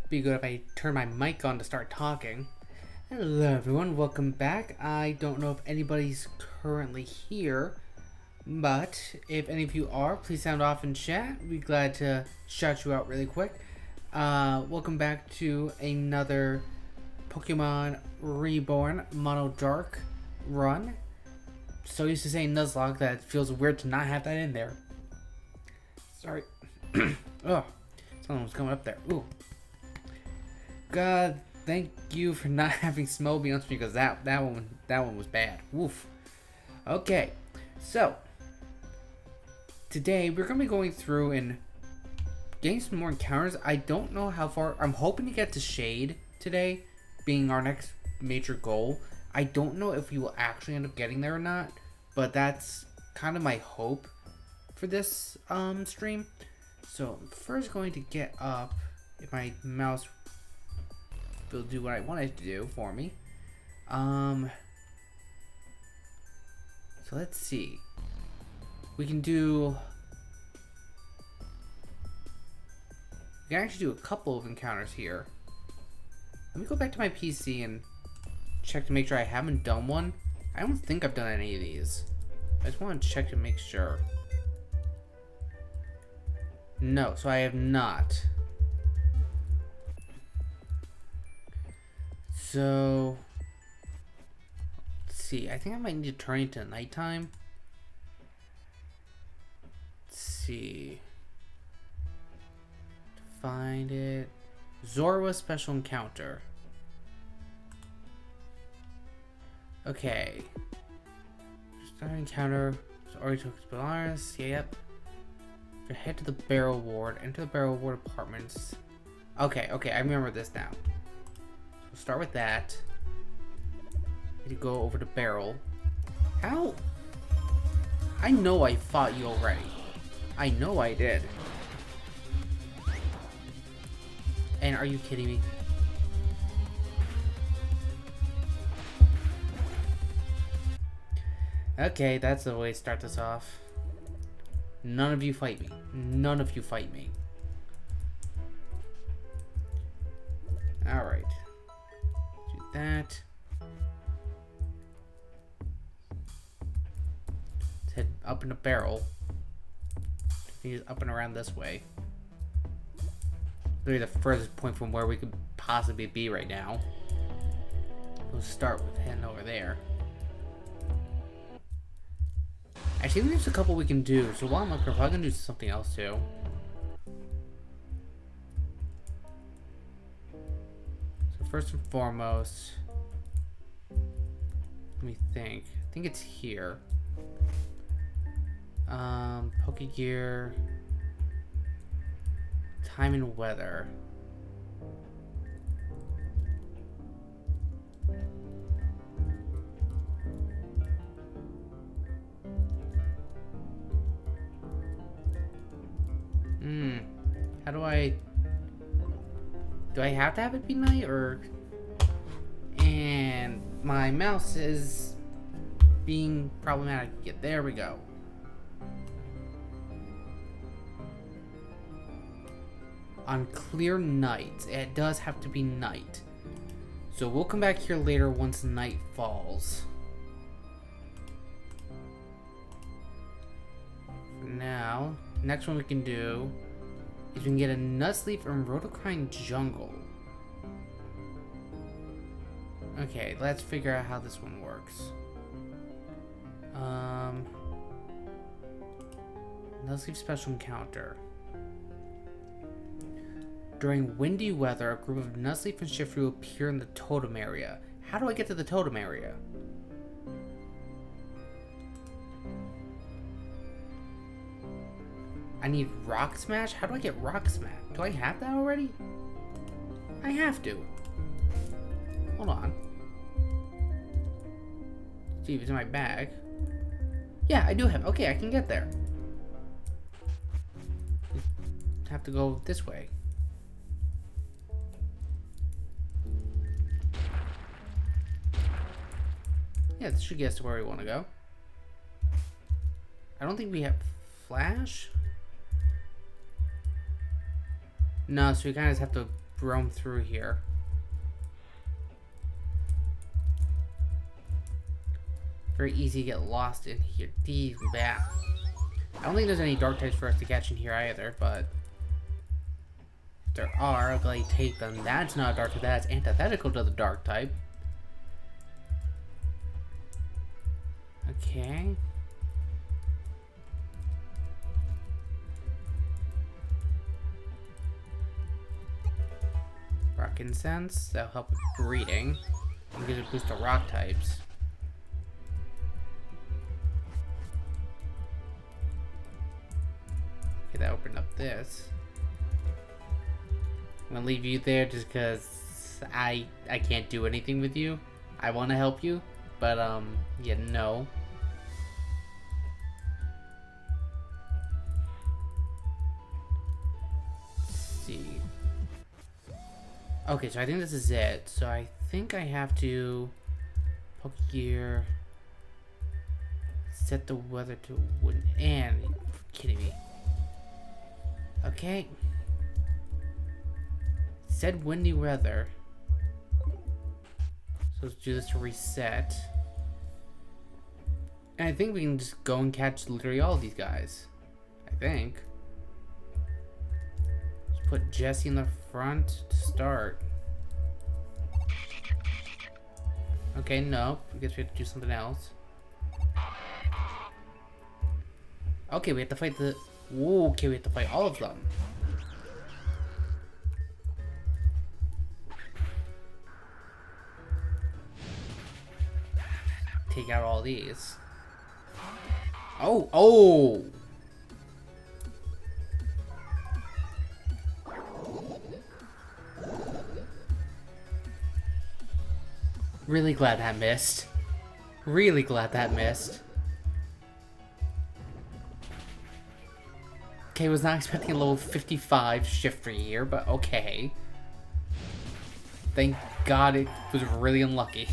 be good if I turn my mic on to start talking. Hello everyone, welcome back. I don't know if anybody's currently here, but if any of you are, please sound off in chat. We'd be glad to shout you out really quick. Welcome back to another Pokemon Reborn Mono Dark run. So used to saying Nuzlocke that it feels weird to not have that in there. Sorry. Oh, someone was coming up there. Ooh. God, thank you for not having Smellby on screen because that one was bad. Woof. Okay, so today we're gonna be going through and getting some more encounters. I don't know how far. I'm hoping to get to Shade today, being our next major goal. I don't know if we will actually end up getting there or not, but that's kind of my hope for this stream. So I'm first going to get up if my mouse will do what I want it to do for me. So let's see. We can actually do a couple of encounters here. Let me go back to my PC and check to make sure I haven't done one. I don't think I've done any of these. I just want to check to make sure. No, so I have not. So, let's see. I think I might need to turn it to nighttime. Let's see. Find it. Zorua Special Encounter. Okay. Start encounter. Already took Spalaris. Yep. Head to the Barrel Ward. Enter the Barrel Ward apartments. Okay, I remember this now. So start with that. Need to go over to Barrel. How? I know I fought you already. I know I did. And are you kidding me? Okay, that's the way to start this off. None of you fight me. None of you fight me. Alright. Do that. Let's head up in the barrel. I think it's up and around this way. Literally the furthest point from where we could possibly be right now. We'll start with heading over there. Actually, there's a couple we can do. So while I'm up here, I'm gonna do something else too. So first and foremost, let me think. I think it's here. Pokegear, time and weather. How do I have to have it be night or? And my mouse is being problematic. Yeah, there we go. On clear nights, it does have to be night. So we'll come back here later once night falls. For now, next one we can do is we can get a Nuzleaf from Rotocrine Jungle. Okay, let's figure out how this one works. Nuzleaf Special Encounter. During windy weather, a group of Nuzleaf and Shiftry appear in the totem area. How do I get to the totem area? I need Rock Smash? How do I get Rock Smash? Do I have that already? I have to. Hold on. See if it's in my bag. Yeah, I do have. Okay, I can get there. Have to go this way. Yeah, this should get us to where we want to go. I don't think we have Flash. No, so we kind of have to roam through here. Very easy to get lost in here. I don't think there's any dark types for us to catch in here either, but if there are, I'll gladly take them. That's not a dark type, that's antithetical to the dark type. Okay. Rock incense, that'll help with breeding. And gives a boost to rock types. Okay, that opened up this. I'm gonna leave you there just because I can't do anything with you. I want to help you, but yeah, no. Let's see. Okay, so I think this is it. So I think I have to poke gear, set the weather to wind, and you're kidding me. Okay. Set windy weather. So let's do this to reset. And I think we can just go and catch literally all of these guys. I think. Just put Jesse in the front to start. Okay, no. I guess we have to do something else. Okay, we have to fight the... Whoa, okay, we have to fight all of them. Take out all these. Oh, oh! Really glad that missed. Really glad that missed. Okay, was not expecting a level 55 shifter here, but okay. Thank God it was really unlucky.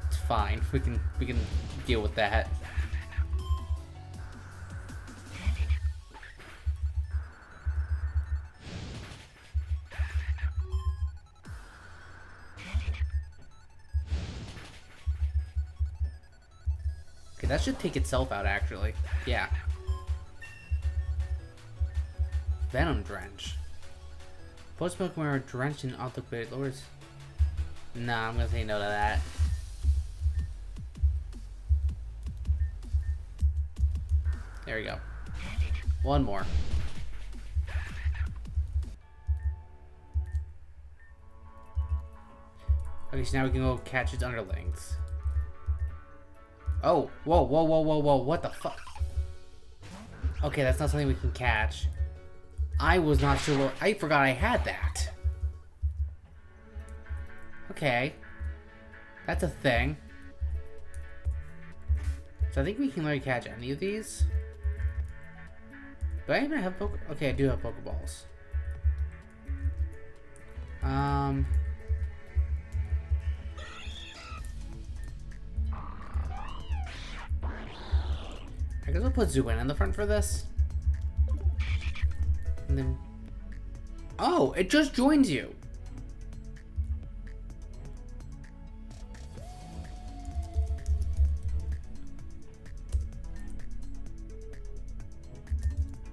It's fine. We can deal with that. Okay, that should take itself out, actually. Yeah. Venom Drench. Post Pokemon are drenched in autoclave lowers. Nah, I'm gonna say no to that. There we go. One more. Okay, so now we can go catch its underlings. Oh, whoa, whoa, whoa, whoa, whoa, what the fuck? Okay, that's not something we can catch. I was not sure, I forgot I had that. Okay. That's a thing. So I think we can literally catch any of these. Do I even have okay, I do have Pokeballs. I guess I'll put Zuin in the front for this. And then... Oh, it just joins you!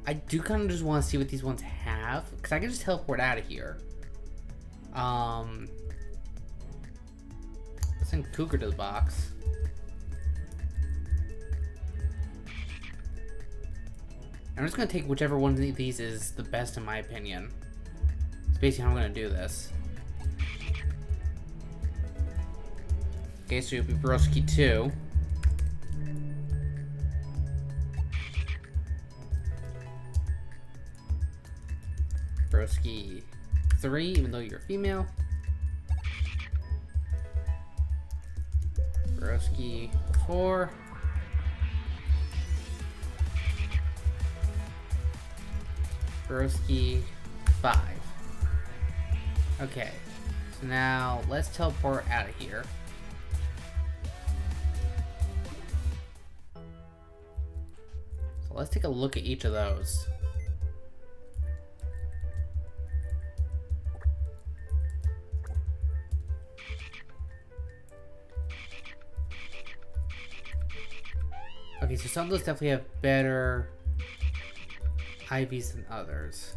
I do kind of just want to see what these ones have, because I can just teleport out of here. Let's send Cougar to the box. I'm just going to take whichever one of these is the best in my opinion. It's basically how I'm going to do this. Okay, so you'll be Broski 2. Broski 3, even though you're a female. Broski 4. Broski 5. Okay, so now let's teleport out of here. So let's take a look at each of those. Okay, so some of those definitely have better IVs than others.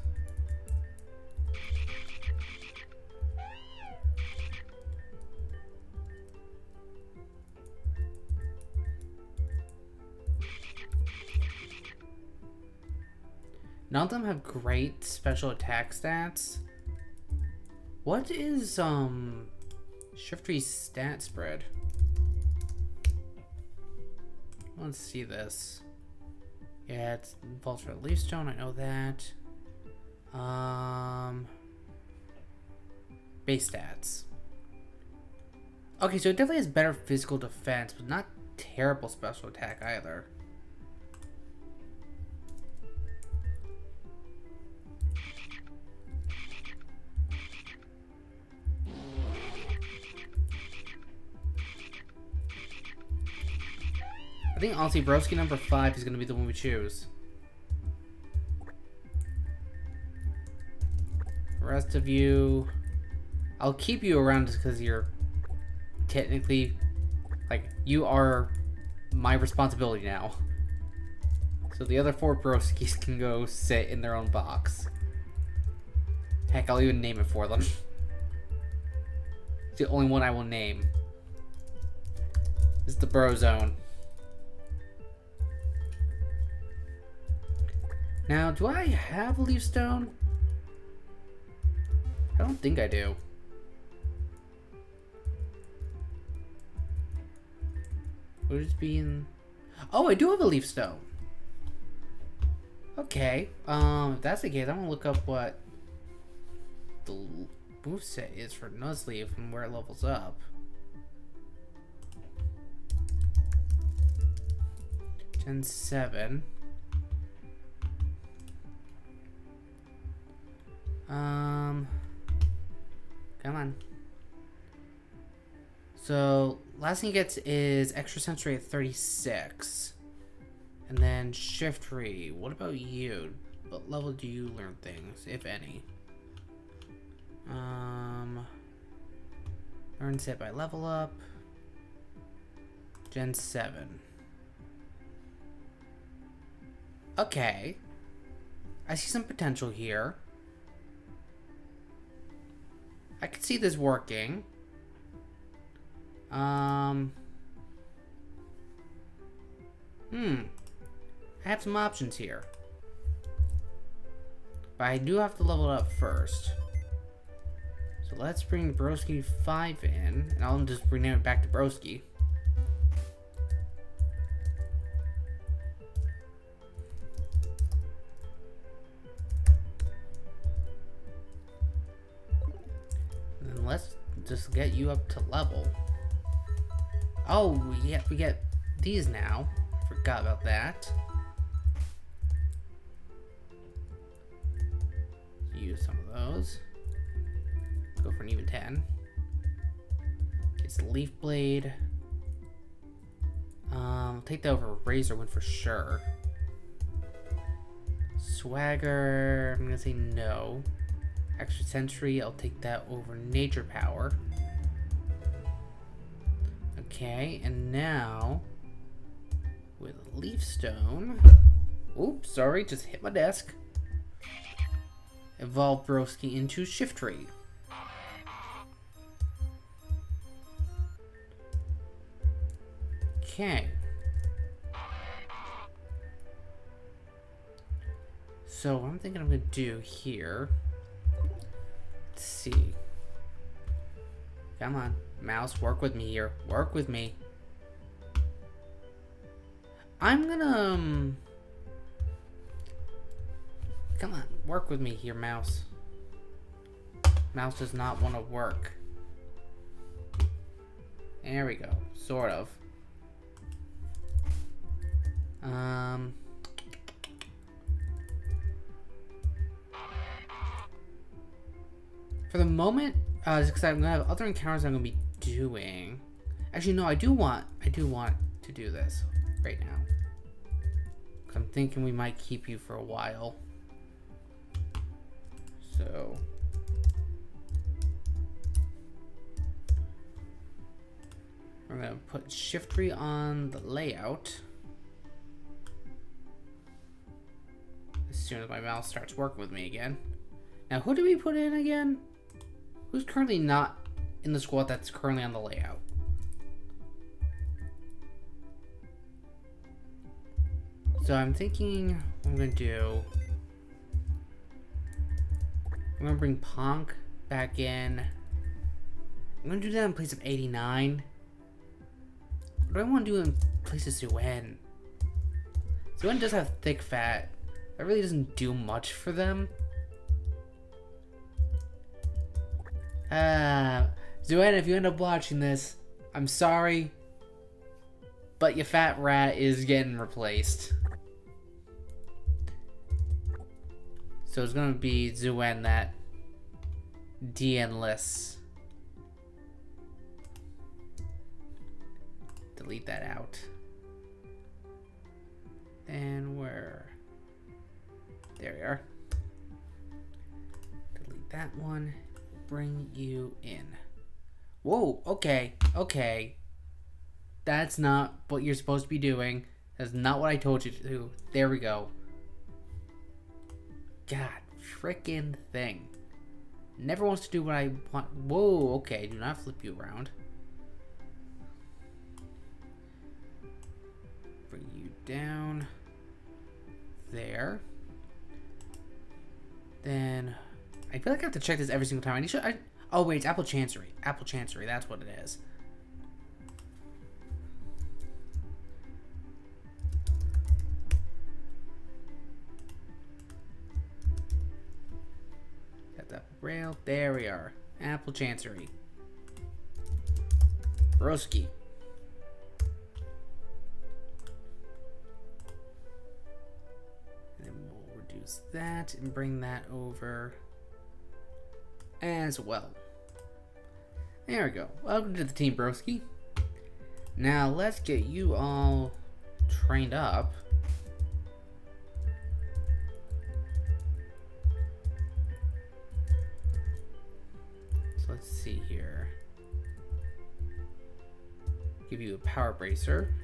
None of them have great special attack stats. What is Shiftry's stat spread? Let's see this. Yeah, it's involves for Leaf Stone, I know that. Base stats. Okay, so it definitely has better physical defense, but not terrible special attack either. I think honestly Broski number 5 is going to be the one we choose. The rest of you, I'll keep you around just because you're technically, like, you are my responsibility now. So the other 4 Broskis can go sit in their own box. Heck, I'll even name it for them. It's the only one I will name. It's the Bro Zone. Now, do I have a Leaf Stone? I don't think I do. Would it be in... Oh, I do have a Leaf Stone. Okay. If that's the case, I'm gonna look up what the moveset is for Nuzleaf and where it levels up. Gen 7. Come on. So, last thing he gets is extra sensory at 36. And then Shiftry. What about you? What level do you learn things, if any? Learn set by level up. Gen 7. Okay. I see some potential here. I could see this working. I have some options here. But I do have to level it up first. So let's bring Broski 5 in, and I'll just rename it back to Broski. And then let's just get you up to level. Oh, yeah, we get these now. Forgot about that. Use some of those. Go for an even 10. It's Leaf Blade. Take that over Razor Wind for sure. Swagger, I'm gonna say no. Extra Sensory, I'll take that over Nature Power. Okay, and now with Leaf Stone. Oops, sorry, just hit my desk. Evolve Broski into Shiftry. Okay. So what I'm thinking I'm gonna do here. Let's see. Come on, mouse, work with me here. Work with me. I'm gonna come on, work with me here, mouse. Mouse does not want to work. There we go, sort of. For the moment, just because I'm gonna have other encounters I'm gonna be doing. Actually, no, I do want to do this right now. Cause I'm thinking we might keep you for a while. So we're gonna put Shiftry on the layout. soon as my mouse starts working with me again. Now, who did we put in again? Who's currently not in the squad that's currently on the layout? So I'm thinking what I'm going to do. I'm going to bring Ponk back in. I'm going to do that in place of 89. What do I want to do in place of Zuen? Zuen does have thick fat. That really doesn't do much for them. Zuen, if you end up watching this, I'm sorry, but your fat rat is getting replaced. So it's gonna be Zuen that DN-less. Delete that out. And where? There we are. Delete that one. Bring you in. Whoa, okay, okay. That's not what you're supposed to be doing. That's not what I told you to do. There we go. God, frickin' thing. Never wants to do what I want. Whoa, okay, do not flip you around. Bring you down. There. Then I feel like I have to check this every single time. Oh wait, it's Apple Chancery. Apple Chancery, that's what it is. Got that rail. There we are. Apple Chancery. Broski. And then we'll reduce that and bring that over as well. There we go. Welcome to the team, Broski. Now let's get you all trained up. So let's see here. Give you a power bracer.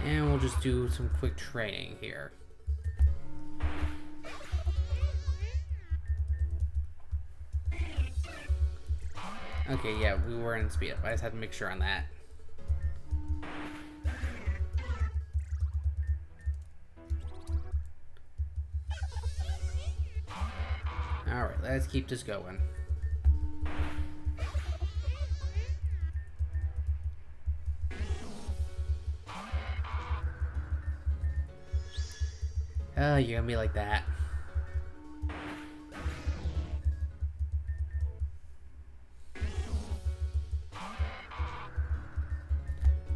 And we'll just do some quick training here. Okay, yeah, we were in speed up. I just had to make sure on that. Alright, let's keep this going. Oh, you're gonna be like that.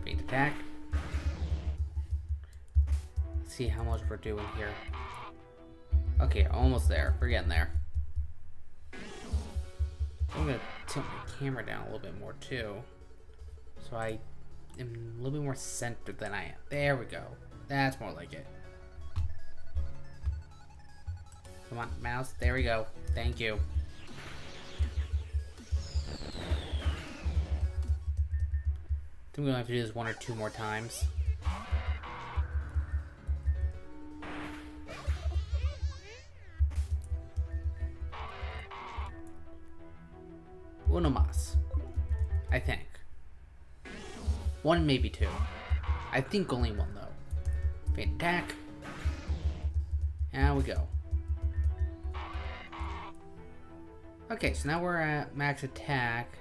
Feint attack. Let's see how much we're doing here. Okay, almost there. We're getting there. I'm gonna tilt my camera down a little bit more too, so I am a little bit more centered than I am. There we go. That's more like it. Come on, mouse. There we go. Thank you. I think we're gonna have to do this one or two more times. Uno más. I think. One, maybe two. I think only one though. Feint attack. There we go. Okay, so now we're at max attack.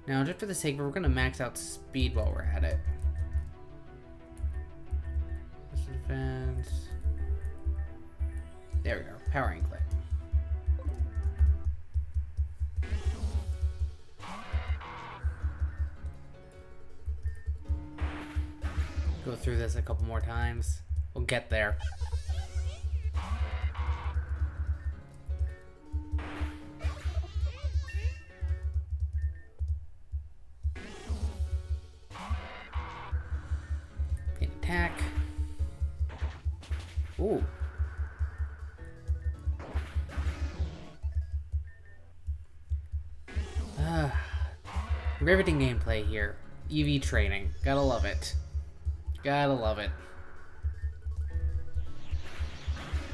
Now, just for the sake of it, we're gonna max out speed while we're at it. Defense. There we go. Power anklet. Go through this a couple more times. We'll get there. Attack. Ooh. Riveting gameplay here. EV training. Gotta love it. Gotta love it.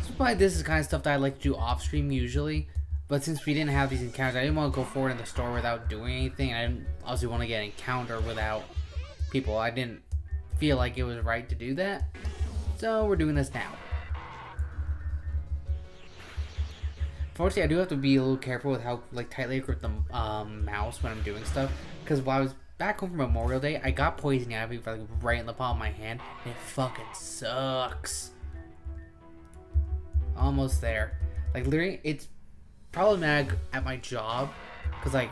So probably this is the kind of stuff that I like to do off stream usually. But since we didn't have these encounters, I didn't want to go forward in the store without doing anything. And I didn't obviously want to get an encounter without people. I didn't feel like it was right to do that. So we're doing this now. Fortunately, I do have to be a little careful with how tightly I grip the mouse when I'm doing stuff. Because while I was back home for Memorial Day, I got poison ivy right in the palm of my hand. And it fucking sucks. Almost there. Literally, it's problematic at my job. Because, I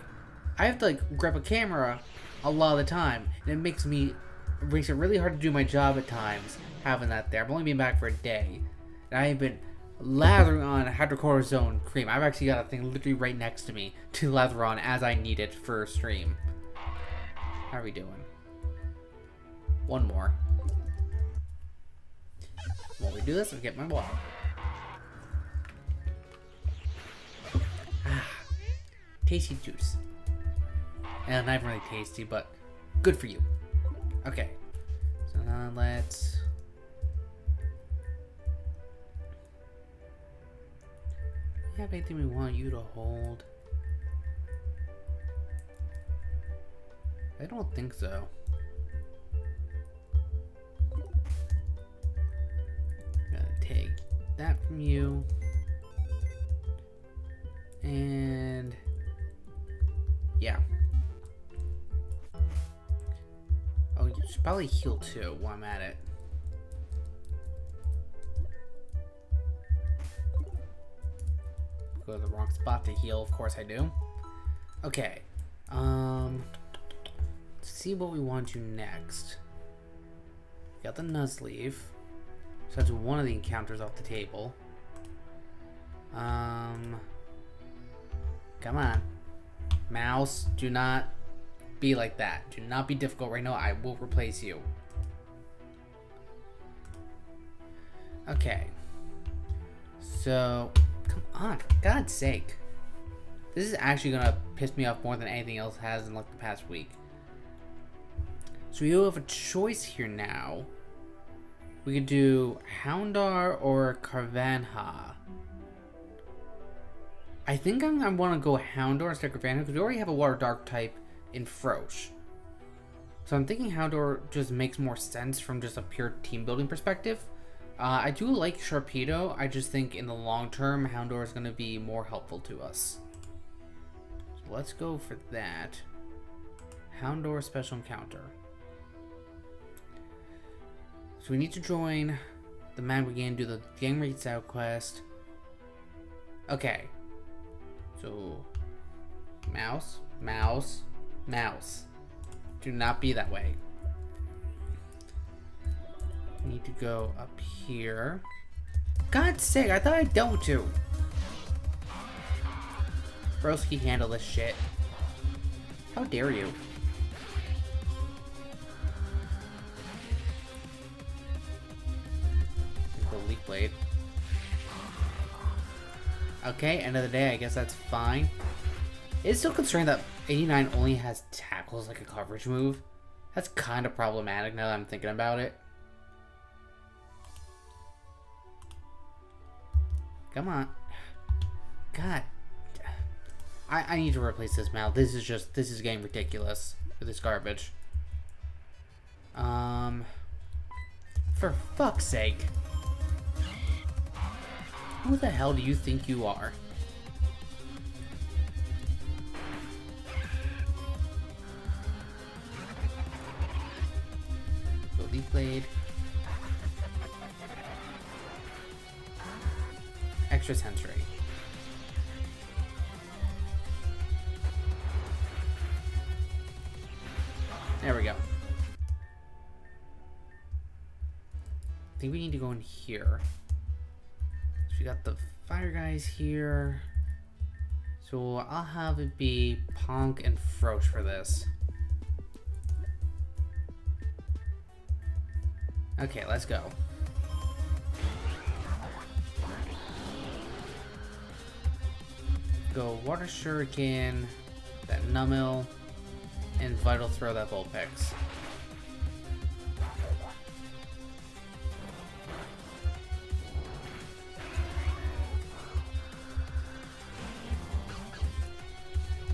have to, grab a camera a lot of the time. And it makes it really hard to do my job at times, having that there. I've only been back for a day. And I have been lathering on hydrocortisone cream. I've actually got a thing literally right next to me to lather on as I need it for a stream. How are we doing? One more. While we do this, I'll get my water. Tasty juice. And not even really tasty, but good for you. Okay. So now let's... Do you have anything we want you to hold? I don't think so. Gotta take that from you. And yeah. Oh, you should probably heal too while I'm at it. Go to the wrong spot to heal, of course I do. Okay. Let's see what we want to do next. Got the Nuzleaf. So that's one of the encounters off the table. Come on. Mouse, do not be like that. Do not be difficult right now. I will replace you. Okay. So, come on, for God's sake. This is actually gonna piss me off more than anything else has in the past week. So you have a choice here now. We could do Houndar or Carvanha. I think I want to go Houndor instead of Carvanha because we already have a Water Dark type in Frosh. So I'm thinking Houndor just makes more sense from just a pure team building perspective. I do like Sharpedo. I just think in the long term, Houndor is going to be more helpful to us. So let's go for that. Houndor Special Encounter. So we need to join the Mad Brigade, do the Gang Raid South quest. Okay. So, mouse, mouse, mouse. Do not be that way. Need to go up here. God's sake, I thought I don't to. Broski, handle this shit. How dare you? Leak Blade. Okay, end of the day, I guess that's fine. It's still concerning that 89 only has tackle as like a coverage move. That's kind of problematic now that I'm thinking about it. Come on. God. I need to replace this Mal. This is getting ridiculous with this garbage. For fuck's sake. Who the hell do you think you are? Go Leaf Blade. Extra Sensory. There we go. I think we need to go in here. So we got the fire guys here. So I'll have it be Ponk and Frosh for this. Okay, let's go. Go Water Shuriken, that Nummel, and Vital Throw that Vulpix.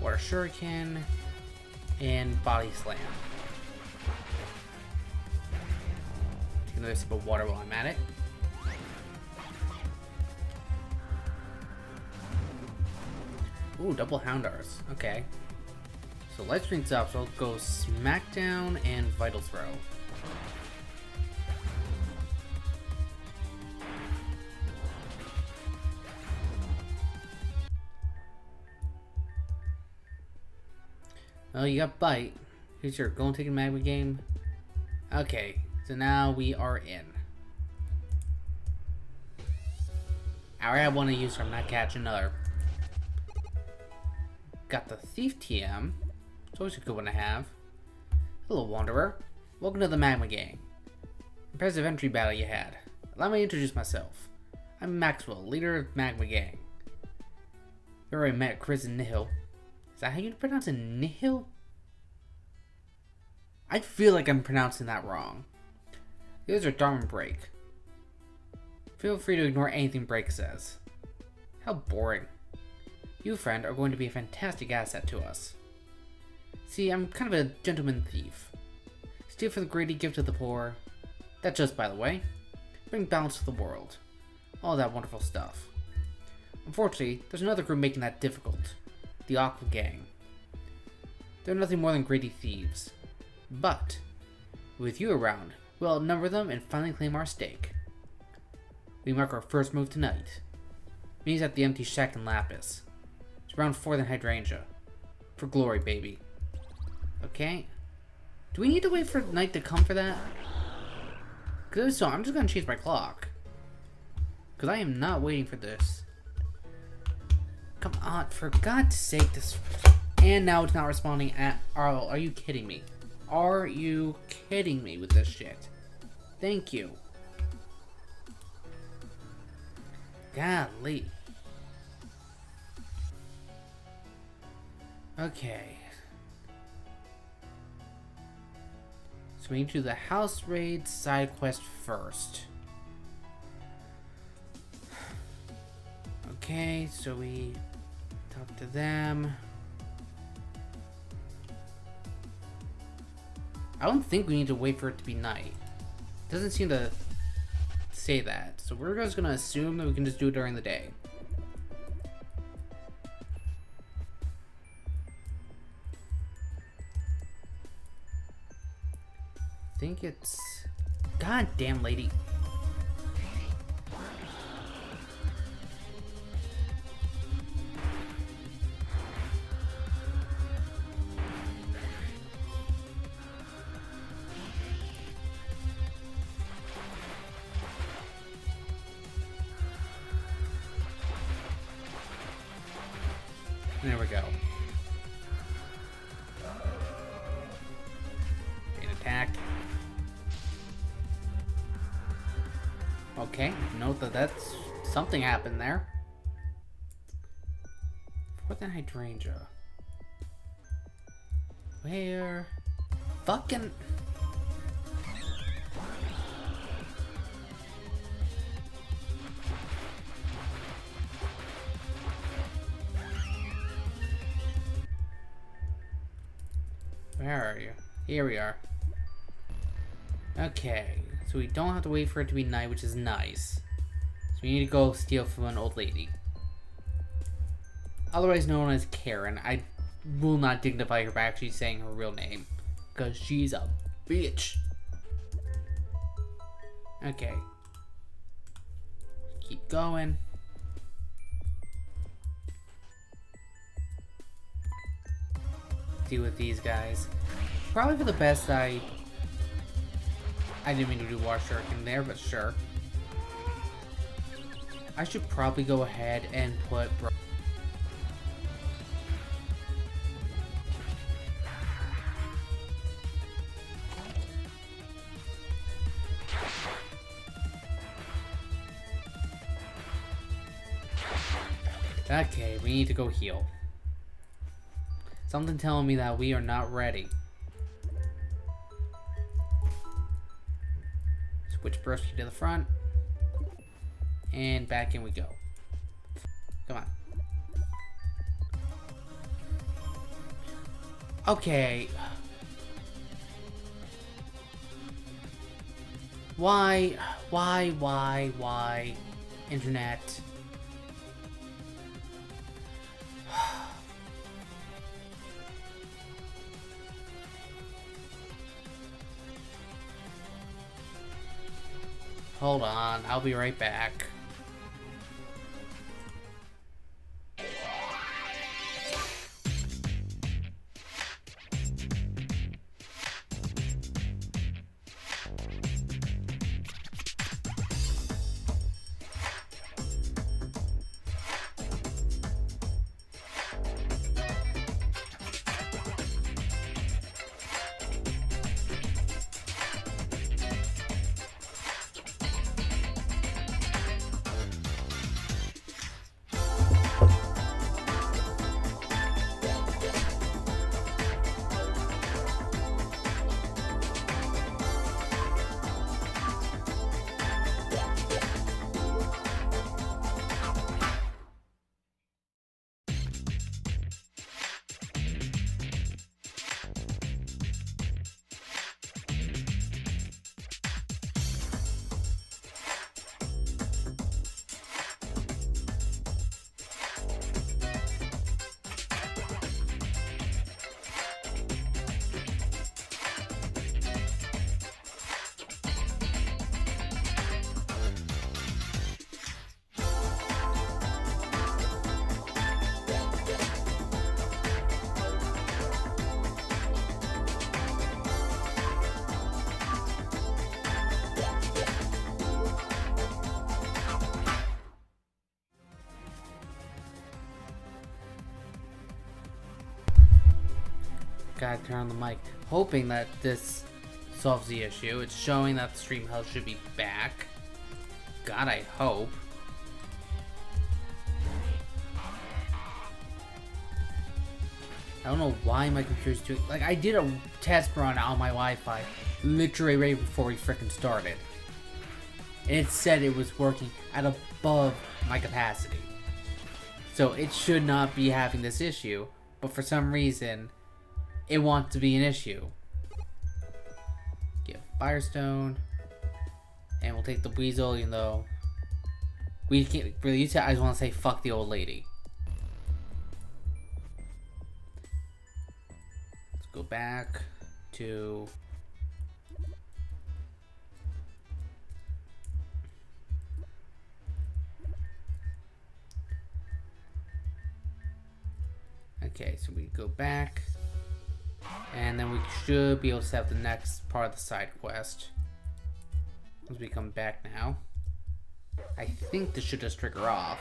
Water Shuriken and Body Slam. Take another sip of water while I'm at it. Ooh, double Houndars. Okay. So Light Screen's up, so I'll go Smackdown and Vital Throw. Oh, you got Bite. Here's your Golden Ticket Magma game. Okay, so now we are in. Alright, I want to use her, I'm not catching another. Got the Thief TM. It's always a good one to have. Hello, Wanderer. Welcome to the Magma Gang. Impressive entry battle you had. Allow me to introduce myself. I'm Maxwell, leader of Magma Gang. We already met Chris and Nihil. Is that how you pronounce it? Nihil? I feel like I'm pronouncing that wrong. These are Dharma Break. Feel free to ignore anything Break says. How boring. You, friend, are going to be a fantastic asset to us. See, I'm kind of a gentleman thief. Steal for the greedy, give to the poor. That just, by the way. Bring balance to the world. All that wonderful stuff. Unfortunately, there's another group making that difficult. The Aqua Gang. They're nothing more than greedy thieves. But, with you around, we'll outnumber them and finally claim our stake. We mark our first move tonight. Means at the empty shack in Lapis. It's round 4 than Hydrangea. For glory, baby. Okay. Do we need to wait for night to come for that? Because if so, I'm just going to change my clock. Because I am not waiting for this. Come on, for God's sake, this... And now it's not responding at... Oh, are you kidding me? Are you kidding me with this shit? Thank you. Golly. Okay. So we need to do the house raid side quest first. Okay, so we talk to them. I don't think we need to wait for it to be night. It doesn't seem to say that. So we're just gonna assume that we can just do it during the day. I think it's... God damn, lady. There we go. An attack. Okay, note that that's something happened there. Fourth and Hydrangea. Where? Fucking. Where are you? Here we are. Okay, so we don't have to wait for it to be night, which is nice. So we need to go steal from an old lady. Otherwise known as Karen. I will not dignify her by actually saying her real name. Because she's a bitch. Okay. Keep going. Deal with these guys. Probably for the best I didn't mean to do Water Shuriken there, but sure. I should probably go ahead and put... Okay, we need to go heal. Something telling me that we are not ready. Switch broski to the front. And back in we go. Come on. Okay. Why? Internet. Hold on, I'll be right back. Gotta turn on the mic. Hoping that this solves the issue. It's showing that the stream health should be back. God, I hope. I don't know why my computer's doing... Like, I did a test run on my Wi-Fi literally right before we frickin' started. And it said it was working at above my capacity. So it should not be having this issue. But for some reason... it wants to be an issue. Get Firestone. And we'll take the Weasel, even though we can't really use it. I just want to say fuck the old lady. Let's go back to... okay, so we go back. And then we should be able to set up the next part of the side quest. Once we come back now. I think this should just trigger off.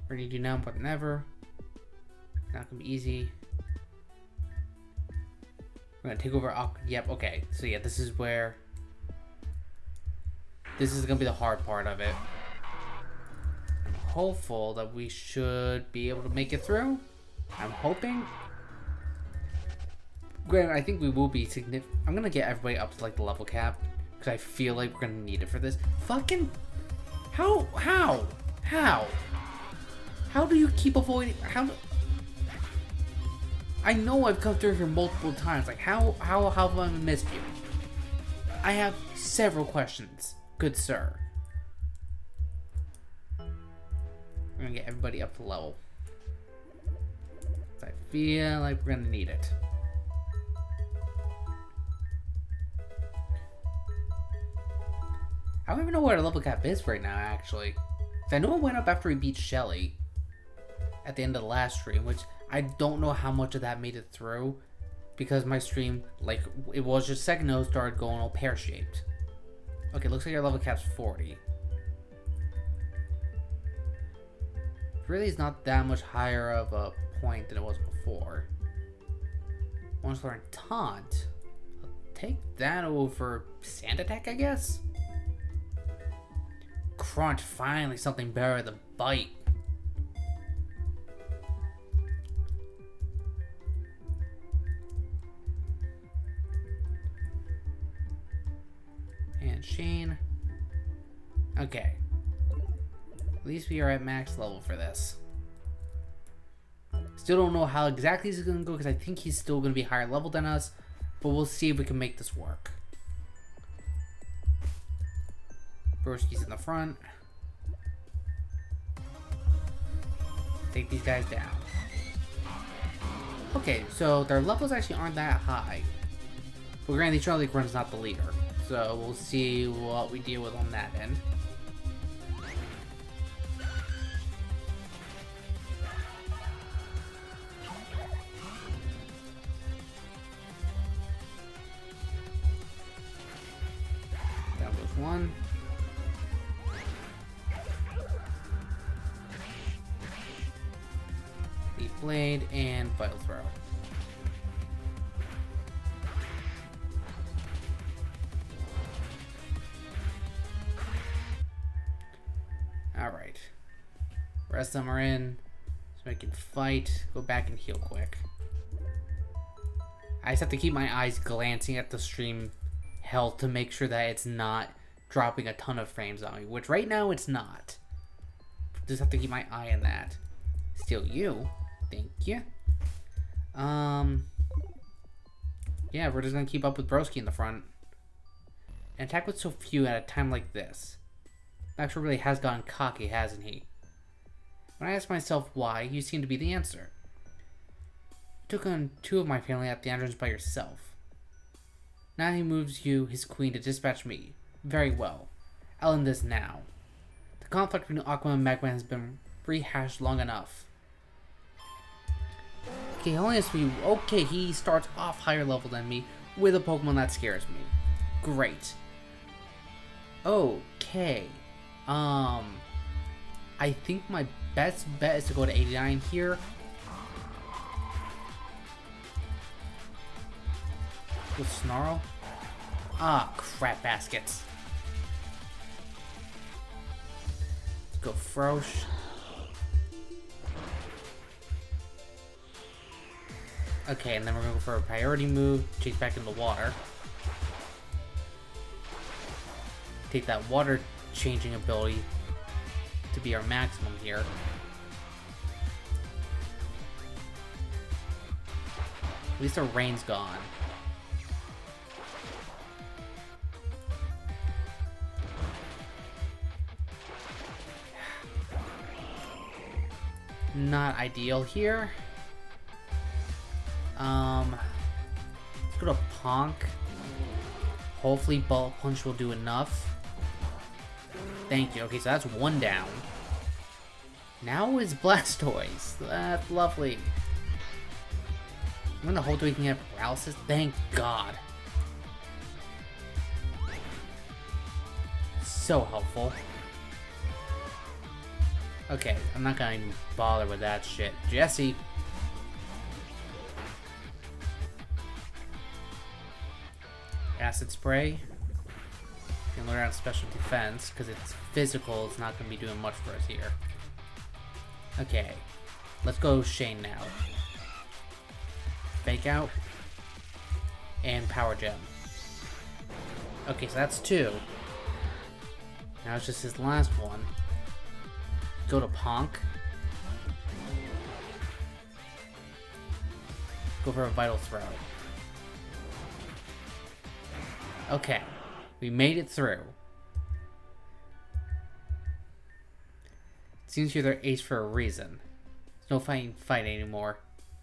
We're gonna do now more than ever. Not gonna be easy. We're gonna take over. Yep, okay. So yeah, this is where... this is gonna be the hard part of it. Hopeful that we should be able to make it through. I'm hoping. Granted, I think we will be significant. I'm gonna get everybody up to like the level cap because I feel like we're gonna need it for this. Fucking how do you keep avoiding? How? I know I've come through here multiple times. Like how have I missed you? I have several questions, good sir. We're gonna get everybody up to level. I feel like we're gonna need it. I don't even know what our level cap is right now, actually. 'Cause I know it went up after we beat Shelly at the end of the last stream, which I don't know how much of that made it through because my stream, like, it was just second node started going all pear-shaped. Okay, looks like our level cap's 40. Really is not that much higher of a point than it was before. Once learn Taunt, I'll take that over Sand Attack, I guess? Crunch, finally something better than Bite. And Shane. Okay. At least we are at max level for this. Still don't know how exactly this is going to go because I think he's still going to be higher level than us. But we'll see if we can make this work. Broski's in the front. Take these guys down. Okay, so their levels actually aren't that high. But granted, the Charlie Run's not the leader. So we'll see what we deal with on that end. Down goes one. The blade and vital throw. Alright. Rest of them are in. So I can fight. Go back and heal quick. I just have to keep my eyes glancing at the stream health to make sure that it's not dropping a ton of frames on me. Which right now it's not. Just have to keep my eye on that. Steal you. Thank you. Yeah, we're just gonna keep up with Broski in the front. And attack with so few at a time like this. Maxwell really has gotten cocky, hasn't he? When I ask myself why, you seem to be the answer. You took on 2 of my family at the entrance by yourself. Now he moves you, his queen, to dispatch me. Very well. I'll end this now. The conflict between Aquaman and Magman has been rehashed long enough. Okay, only has to be... Okay, he starts off higher level than me with a Pokemon that scares me. Great. Okay. I think my best bet is to go to 89 here. With Snarl. Ah, crap baskets. Let's go Frosh. Okay, and then we're gonna go for a priority move. Chase back in the water. Take that water changing ability to be our maximum here. At least our rain's gone. Not ideal here. Let's go to Ponk. Hopefully Bullet Punch will do enough. Thank you. Okay, so that's 1 down. Now is Blastoise. That's lovely. I'm gonna hold so we can get paralysis. Thank God. So helpful. Okay, I'm not gonna even bother with that shit. Jesse. Acid Spray. You can learn out special defense, because it's physical, it's not going to be doing much for us here. Okay, let's go Shane now. Fake Out. And Power Gem. Okay, so that's 2. Now it's just his last one. Go to Ponk. Go for a Vital Throw. Okay, we made it through. Seems you're their ace for a reason. There's no fight anymore.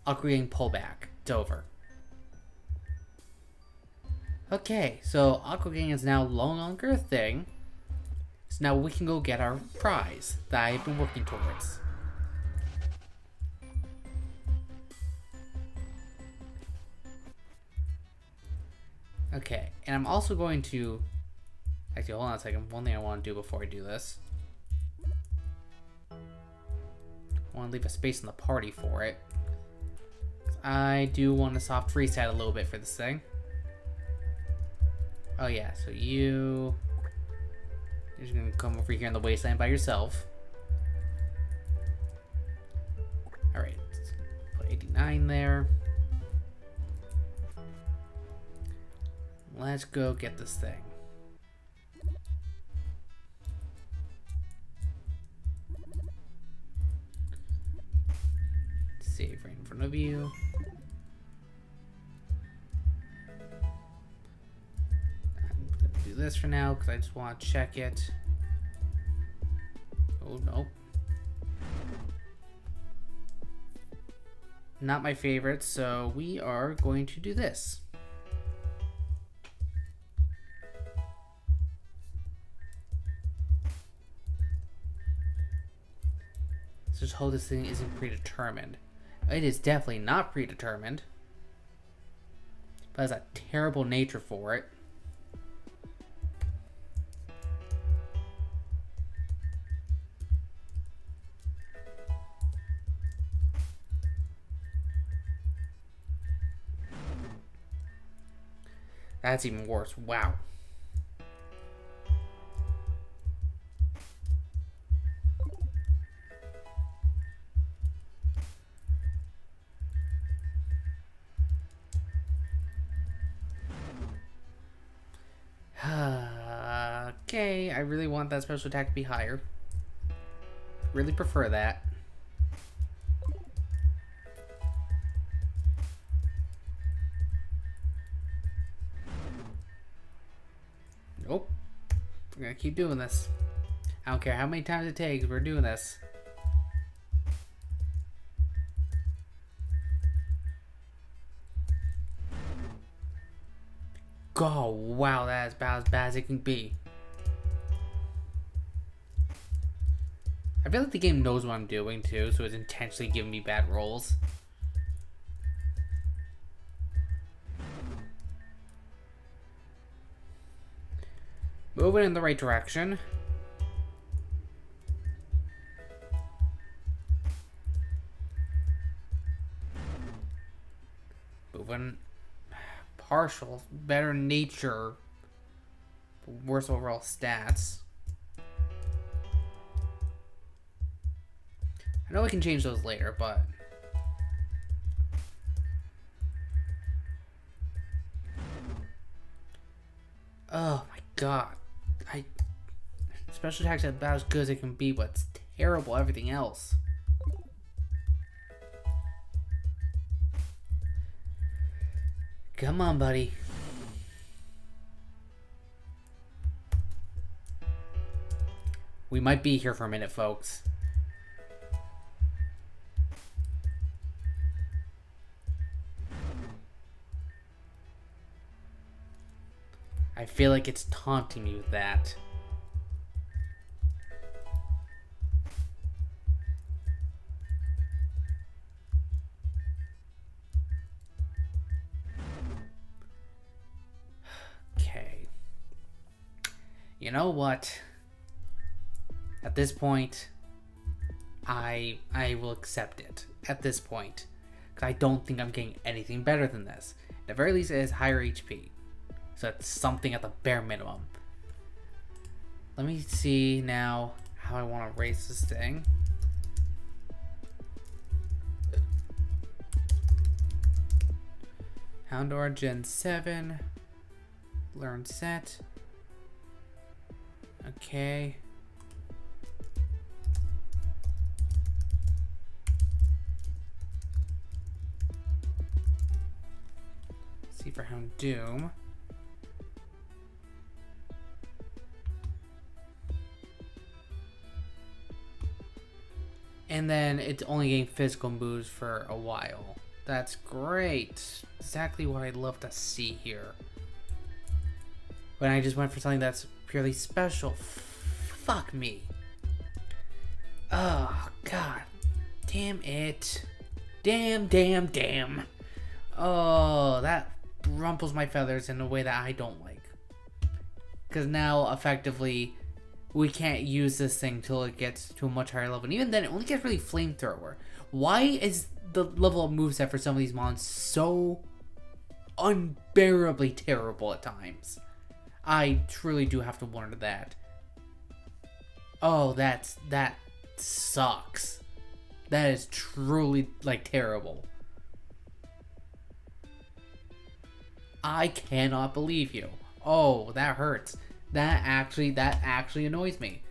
Aqua Gang pullback. It's over. Okay, so Aqua Gang is now no longer a thing. So now we can go get our prize that I've been working towards. Okay, and I'm also going to... Actually, hold on a second. One thing I want to do before I do this. I want to leave a space in the party for it. I do want to soft reset a little bit for this thing. Oh yeah, so you're just going to come over here in the wasteland by yourself. Alright, put 89 there. Let's go get this thing. right in front of you. I'm gonna do this for now because I just want to check it. Oh, no. Not my favorite, so we are going to do this. So just hope this thing isn't predetermined. It is definitely not predetermined, but has a terrible nature for it. That's even worse. Wow. Okay, I really want that special attack to be higher. Really prefer that. Nope. We're gonna keep doing this. I don't care how many times it takes, we're doing this. Oh, wow, that is about as bad as it can be. I feel like the game knows what I'm doing too, so it's intentionally giving me bad rolls. Moving in the right direction. Moving partial, better nature, worse overall stats. I know we can change those later, but oh my god. Special attacks are about as good as it can be, but it's terrible everything else. Come on, buddy. We might be here for a minute, folks. I feel like it's taunting me with that. Okay. You know what? At this point, I will accept it. At this point. Because I don't think I'm getting anything better than this. At the very least, it is higher HP. So that's something at the bare minimum. Let me see now how I want to race this thing. Houndor Gen 7. Learn set. Okay. See for Houndoom. And then it's only getting physical moves for a while. That's great. Exactly what I'd love to see here. When I just went for something that's purely special. Fuck me. Oh, God. Damn it. Damn. Oh, that rumples my feathers in a way that I don't like. Because now, effectively, we can't use this thing till it gets to a much higher level. And even then, it only gets really flamethrower. Why is the level of moveset for some of these mons so unbearably terrible at times? I truly do have to wonder that. Oh, that sucks. That is truly, like, terrible. I cannot believe you. Oh, that hurts. That actually annoys me.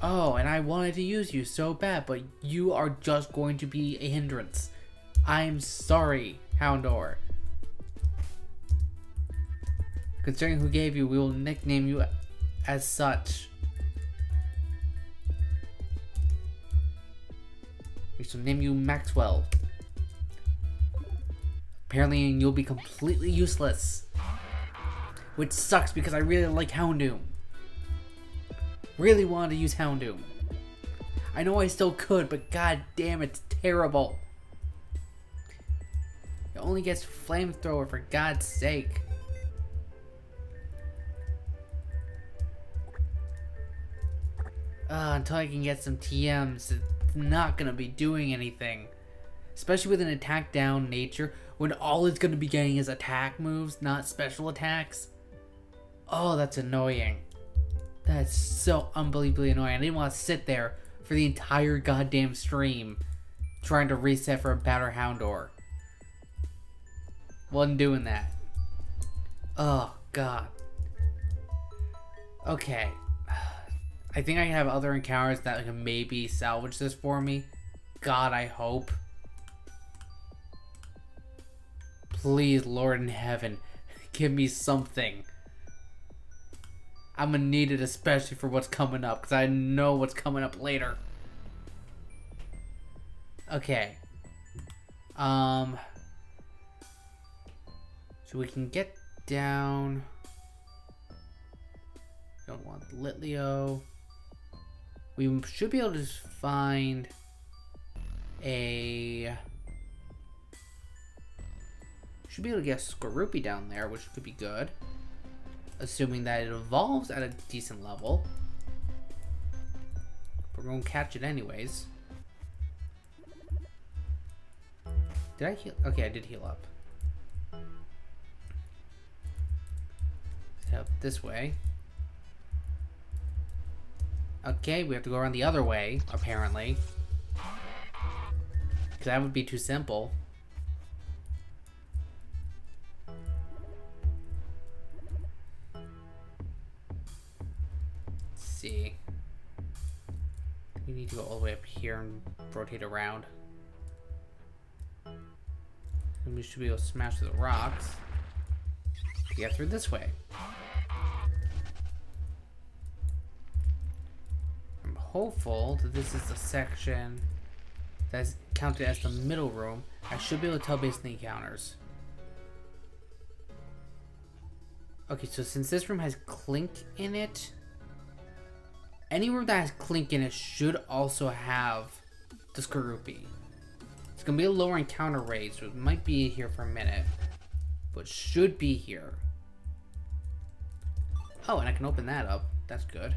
Oh, and I wanted to use you so bad, but you are just going to be a hindrance. I'm sorry, Houndor. Considering who gave you, we will nickname you as such. We shall name you Maxwell. Apparently you'll be completely useless. Which sucks because I really like Houndoom. Really wanted to use Houndoom. I know I still could, but god damn, it's terrible. It only gets flamethrower, for God's sake. Until I can get some TMs, it's not gonna be doing anything. Especially with an attack down nature, when all it's gonna be getting is attack moves, not special attacks. Oh, that's annoying. That's so unbelievably annoying. I didn't want to sit there for the entire goddamn stream trying to reset for a better Houndor. Wasn't doing that. Oh, God. Okay. I think I have other encounters that can maybe salvage this for me. God, I hope. Please, Lord in heaven, give me something. I'm gonna need it, especially for what's coming up, because I know what's coming up later. Okay. So we can get down. Don't want Litleo. We should be able to just find a... Should be able to get a Skorupi down there, which could be good. Assuming that it evolves at a decent level. But we're gonna catch it anyways. Did I heal? Okay, I did heal up. Let's head up this way. Okay, we have to go around the other way, apparently. Because that would be too simple. Let's see. We need to go all the way up here and rotate around. And we should be able to smash through the rocks to get through this way. I'm hopeful that this is the section that's counted as the middle room. I should be able to tell based on the encounters. Okay, so since this room has Clink in it, any room that has Clink in it should also have the Skorupi. It's gonna be a lower encounter rate, so it might be here for a minute, but should be here. Oh, and I can open that up. That's good.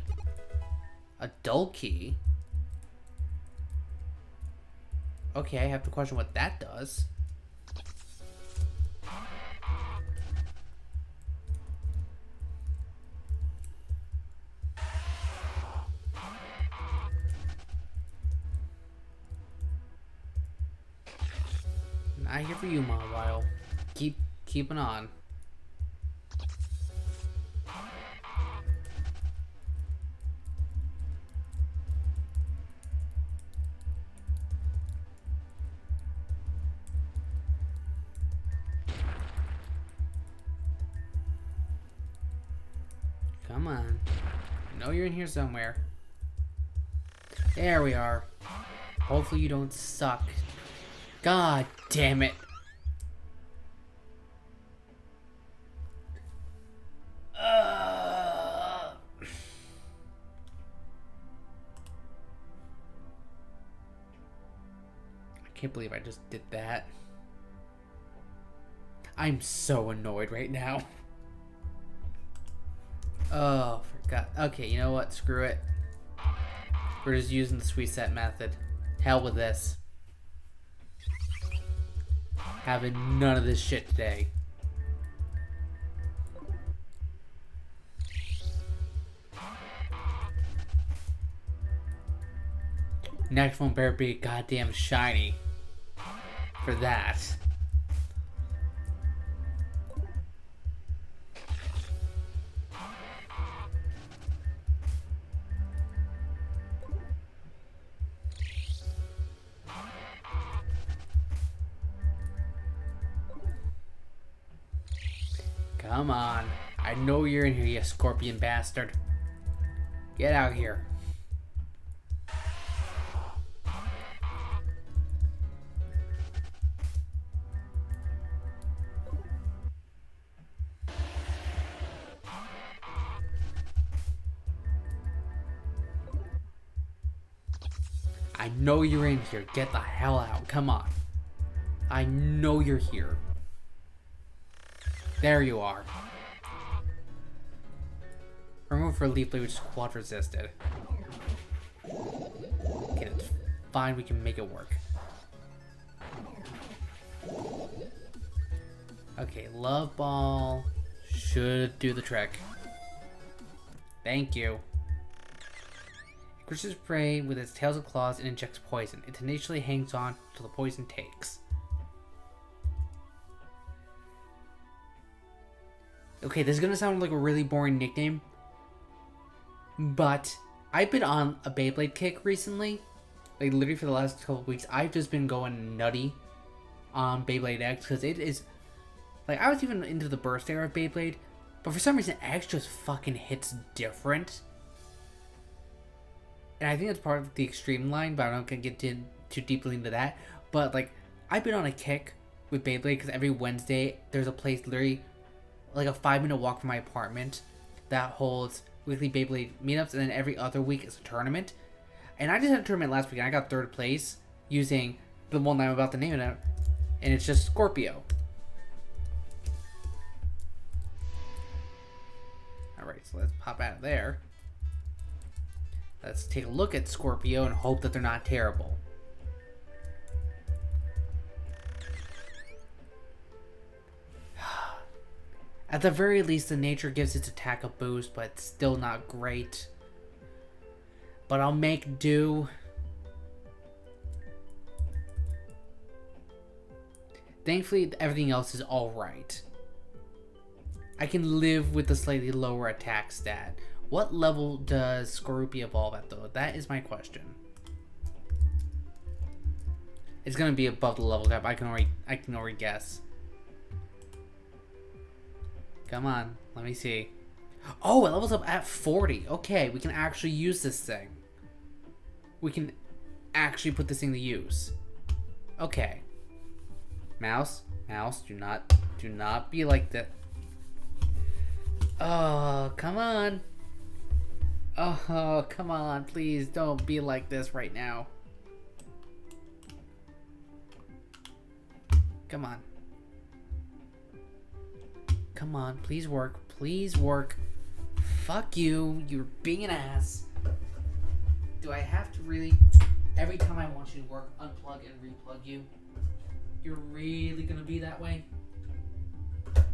A dull key. Okay, I have to question what that does. Not here for you, Mawile. Keeping on. Come on. I know you're in here somewhere. There we are. Hopefully you don't suck. God damn it. I can't believe I just did that. I'm so annoyed right now. Oh, forgot. Okay, you know what? Screw it. We're just using the sweet set method. Hell with this. Having none of this shit today. Next one better be goddamn shiny. For that. Come on. I know you're in here, you scorpion bastard. Get out here. I know you're in here. Get the hell out. Come on. I know you're here. There you are. Remove relief blade, which is quad resisted. Okay, that's fine. We can make it work. Okay, love ball should do the trick. Thank you. It crushes prey with its tails and claws and injects poison. It tenaciously hangs on till the poison takes. Okay, this is gonna sound like a really boring nickname, but I've been on a Beyblade kick recently. Like literally for the last couple of weeks, I've just been going nutty on Beyblade X because it is like, I was even into the burst era of Beyblade, but for some reason X just fucking hits different. And I think that's part of the extreme line, but I'm not gonna get too deeply into that. But like, I've been on a kick with Beyblade because every Wednesday there's a place literally like a 5-minute walk from my apartment that holds weekly Beyblade meetups, and then every other week is a tournament. And I just had a tournament last week and I got 3rd place using the one that I'm about to name it out, and it's just Scorpio. Alright, so let's pop out of there. Let's take a look at Scorpio and hope that they're not terrible. At the very least, the nature gives its attack a boost, but it's still not great. But I'll make do. Thankfully, everything else is alright. I can live with the slightly lower attack stat. What level does Scorpio evolve at, though? That is my question. It's gonna be above the level cap. I can already guess. Come on, let me see. Oh, it levels up at 40. Okay, we can actually use this thing. We can actually put this thing to use. Okay. Mouse, do not be like that. Oh, come on. Oh, come on, please don't be like this right now. Come on. Come on, please work. Please work. Fuck you. You're being an ass. Do I have to really, every time I want you to work, unplug and replug you? You're really gonna be that way? Let's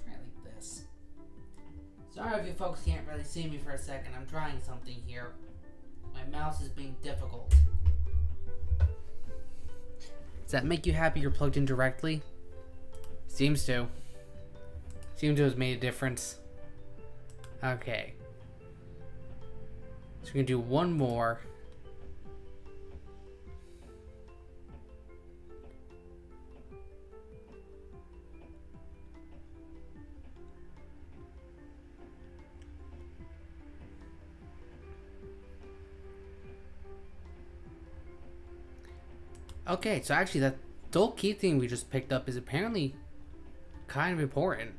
try it like this. Sorry if you folks can't really see me for a second. I'm trying something here. My mouse is being difficult. Does that make you happy you're plugged in directly? Seems to. Seems to have made a difference. Okay. So we're gonna do one more. Okay, so actually that dual key thing we just picked up is apparently kind of important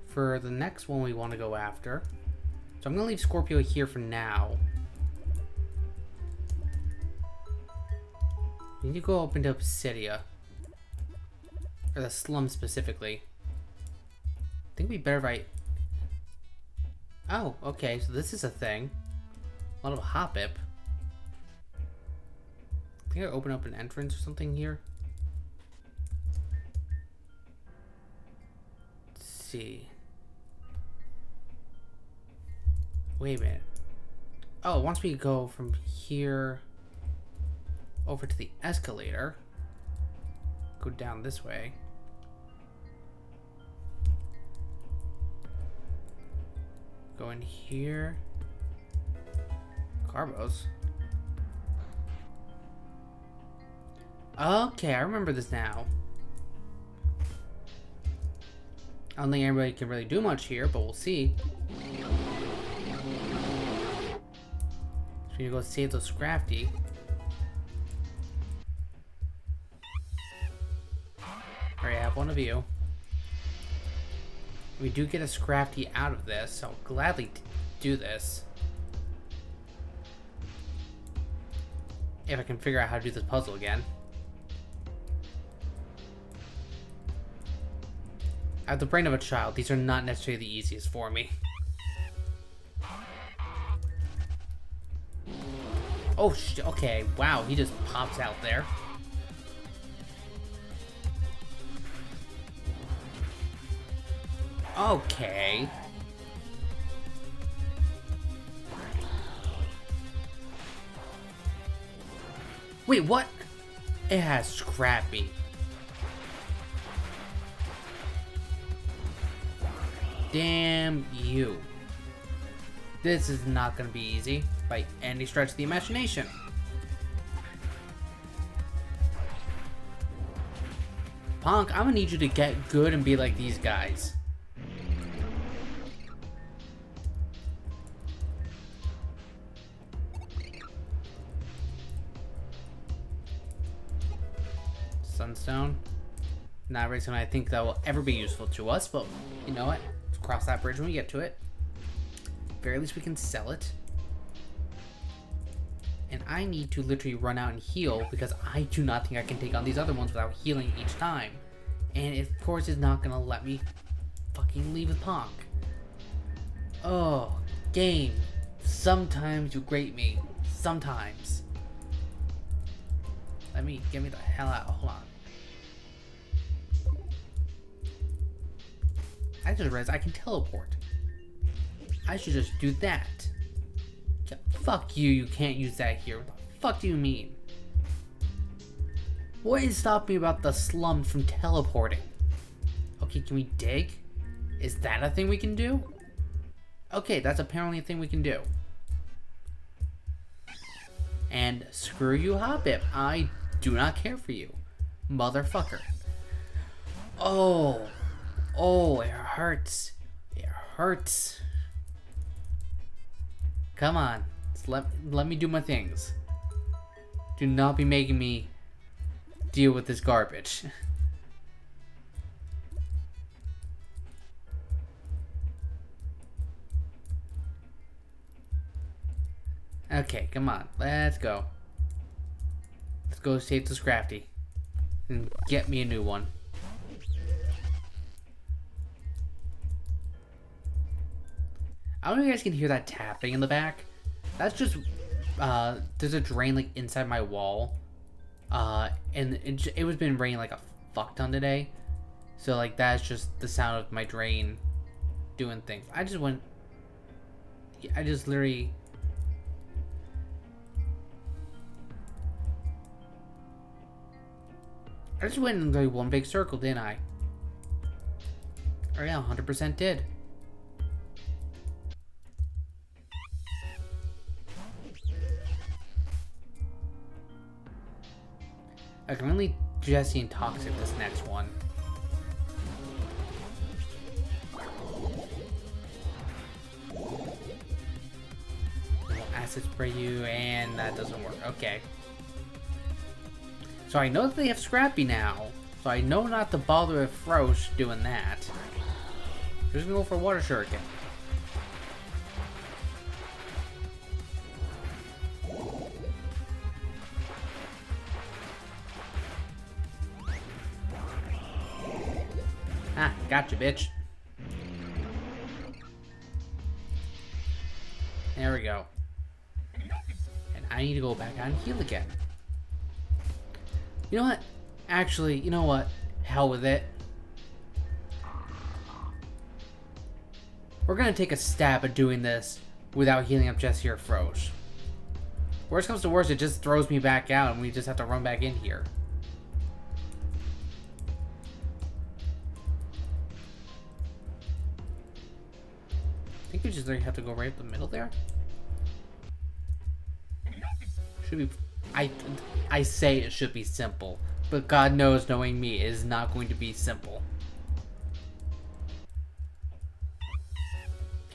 for the next one we want to go after. So I'm going to leave Scorpio here for now. We need to go up into Obsidia. Or the slum specifically. I think it'd be better if I... Oh, okay, so this is a thing. A lot of hop-ip. I think I open up an entrance or something here. Let's see. Wait a minute. Oh, once we go from here over to the escalator, go down this way. Go in here. Carbos. Okay, I remember this now. I don't think anybody can really do much here, but we'll see. So we need to go save those Scrafty. Alright, I have one of you. We do get a Scrafty out of this, so I'll gladly do this. If I can figure out how to do this puzzle again. I have the brain of a child. These are not necessarily the easiest for me. Oh, okay. Wow, he just pops out there. Okay. Wait, what? It has Scrappy. Damn you. This is not gonna be easy by any stretch of the imagination. Punk, I'm gonna need you to get good and be like these guys. Sunstone. Not really something I think that will ever be useful to us, but you know what? Let's cross that bridge when we get to it. Very least we can sell it. And I need to literally run out and heal because I do not think I can take on these other ones without healing each time. And it, of course, is not gonna let me fucking leave with Ponk. Oh, game. Sometimes you grate me. Sometimes. Get me the hell out. Hold on. I just realized I can teleport. I should just do that. Yeah, fuck you, you can't use that here. What the fuck do you mean? What is stopping me about the slums from teleporting? Okay, can we dig? Is that a thing we can do? Okay, that's apparently a thing we can do. And screw you, Hobbit. I do not care for you. Motherfucker. Oh. Oh, it hurts. It hurts. Come on. Just let me do my things. Do not be making me deal with this garbage. Okay, come on. Let's go. Let's go save the Scrafty. And get me a new one. I don't know if you guys can hear that tapping in the back. That's just, there's a drain like inside my wall. And it was been raining like a fuck ton today. So like that's just the sound of my drain doing things. I just literally... I just went in like one big circle, didn't I? Oh yeah, 100% did. I can only Jesse and Toxic this next one. Acid spray you, and that doesn't work. Okay. So I know that they have Scrappy now. So I know not to bother with Frosh doing that. Just gonna go for Water Shuriken. Ah, gotcha, bitch. There we go. And I need to go back out and heal again. You know what? Actually, you know what? Hell with it. We're gonna take a stab at doing this without healing up Jesse or Frosh. Worst comes to worst, it just throws me back out and we just have to run back in here. I think we just have to go right up the middle there. Should be... I say it should be simple, but God knows, knowing me, it is not going to be simple.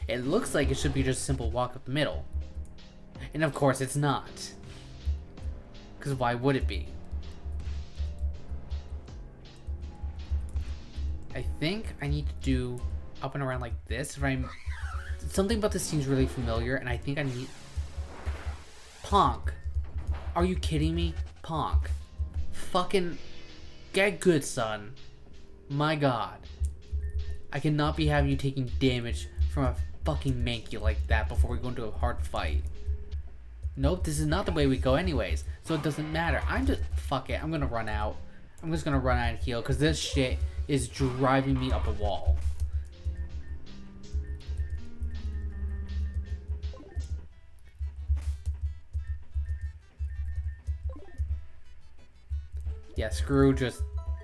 It looks like it should be just a simple walk up the middle. And of course it's not. Because why would it be? I think I need to do up and around like this. If I'm... Something about this seems really familiar, and I think I need... Ponk. Are you kidding me? Ponk. Fucking... Get good, son. My god. I cannot be having you taking damage from a fucking Mankey like that before we go into a hard fight. Nope, this is not the way we go anyways, so it doesn't matter. Fuck it, I'm gonna run out. I'm just gonna run out and heal, because this shit is driving me up a wall. Yeah, screw just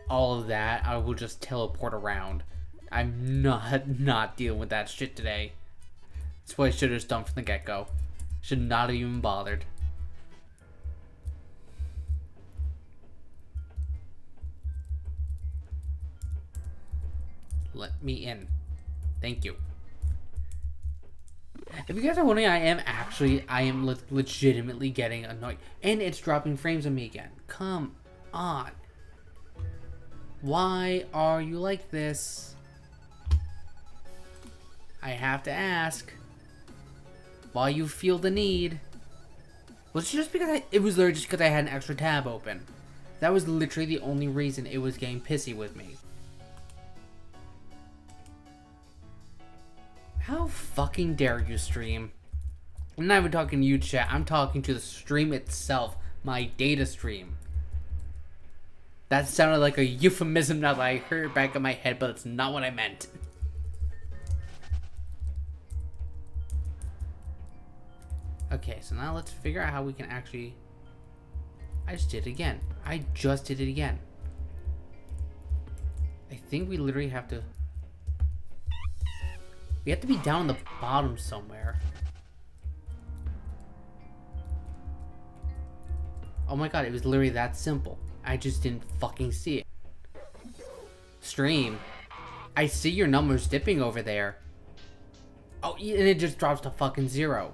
all of that. I will just teleport around. I'm not dealing with that shit today. That's what I should have done from the get-go. Should not have even bothered. Let me in. Thank you. If you guys are wondering, I am legitimately getting annoyed. And it's dropping frames on me again. Come on. Why are you like this? I have to ask. Why you feel the need? Was it just because it was literally just because I had an extra tab open. That was literally the only reason it was getting pissy with me. How fucking dare you, stream? I'm not even talking to you, chat. I'm talking to the stream itself. My data stream. That sounded like a euphemism now that I heard it back in my head, but it's not what I meant. Okay, so now let's figure out how we can actually... I just did it again. I just did it again. I think we literally have to... We have to be down on the bottom somewhere. Oh my god, it was literally that simple. I just didn't fucking see it. Stream. I see your numbers dipping over there. Oh, and it just drops to fucking 0.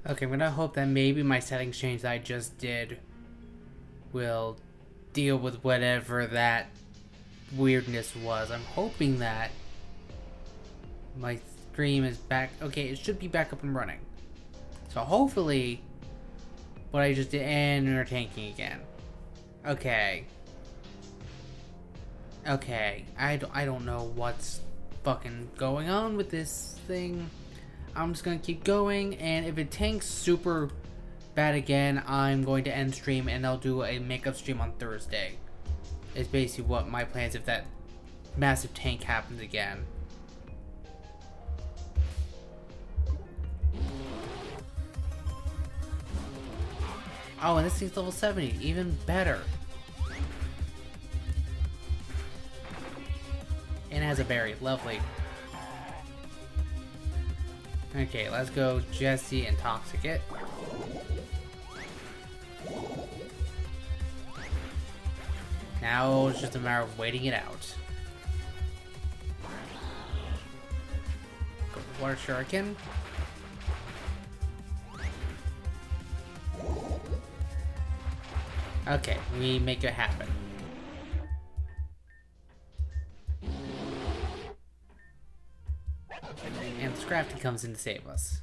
Okay, I'm gonna hope that maybe my settings change that I just did will deal with whatever that weirdness was. I'm hoping that my stream is back. Okay, it should be back up and running. So hopefully what I just did, and we're tanking again. Okay. Okay, I don't know what's fucking going on with this thing. I'm just gonna keep going, and if it tanks super bad again, I'm going to end stream and I'll do a makeup stream on Thursday. It's basically what my plans if that massive tank happens again. Oh, and this thing's level 70, even better. And it has a berry, lovely. Okay, let's go Jesse and Toxic it. Now it's just a matter of waiting it out. Go Water Shuriken. Okay, we make it happen. And Scrafty comes in to save us.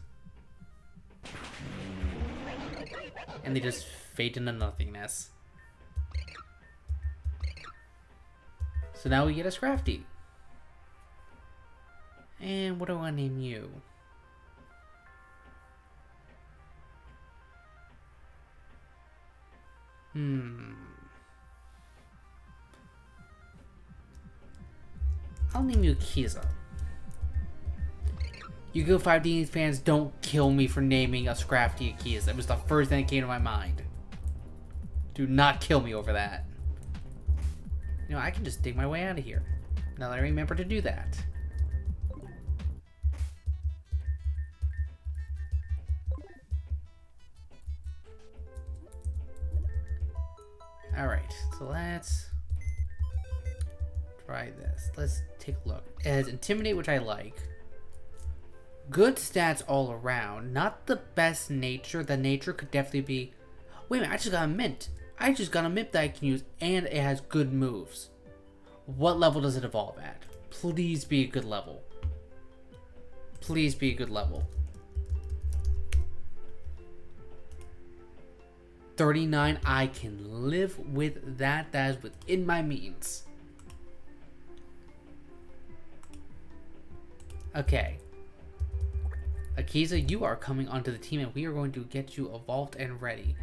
And they just fade into nothingness. So now we get a Scrafty. And what do I want to name you? I'll name you Kiza. You Go 5D fans, don't kill me for naming a Scrafty Akiza. It was the first thing that came to my mind. Do not kill me over that. You know, I can just dig my way out of here. Now that I remember to do that. Alright, so let's try this. Let's take a look. It has Intimidate, which I like. Good stats all around. Not the best nature. The nature could definitely be... Wait a minute, I just got a mint. I just got a mint that I can use, and it has good moves. What level does it evolve at? Please be a good level. Please be a good level. 39, I can live with that. That is within my means. Okay. Akiza, you are coming onto the team and we are going to get you evolved and ready.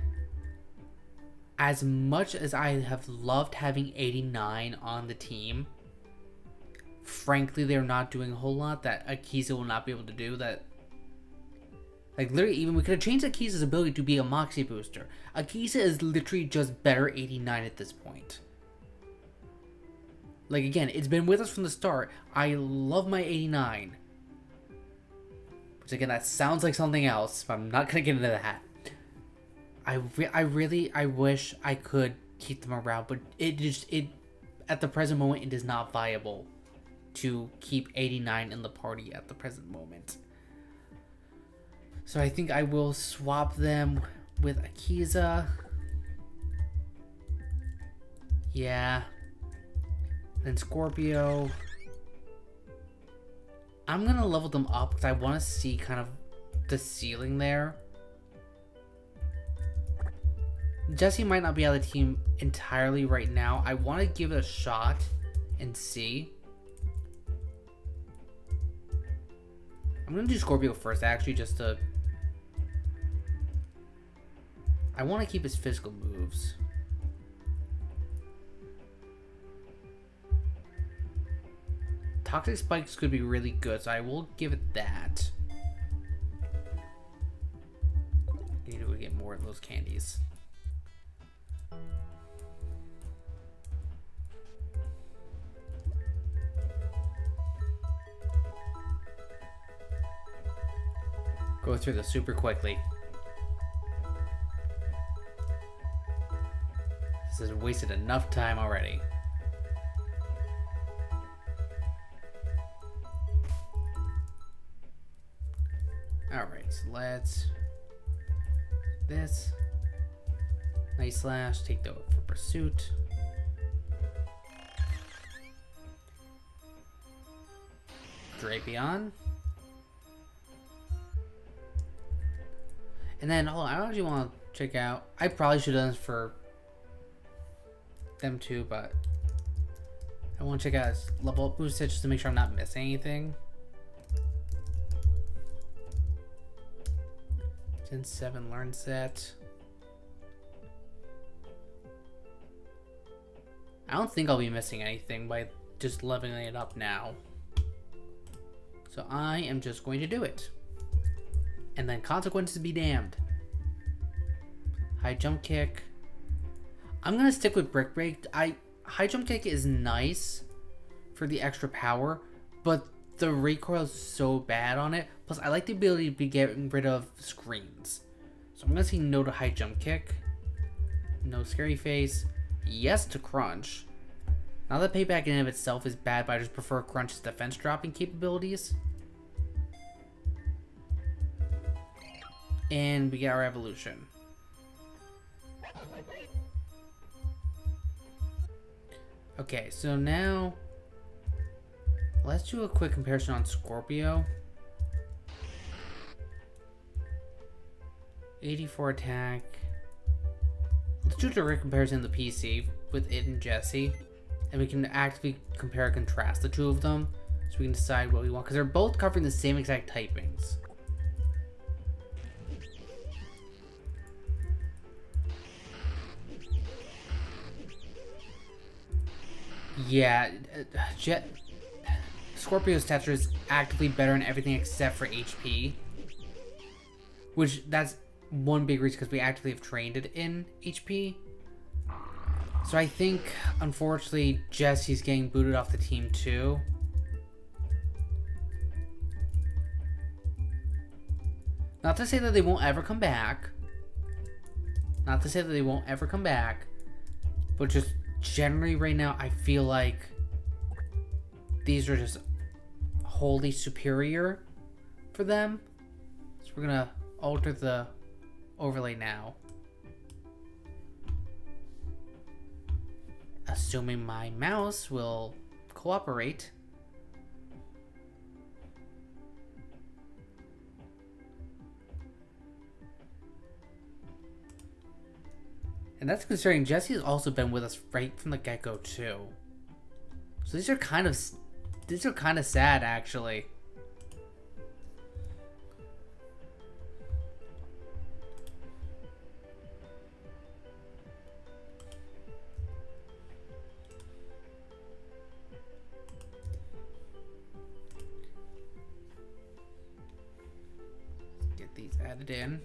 As much as I have loved having 89 on the team, frankly, they're not doing a whole lot that Akiza will not be able to do. That, like, literally, even we could have changed Akiza's ability to be a Moxie booster. Akiza is literally just better 89 at this point. Like, again, it's been with us from the start. I love my 89. Which, again, that sounds like something else, but I'm not going to get into that. I wish I could keep them around, but at the present moment, it is not viable to keep 89 in the party at the present moment. So I think I will swap them with Akiza. Yeah. Then Scorpio. I'm going to level them up because I want to see kind of the ceiling there. Jesse might not be on the team entirely right now. I want to give it a shot and see. I'm going to do Scorpio first, actually, just to... I want to keep his physical moves. Toxic Spikes could be really good, so I will give it that. I need to get more of those candies. Go through this super quickly. This has wasted enough time already. Alright, so let's this. Nice slash, take the for pursuit. Drapion. And then, hold on, I actually want to check out. I probably should have done this for them too, but I want to check out his level up boost set just to make sure I'm not missing anything. Gen 7 learn set. I don't think I'll be missing anything by just leveling it up now. So I am just going to do it. And then consequences be damned. High jump kick. I'm going to stick with Brick Break. High jump kick is nice for the extra power, but the recoil is so bad on it. Plus, I like the ability to be getting rid of screens. So I'm going to say no to high jump kick. No scary face. Yes to crunch. Now that payback in and of itself is bad, but I just prefer crunch's defense dropping capabilities. And we get our evolution. Okay, so now let's do a quick comparison on Scorpio. 84 attack. Let's do a direct comparison of the PC with it and Jessie. And we can actively compare and contrast the two of them so we can decide what we want. Because they're both covering the same exact typings. Yeah, Scorpio's stats is actively better in everything except for HP. Which, that's one big reason because we actively have trained it in HP. So I think, unfortunately, Jessie's getting booted off the team too. Not to say that they won't ever come back. Not to say that they won't ever come back. But just generally right now, I feel like these are just wholly superior for them. So we're going to alter the overlay now. Assuming my mouse will cooperate. And that's considering Jessie has also been with us right from the get-go too. So these are kind of sad actually. Let's get these added in.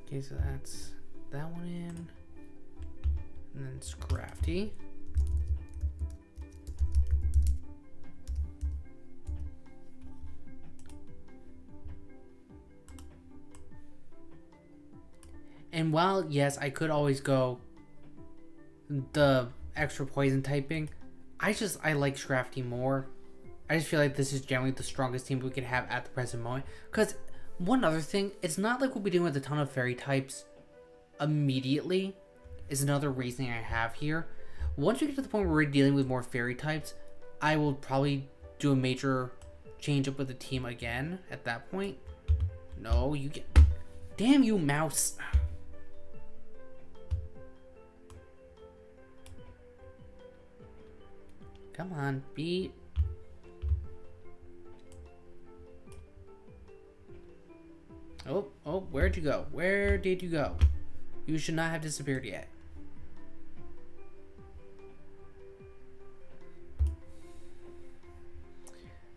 Okay, so that's that one in. And then it's crafty. And while, yes, I could always go the extra poison typing, I like Scrafty more. I just feel like this is generally the strongest team we could have at the present moment. Because one other thing, it's not like we'll be doing with a ton of fairy types immediately, is another reasoning I have here. Once we get to the point where we're dealing with more fairy types, I will probably do a major change up with the team again at that point. No, you get... Damn you, mouse. Come on, beat. Oh, where'd you go? Where did you go? You should not have disappeared yet.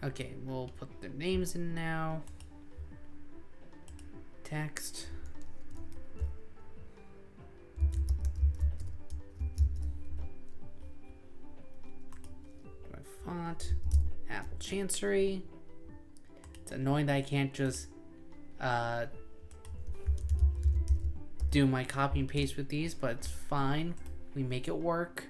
Okay, we'll put their names in now. Text. My font. Apple Chancery. It's annoying that I can't just do my copy and paste with these, but it's fine. We make it work.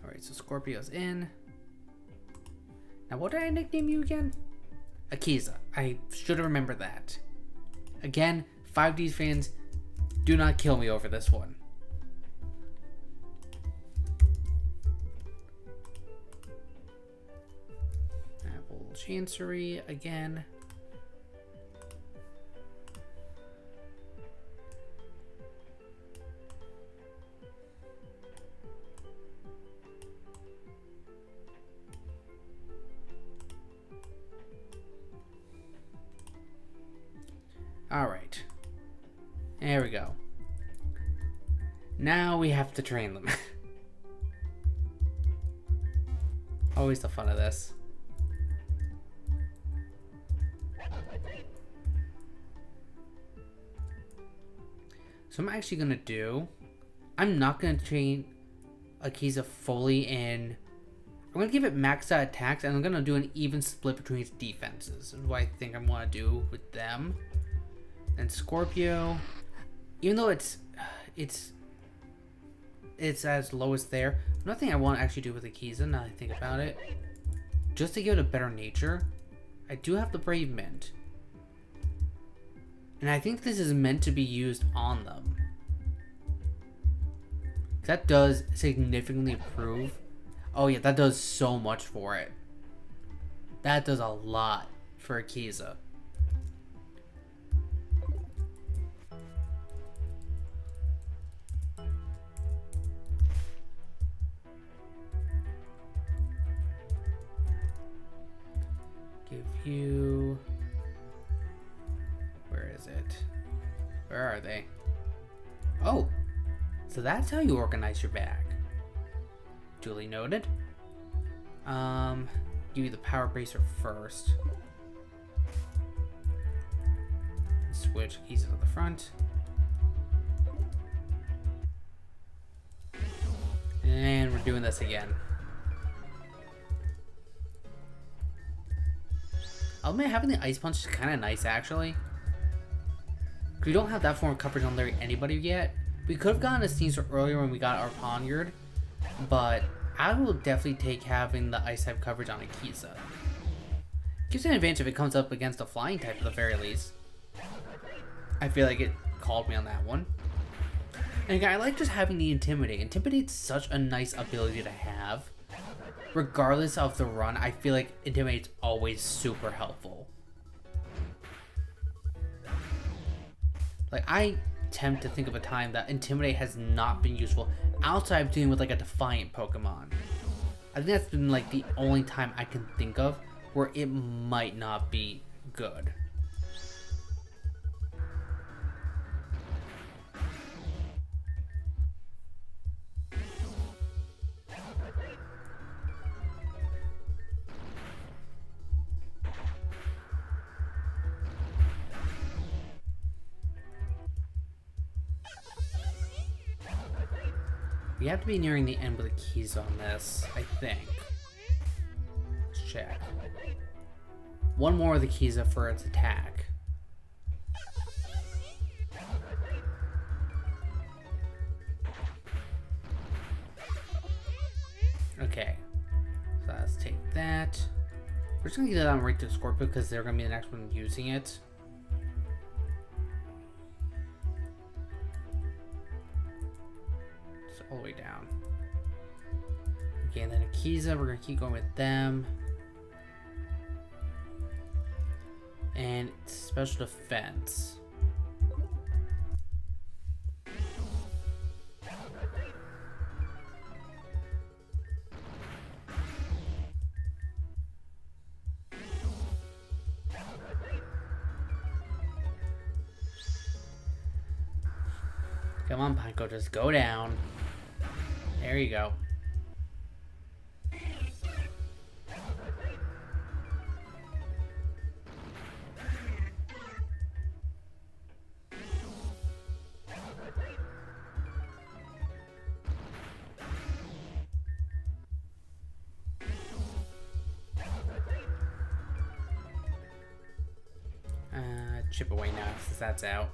Alright, so Scorpio's in. Now, what did I nickname you again? Akiza. I should have remembered that. Again, 5Ds fans, do not kill me over this one. Apple Chancery again. Alright. There we go. Now we have to train them. Always the fun of this. So I'm actually gonna do... I'm not gonna train Akiza fully in... I'm gonna give it maxed out attacks, and I'm gonna do an even split between its defenses. Is what I think I want to do with them. And Scorpio, even though it's as low as there, another thing I want to actually do with Akiza, now that I think about it, just to give it a better nature, I do have the Brave Mint. And I think this is meant to be used on them. That does significantly improve. Oh yeah, that does so much for it. That does a lot for Akiza. You, where is it? Where are they? Oh, so that's how you organize your bag. Duly noted. Give you the power bracer first. Switch keys to the front. And we're doing this again. I'll admit, having the Ice Punch is kind of nice, actually. We don't have that form of coverage on literally anybody yet. We could have gotten a Sneasel earlier when we got our Poniard, but I will definitely take having the Ice type coverage on Akiza. Gives an advantage if it comes up against a Flying type at the very least. I feel like it called me on that one. And again, I like just having the Intimidate. Intimidate's such a nice ability to have. Regardless of the run, I feel like Intimidate's always super helpful. Like, I attempt to think of a time that Intimidate has not been useful outside of dealing with like a Defiant Pokemon. I think that's been like the only time I can think of where it might not be good. We have to be nearing the end with the keys on this, I think. Let's check. One more of the keys up for its attack. Okay. So let's take that. We're just gonna get that on right to Scorpio because they're gonna be the next one using it. All the way down. Okay, and then Akiza, we're gonna keep going with them. And special defense. Come on, Panko, just go down. There you go. Chip away now, since that's out.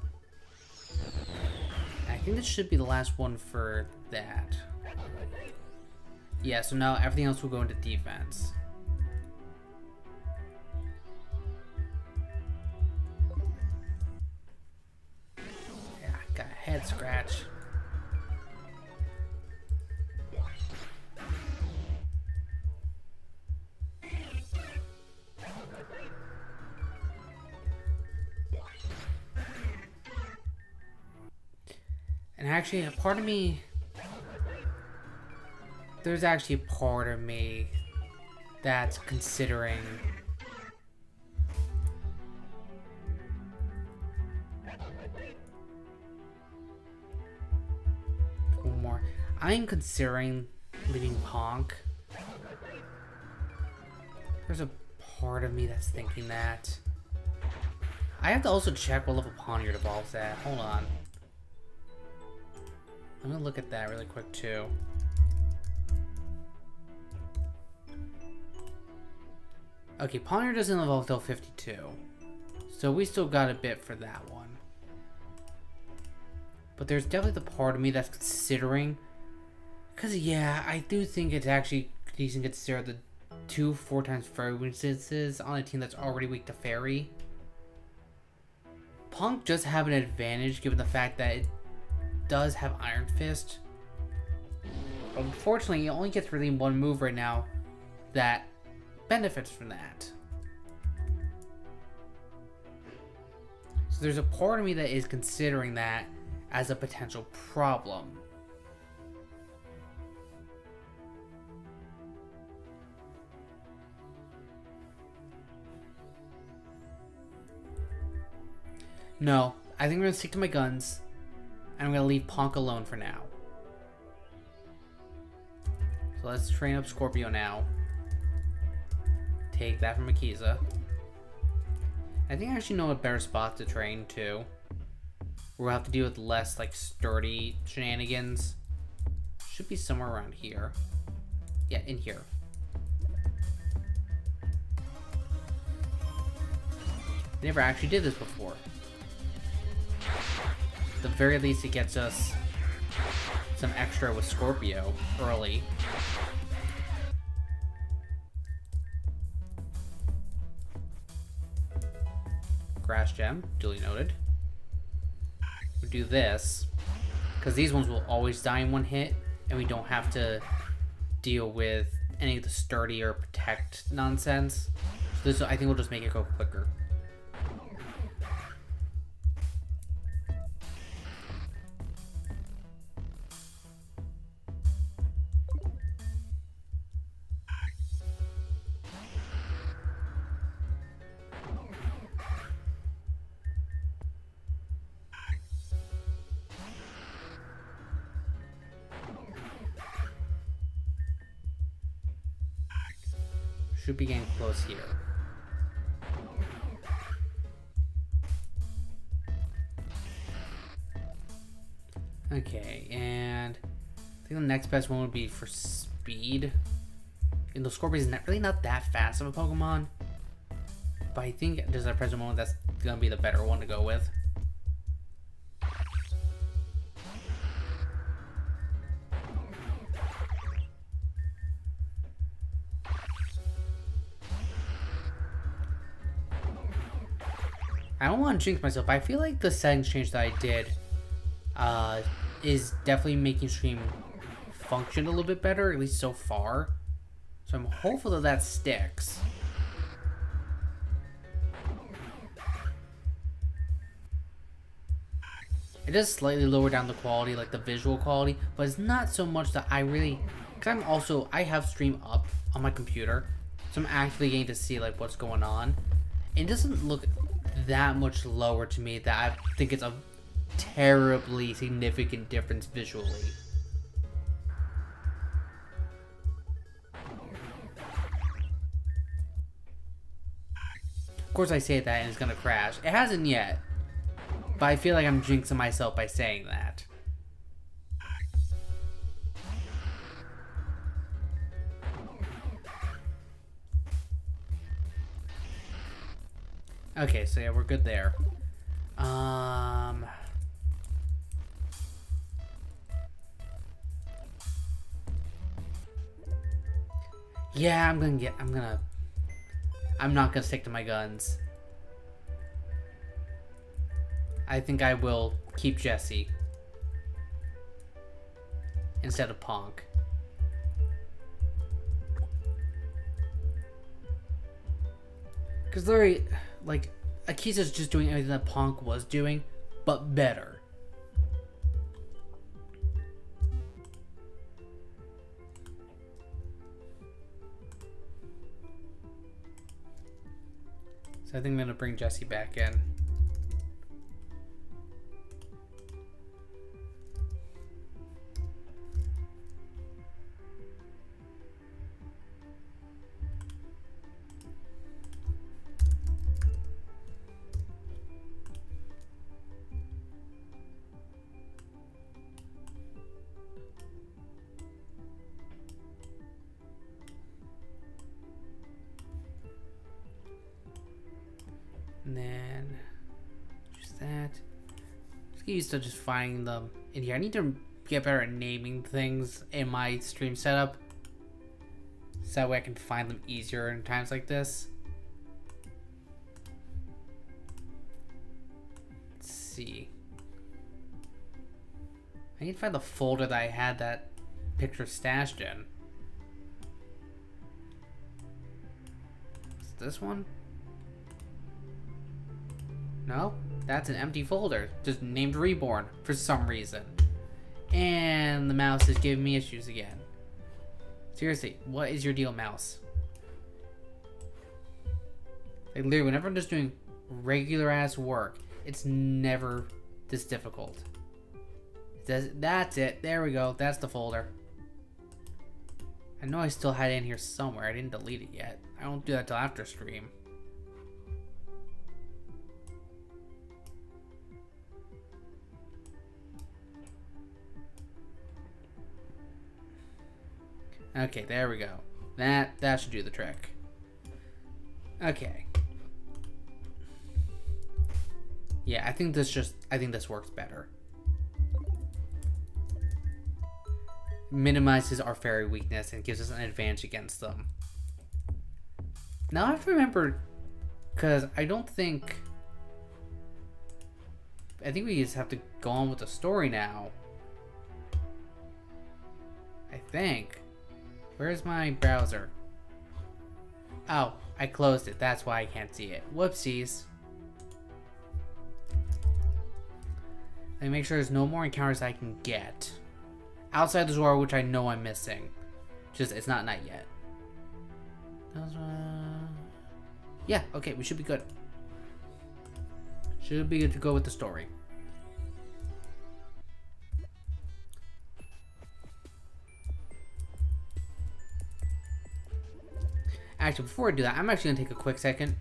I think this should be the last one for that. Yeah, so now everything else will go into defense. Yeah, got a head scratch. And actually, a part of me... There's actually a part of me that's considering... One more. I'm considering leaving Ponk. There's a part of me that's thinking that. I have to also check what level Poniard evolves at. Hold on. I'm gonna look at that really quick too. Okay, Poniard doesn't evolve till 52. So we still got a bit for that one. But there's definitely the part of me that's considering... Because yeah, I do think it's actually decent to consider the 2 4x fairy instances on a team that's already weak to fairy. Punk does have an advantage given the fact that it does have Iron Fist. Unfortunately, it only gets really one move right now that benefits from that. So there's a part of me that is considering that as a potential problem. No, I think I'm going to stick to my guns. And I'm going to leave Ponk alone for now. So let's train up Scorpio now. Take that from Akiza. I think I actually know a better spot to train too. We'll have to deal with less like sturdy shenanigans. Should be somewhere around here. Yeah, in here. Never actually did this before. At the very least, it gets us some extra with Scorpio early. Grass Gem, duly noted. We do this, because these ones will always die in one hit, and we don't have to deal with any of the sturdy or protect nonsense. So this, I think, will just make it go quicker. Should be getting close here. Okay, and I think the next best one would be for speed. And the Scorpion is really not that fast of a Pokemon, but I think there's a present moment that's gonna be the better one to go with. I don't want to jinx myself, but I feel like the settings change that I did is definitely making stream function a little bit better, at least so far. So I'm hopeful that that sticks. It does slightly lower down the quality, like the visual quality, but it's not so much that I really... Because I have stream up on my computer, so I'm actually getting to see like what's going on. It doesn't look that much lower to me that I think it's a terribly significant difference visually. Of course I say that and it's gonna crash. It hasn't yet, but I feel like I'm jinxing myself by saying that. Okay, so yeah, we're good there. Yeah, I'm not gonna stick to my guns. I think I will keep Jesse instead of Ponk. Because Larry, like, Akisa's just doing everything that Ponk was doing, but better. So I think I'm going to bring Jesse back in. And then just that. Just get used to just finding them in here. I need to get better at naming things in my stream setup, so that way I can find them easier in times like this. Let's see. I need to find the folder that I had that picture stashed in. Is this one? No, that's an empty folder, just named Reborn for some reason. And the mouse is giving me issues again. Seriously, what is your deal, mouse? Like, literally, whenever I'm just doing regular ass work, it's never this difficult. That's it. There we go. That's the folder. I know I still had it in here somewhere. I didn't delete it yet. I don't do that till after stream. Okay, there we go. That should do the trick. Okay. Yeah, I think this works better. Minimizes our fairy weakness and gives us an advantage against them. Now I have to remember, because I think we just have to go on with the story now. I think. Where's my browser? Oh, I closed it. That's why I can't see it. Whoopsies. Let me make sure there's no more encounters I can get outside the Zora, which I know I'm missing. Just, it's not night yet. Yeah, okay, we should be good. Should be good to go with the story. Actually, before I do that, I'm actually gonna take a quick second,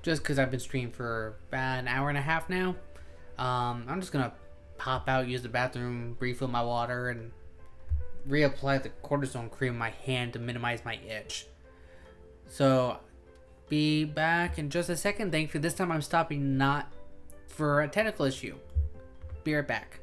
just because I've been streaming for about an hour and a half now. I'm just gonna pop out, use the bathroom, refill my water, and reapply the cortisone cream in my hand to minimize my itch. So, be back in just a second. Thankfully, this time I'm stopping not for a technical issue. Be right back.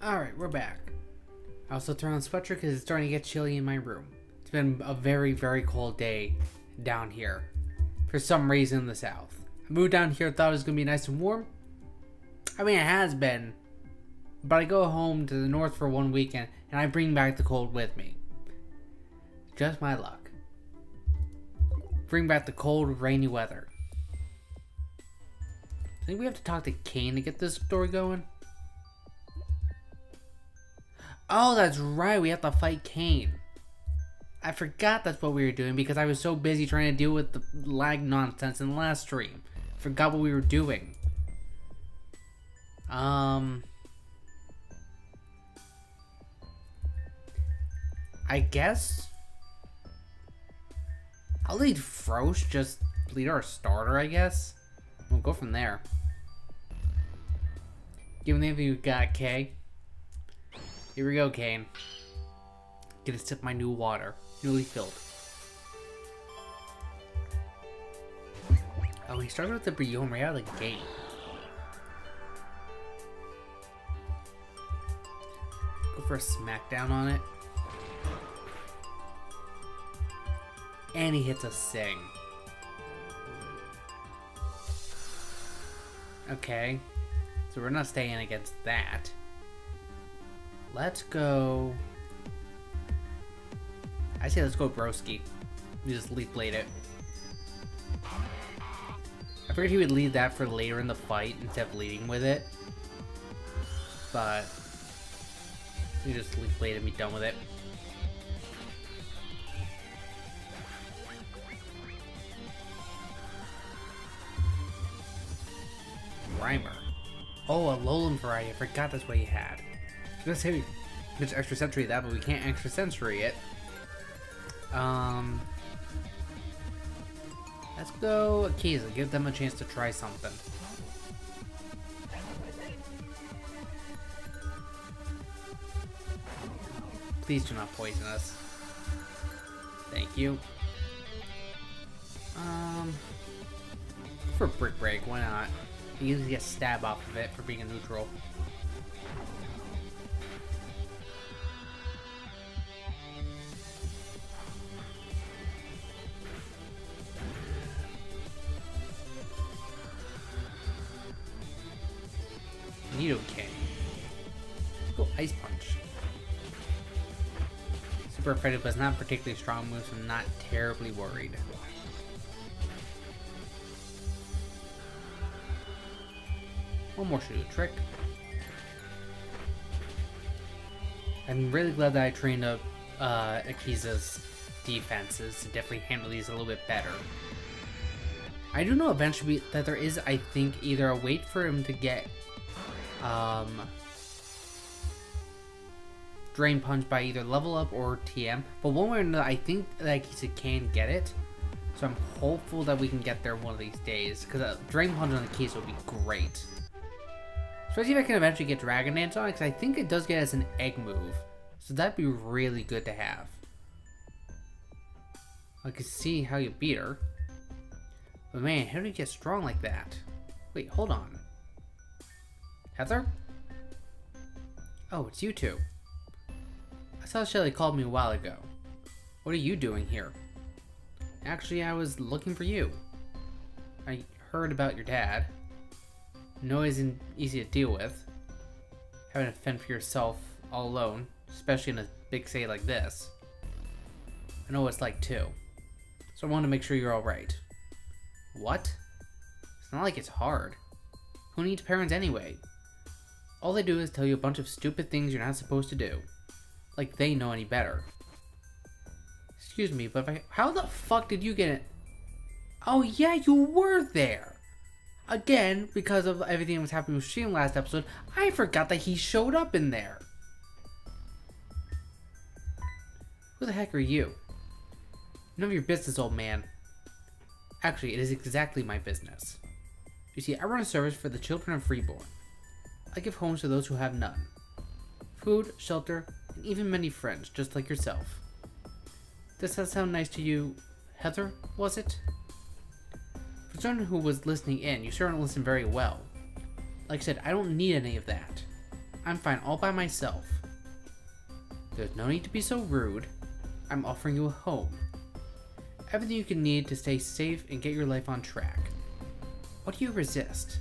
Alright, we're back. I also turned on the sweatshirt because it's starting to get chilly in my room. It's been a very, very cold day down here. For some reason in the south. I moved down here, thought it was going to be nice and warm. I mean, it has been. But I go home to the north for one weekend and I bring back the cold with me. Just my luck. Bring back the cold, rainy weather. I think we have to talk to Kane to get this story going. Oh, that's right. We have to fight Kane. I forgot that's what we were doing because I was so busy trying to deal with the lag nonsense in the last stream. Forgot what we were doing. I guess I'll lead Frosh, just lead our starter, I guess. We'll go from there. Given the info you got, Kay. Here we go, Kane. Get a sip of my new water. Newly filled. Oh, he started with the Reborn right out of the gate. Go for a smackdown on it. And he hits a sing. Okay. So we're not staying against that. Let's go. I say let's go Broski. We just leaf blade it. I figured he would lead that for later in the fight instead of leading with it. But we just leaf blade and be done with it. Grimer. Oh, a Alolan variety. I forgot that's what he had. I was gonna say we could extra sensory that, but we can't extra sensory it. Let's go Akiza. Give them a chance to try something. Please do not poison us. Thank you. For Brick Break, why not? You usually get a stab off of it for being a neutral. Nidoking. Go Ice Punch. Super effective, but it's not particularly strong move, so I'm not terribly worried. One more should do a trick. I'm really glad that I trained up Akiza's defenses to definitely handle these a little bit better. I do know eventually that there is, I think, either a wait for him to get Drain Punch by either level up or TM, but one way or another, I think that Akiza can get it. So I'm hopeful that we can get there one of these days, because a Drain Punch on Akiza would be great. Especially if I can eventually get Dragon Dance on it, because I think it does get as an egg move. So that'd be really good to have. I can see how you beat her. But man, how do you get strong like that? Wait, hold on. Heather? Oh, it's you two. I saw Shelly called me a while ago. What are you doing here? Actually, I was looking for you. I heard about your dad. No isn't easy to deal with. Having to fend for yourself all alone, especially in a big city like this. I know what it's like too. So I wanted to make sure you're alright. What? It's not like it's hard. Who needs parents anyway? All they do is tell you a bunch of stupid things you're not supposed to do. Like they know any better. Excuse me, but how the fuck did you get it? Oh yeah, you were there! Again, because of everything that was happening with Sheen last episode, I forgot that he showed up in there. Who the heck are you? None of your business, old man. Actually, it is exactly my business. You see, I run a service for the children of Reborn. I give homes to those who have none. Food, shelter, and even many friends, just like yourself. Does that sound nice to you, Heather, was it? For someone who was listening in, you certainly listened very well. Like I said, I don't need any of that. I'm fine all by myself. There's no need to be so rude. I'm offering you a home. Everything you can need to stay safe and get your life on track. Why do you resist?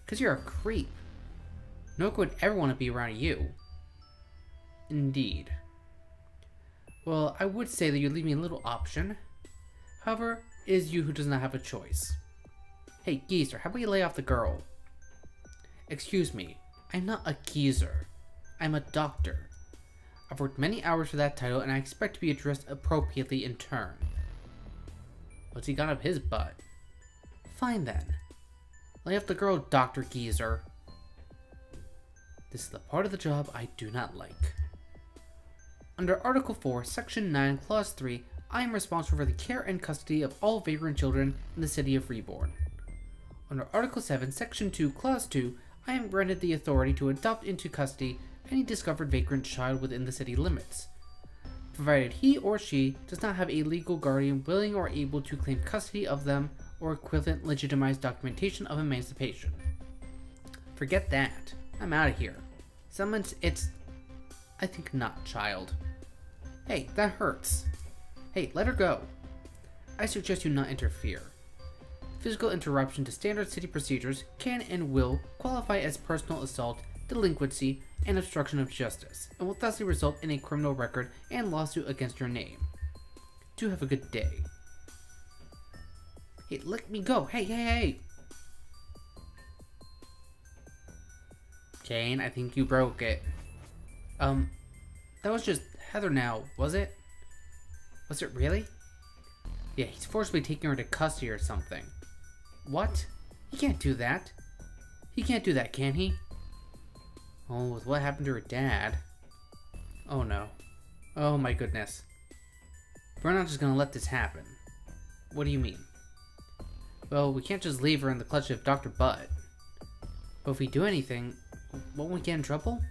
Because you're a creep. No one would ever want to be around you. Indeed. Well, I would say that you leave me a little option. However, it is you who does not have a choice. Hey, geezer, how about you lay off the girl? Excuse me, I'm not a geezer. I'm a doctor. I've worked many hours for that title, and I expect to be addressed appropriately in turn. What's he got up his butt? Fine then. Lay off the girl, Dr. Geezer. This is the part of the job I do not like. Under Article 4, Section 9, Clause 3, I am responsible for the care and custody of all vagrant children in the city of Reborn. Under Article 7, Section 2, Clause 2, I am granted the authority to adopt into custody any discovered vagrant child within the city limits, provided he or she does not have a legal guardian willing or able to claim custody of them or equivalent legitimized documentation of emancipation. Forget that. I'm out of here. It's... I think not, child. Hey, that hurts. Hey, let her go. I suggest you not interfere. Physical interruption to standard city procedures can and will qualify as personal assault, delinquency, and obstruction of justice, and will thusly result in a criminal record and lawsuit against your name. Do have a good day. Hey, let me go. Hey. Kane, I think you broke it. That was just Heather now, was it? Was it really? Yeah, he's forcibly taking her to custody or something. What? He can't do that. He can't do that, can he? Oh, with what happened to her dad. Oh no. Oh my goodness. We're not just gonna let this happen. What do you mean? Well, we can't just leave her in the clutch of Dr. Butt. But if we do anything, won't we get in trouble?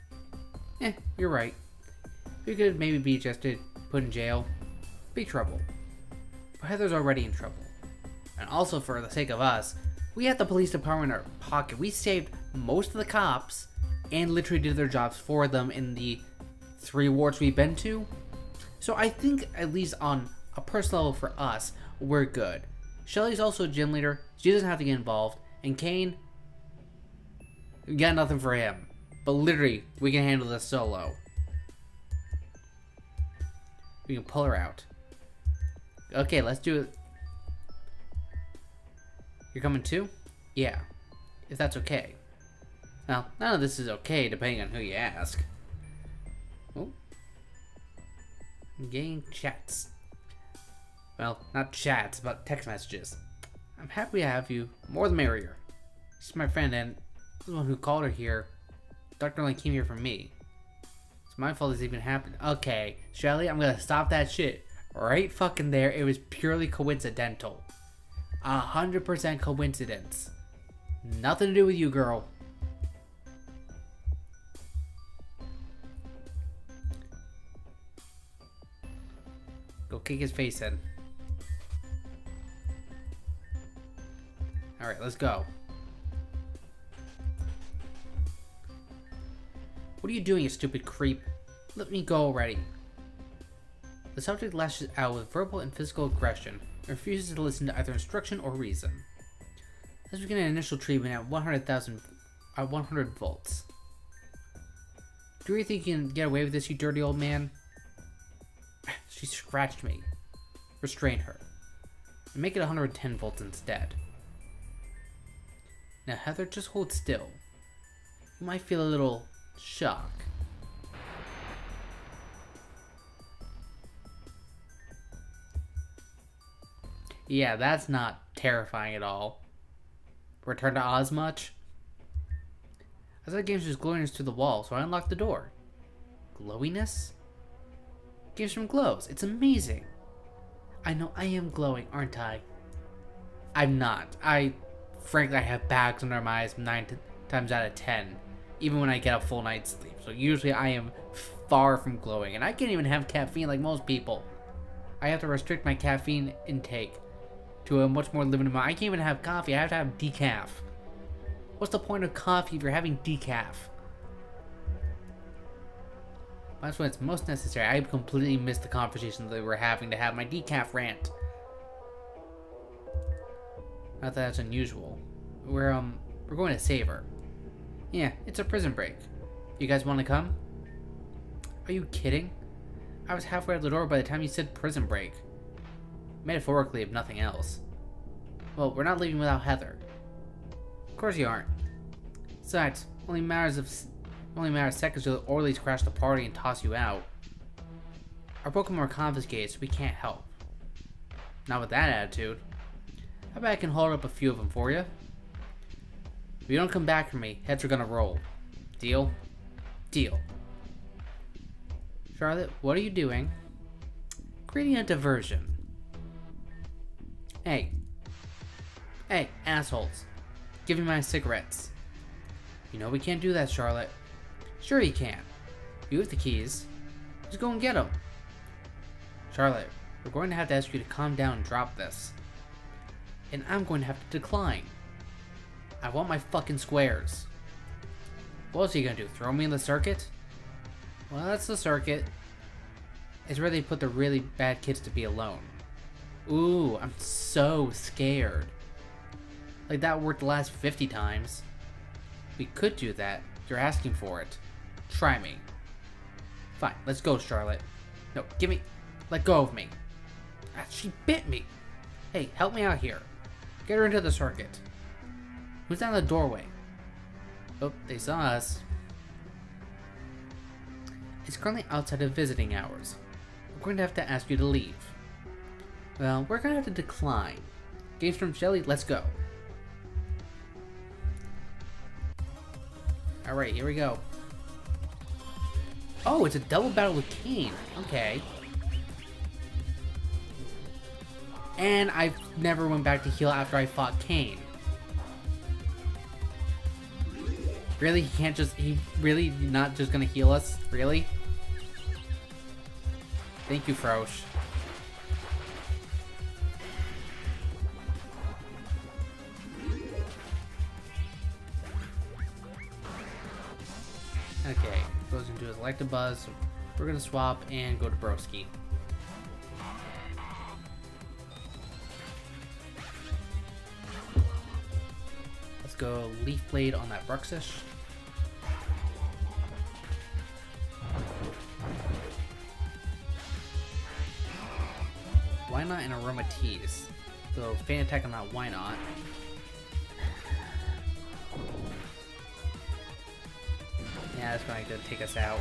You're right. We could maybe be adjusted, put in jail. Big trouble. But Heather's already in trouble. And also, for the sake of us, we had the police department in our pocket. We saved most of the cops and literally did their jobs for them in the 3 wards we've been to. So I think, at least on a personal level for us, we're good. Shelly's also a gym leader. She doesn't have to get involved. And Kane, we got nothing for him. But literally, we can handle this solo. We can pull her out. Okay, let's do it. You're coming too? Yeah. If that's okay. Well, none of this is okay, depending on who you ask. Oh. Getting chats. Well, not chats, but text messages. I'm happy to have you. More the merrier. She's my friend, and the one who called her here. Doctor only came here for me. It's my fault this even happened. Okay, Shelly, I'm gonna stop that shit right fucking there. It was purely coincidental. 100% coincidence. Nothing to do with you, girl. Go kick his face in. Alright, let's go. What are you doing, you stupid creep? Let me go already. The subject lashes out with verbal and physical aggression and refuses to listen to either instruction or reason. Let's begin an initial treatment at 100 volts. Do you really think you can get away with this, you dirty old man? She scratched me. Restrain her. And make it 110 volts instead. Now Heather, just hold still. You might feel a little shock. Yeah, that's not terrifying at all. Return to Oz much? I saw Gamestrum glowiness to the wall, so I unlocked the door. Glowiness? Gamestrum glows. It's amazing. I know I am glowing, aren't I? I'm not. Frankly, I have bags under my eyes 9 times out of 10. Even when I get a full night's sleep. So usually I am far from glowing. And I can't even have caffeine like most people. I have to restrict my caffeine intake to a much more limited amount. I can't even have coffee. I have to have decaf. What's the point of coffee if you're having decaf? That's when it's most necessary. I completely missed the conversation that we were having to have my decaf rant. Not that that's unusual. We're going to save her. Yeah, it's a prison break. You guys want to come? Are you kidding? I was halfway out the door by the time you said prison break. Metaphorically, if nothing else. Well, we're not leaving without Heather. Of course you aren't. Besides, only matters of seconds till the orderlies crash the party and toss you out. Our Pokemon are confiscated, so we can't help. Not with that attitude. I bet I can hold up a few of them for you. If you don't come back for me, heads are gonna roll. Deal? Deal. Charlotte, what are you doing? Creating a diversion. Hey, assholes. Give me my cigarettes. You know we can't do that, Charlotte. Sure you can. You have the keys. Just go and get them. Charlotte, we're going to have to ask you to calm down and drop this. And I'm going to have to decline. I want my fucking squares. What else are you gonna do? Throw me in the circuit? Well, that's the circuit. It's where they put the really bad kids to be alone. Ooh, I'm so scared. Like that worked the last 50 times. We could do that. You're asking for it. Try me. Fine, let's go, Charlotte. No, let go of me. Ah, she bit me. Hey, help me out here. Get her into the circuit. Who's down the doorway? Oh, they saw us. It's currently outside of visiting hours. We're going to have to ask you to leave. Well, we're going to have to decline. Gamestrum, Shelly, let's go. Alright, here we go. Oh, it's a double battle with Kane. Okay. And I never went back to heal after I fought Kane. Really? He really not just gonna heal us? Really? Thank you, Frosh. Okay, goes into his Electabuzz. So we're gonna swap and go to Broski. Let's go Leaf Blade on that Bruxish. Why not an Aromatisse? So Fan Attack on that, why not? Yeah, that's probably gonna take us out.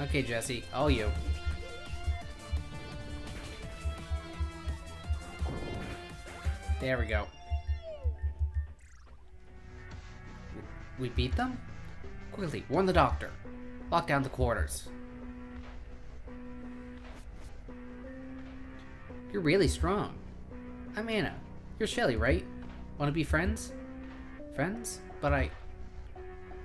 Okay, Jesse, all you. There we go. We beat them? Quickly, warn the doctor. Lock down the quarters. You're really strong. I'm Anna. You're Shelly, right? Wanna be friends? Friends? But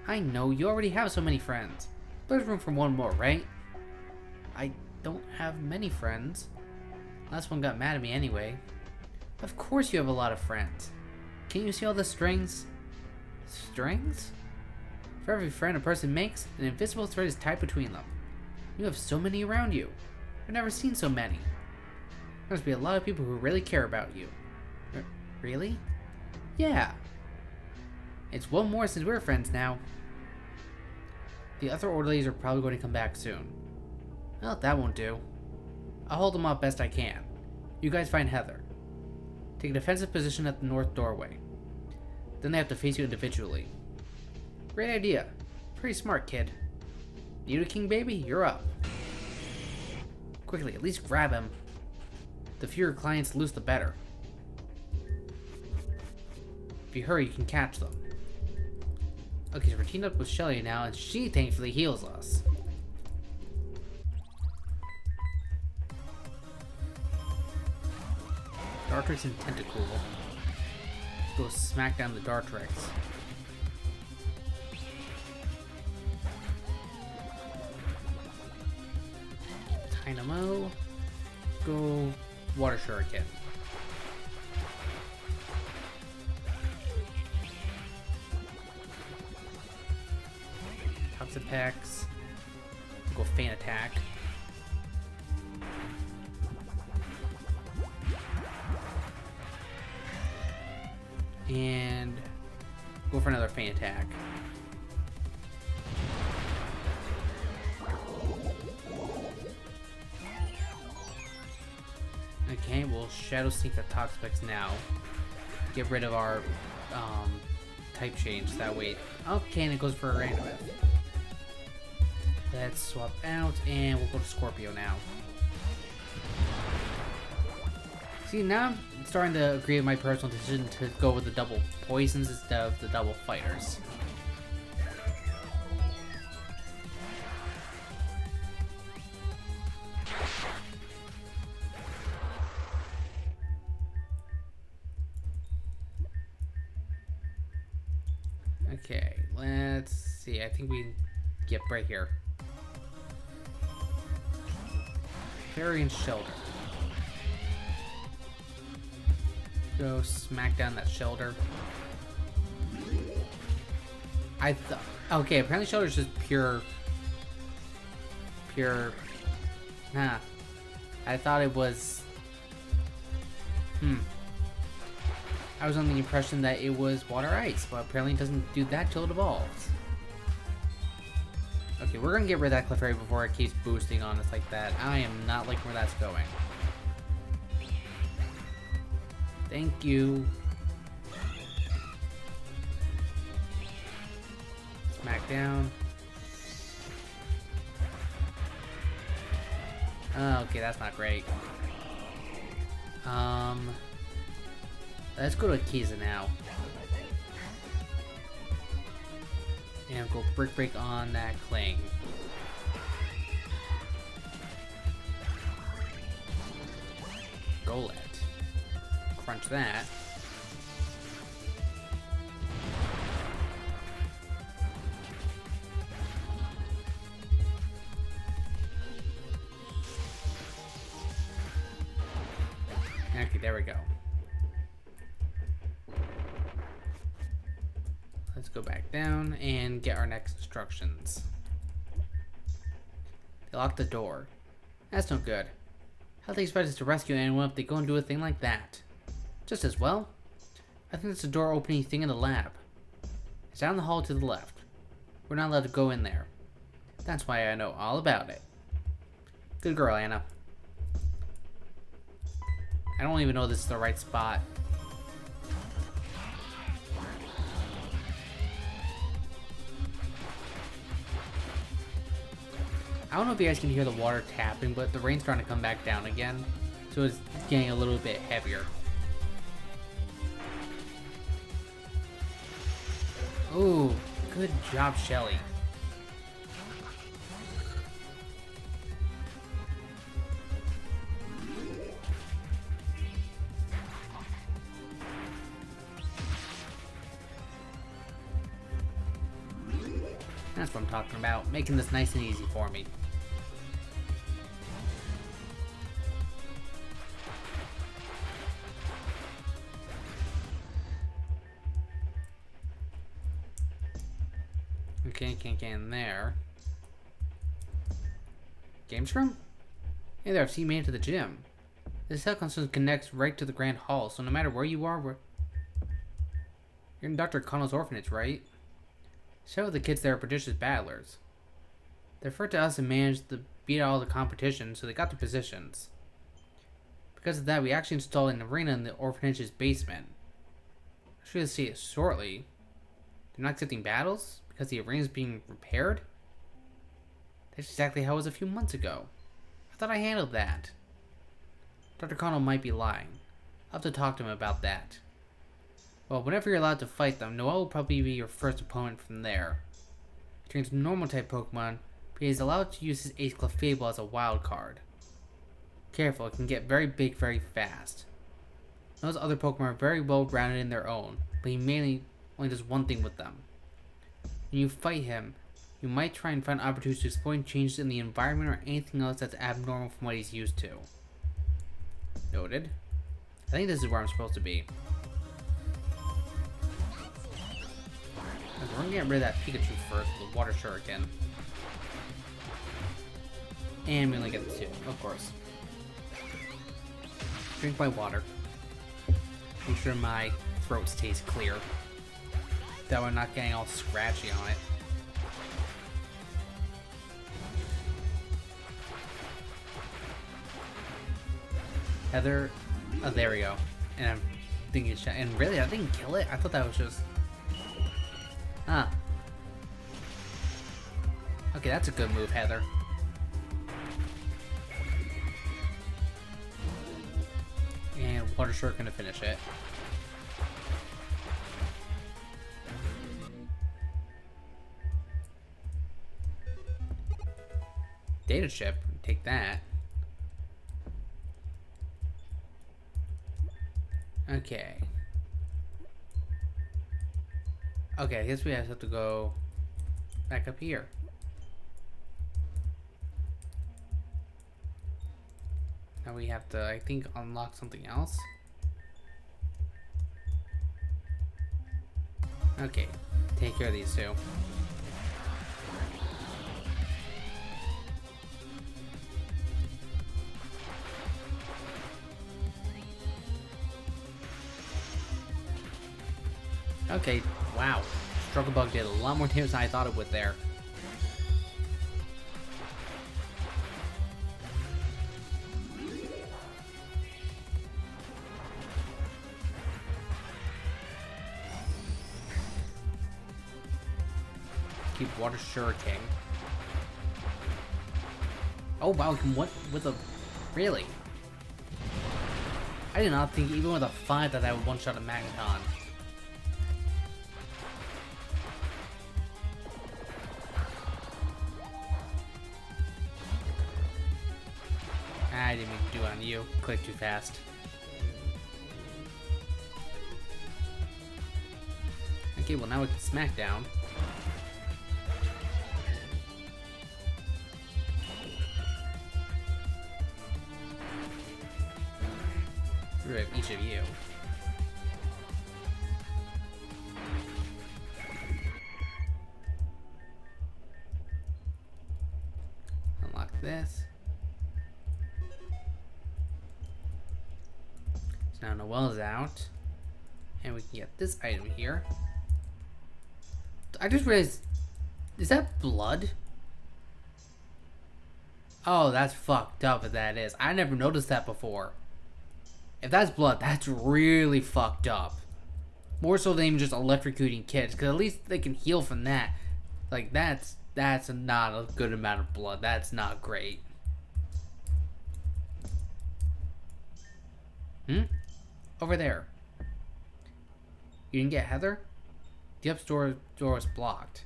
I know, you already have so many friends. There's room for one more, right? I don't have many friends. Last one got mad at me anyway. Of course you have a lot of friends. Can't you see all the strings? Strings? For every friend a person makes, an invisible thread is tied between them. You have so many around you. I've never seen so many. There must be a lot of people who really care about you. Really? Yeah. It's one more since we're friends now. The other orderlies are probably going to come back soon. Well, that won't do. I'll hold them off best I can. You guys find Heather. Take a defensive position at the north doorway. Then they have to face you individually. Great idea. Pretty smart, kid. You the king, baby? You're up. Quickly, at least grab him. The fewer clients loose, the better. If you hurry, you can catch them. Okay, so we're teamed up with Shelly now, and she thankfully heals us. Dartrix and Tentacool. Let's go smack down the Dartrix. Dynamo. Go Water Shuriken. Toxapex. feint attack. And go for another feint attack. Okay, we'll Shadow Sneak the Toxapex now. Get rid of our type change that way. Okay, and it goes for a random. Let's swap out and we'll go to Scorpio now. See, now I'm starting to agree with my personal decision to go with the double poisons instead of the double fighters. Okay, let's see. I think we can get right here. Variant Shelter. Go smack down that Shelter. Okay, apparently Shelter is just pure. Nah. I thought it was. I was under the impression that it was water ice, but apparently it doesn't do that till it evolves. Okay, we're gonna get rid of that Clefairy before it keeps boosting on us like that. I am not liking where that's going. Thank you. Smack down. Okay, that's not great. Let's go to Akiza now. And go Brick Break on that Cling. Golett. Crunch that. Okay, there we go. Let's go back down and get our next instructions. They locked the door. That's no good. How do they expect us to rescue anyone if they go and do a thing like that? Just as well. I think it's a door opening thing in the lab. It's down the hall to the left. We're not allowed to go in there. That's why I know all about it. Good girl, Anna. I don't even know this is the right spot. I don't know if you guys can hear the water tapping, but the rain's starting to come back down again. So it's getting a little bit heavier. Ooh, good job, Shelly. That's what I'm talking about, making this nice and easy for me. Okay, can't get in there. Gamestrum? Hey there, I've seen you made it to the gym. This teleconsole connects right to the Grand Hall, so no matter where you are, you're in Dr. Connell's orphanage, right? Several of the kids there are prodigious battlers. They referred to us and managed to beat all the competition, so they got their positions. Because of that, we actually installed an arena in the orphanage's basement. I'm sure you'll see it shortly. They're not accepting battles? Because the arena is being repaired? That's exactly how it was a few months ago. I thought I handled that. Dr. Connell might be lying. I'll have to talk to him about that. Well, whenever you're allowed to fight them, Noel will probably be your first opponent from there. He trains normal type Pokemon, but he is allowed to use his Ace Clefable as a wild card. Careful, it can get very big very fast. Those other Pokemon are very well rounded in their own, but he mainly only does one thing with them. When you fight him, you might try and find opportunities to exploit changes in the environment or anything else that's abnormal from what he's used to. Noted. I think this is where I'm supposed to be. We're gonna get rid of that Pikachu first with the Water Shuriken. And we only get the 2, of course. Drink my water. Make sure my throat stays clear. That we're not getting all scratchy on it. Heather, oh, there we go. And I'm thinking, and really, I didn't kill it. I thought that was just, okay, that's a good move, Heather. And Water Shark gonna finish it. Data chip, take that. Okay. Okay, I guess we have to go back up here. Now we have to, I think, unlock something else. Okay, take care of these two. Okay, wow. Struggle Bug did a lot more damage than I thought it would there. Keep Water Shuriken. Oh wow, what with a really? I did not think even with a 5 that I would one-shot a Magneton. I didn't mean to do it on you. Click too fast. Okay, well now we can smack down. Rip each of you. Unlock this. So now Noelle's out. And we can get this item here. I just realized, is that blood? Oh, that's fucked up if that is. I never noticed that before. If that's blood, that's really fucked up. More so than even just electrocuting kids, because at least they can heal from that. Like, that's not a good amount of blood. That's not great. Over there. You didn't get Heather? The upstairs door is blocked.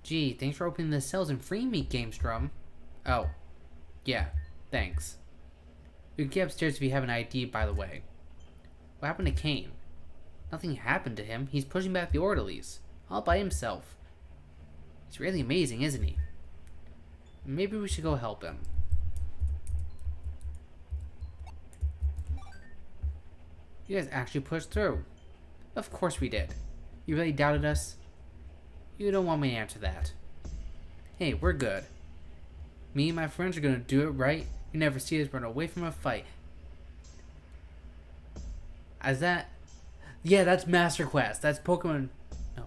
Gee, thanks for opening the cells and freeing me, Gamestrum. Oh. Yeah, thanks. You can get upstairs if you have an ID, by the way. What happened to Kane? Nothing happened to him. He's pushing back the orderlies. All by himself. He's really amazing, isn't he? Maybe we should go help him. You guys actually pushed through. Of course we did. You really doubted us? You don't want me to answer that. Hey, we're good. Me and my friends are gonna do it right. You never see us run away from a fight. As that... Yeah, that's Master Quest. That's Pokemon... No.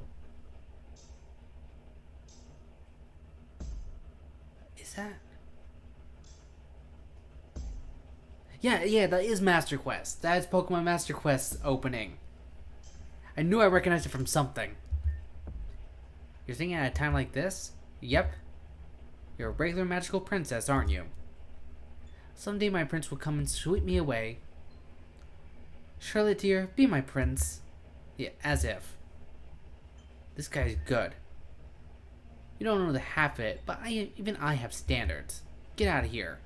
Is that... Yeah, that is Master Quest. That is Pokemon Master Quest's opening. I knew I recognized it from something. You're thinking at a time like this? Yep. You're a regular magical princess, aren't you? Someday my prince will come and sweep me away. Charlotte, dear, be my prince. Yeah, as if. This guy's good. You don't know the half of it, but even I have standards. Get out of here.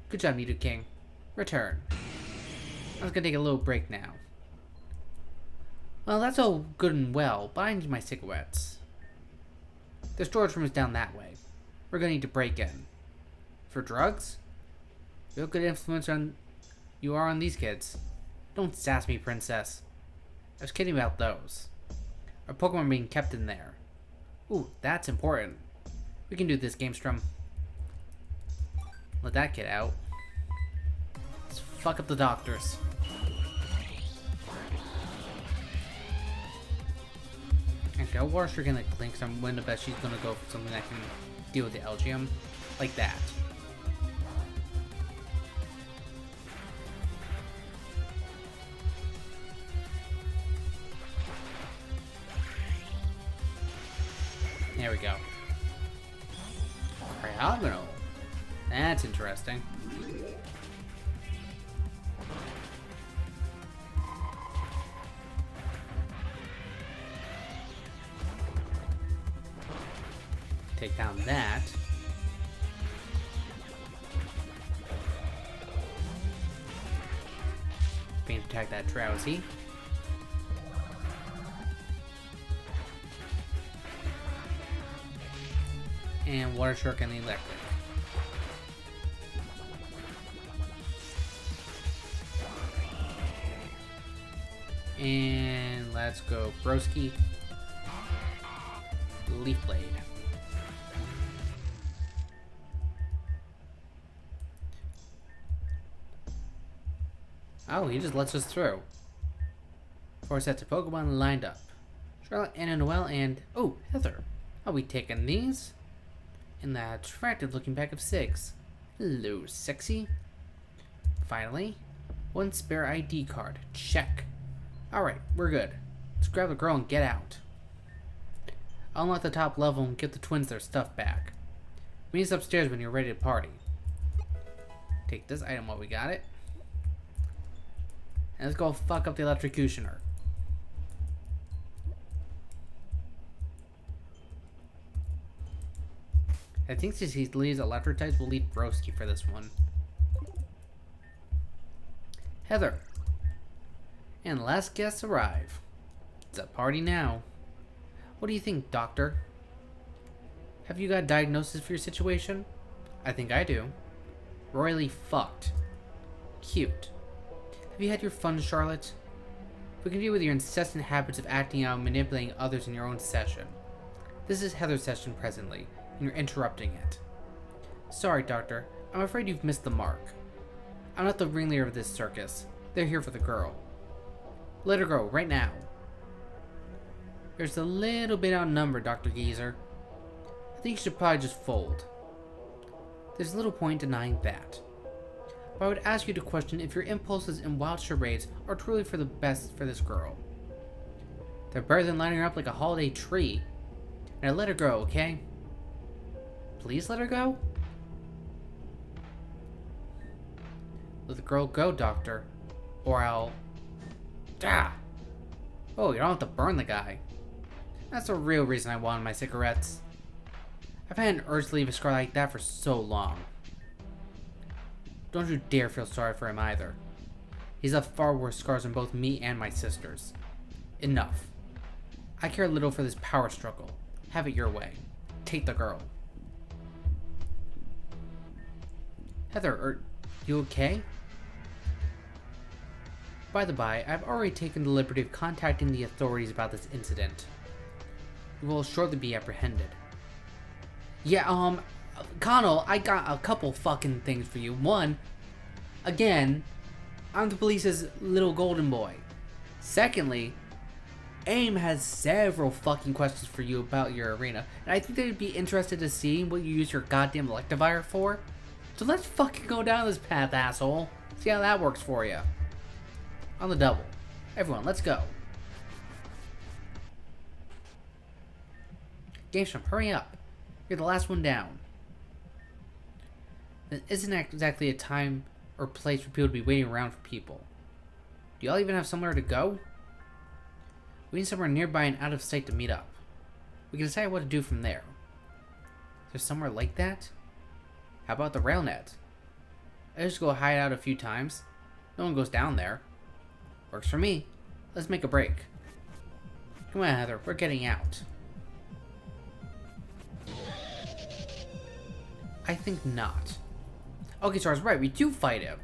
Good job, Nidoking. Return. I was gonna take a little break now. Well, that's all good and well, but I need my cigarettes. The storage room is down that way. We're gonna need to break in. For drugs? Real good influence on you are on these kids. Don't sass me, princess. I was kidding about those. Our Pokemon are being kept in there. Ooh, that's important. We can do this, Gamestrum. Let that get out. Let's fuck up the doctors. Actually, I'll water Shuriken like Link, so I'm willing to bet she's gonna go for something that can deal with the Algium. Like that. There we go. Cryogonal. That's interesting. Take down that. Beam attack that Drowsy. And Water Shark and the Electric. And let's go Broski. Leaf Blade. Oh, he just lets us through. 4 sets of Pokemon lined up. Charlotte, Anna, Noelle, and... oh, Heather. I'll be taking these. In that attractive looking pack of 6. Hello, sexy. Finally, 1 spare ID card. Check. Alright, we're good. Let's grab the girl and get out. I'll unlock the top level and give the twins their stuff back. Meet us upstairs when you're ready to party. Take this item while we got it. And let's go fuck up the electrocutioner. I think since he leads electric types, we'll lead Broski for this one. Heather. And last guests arrive. It's a party now. What do you think, Doctor? Have you got a diagnosis for your situation? I think I do. Royally fucked. Cute. Have you had your fun, Charlotte? We can deal with your incessant habits of acting out and manipulating others in your own session. This is Heather's session presently, and you're interrupting it. Sorry, Doctor. I'm afraid you've missed the mark. I'm not the ringleader of this circus. They're here for the girl. Let her go, right now. You're just a little bit outnumbered, Dr. Geezer. I think you should probably just fold. There's little point denying that. But I would ask you to question if your impulses and wild charades are truly for the best for this girl. They're better than lining her up like a holiday tree. Now let her go, okay? Please let her go? Let the girl go, Doctor. Or I'll... Ah! Oh, you don't have to burn the guy. That's the real reason I wanted my cigarettes. I've had an urge to leave a scar like that for so long. Don't you dare feel sorry for him either. He's left far worse scars than both me and my sisters. Enough. I care little for this power struggle. Have it your way. Take the girl. Heather, are you okay? By the by, I've already taken the liberty of contacting the authorities about this incident. You will shortly be apprehended. Yeah, Connell, I got a couple fucking things for you. One, again, I'm the police's little golden boy. Secondly, AIM has several fucking questions for you about your arena, and I think they'd be interested to see what you use your goddamn Electivire for. So let's fucking go down this path, asshole. See how that works for you. On the double. Everyone, let's go. Gamestrum, hurry up. You're the last one down. It isn't exactly a time or place for people to be waiting around for people. Do y'all even have somewhere to go? We need somewhere nearby and out of sight to meet up. We can decide what to do from there. Is there somewhere like that? How about the rail net? I just go hide out a few times. No one goes down there. Works for me. Let's make a break. Come on, Heather. We're getting out. I think not. Okay, so I was right. We do fight him.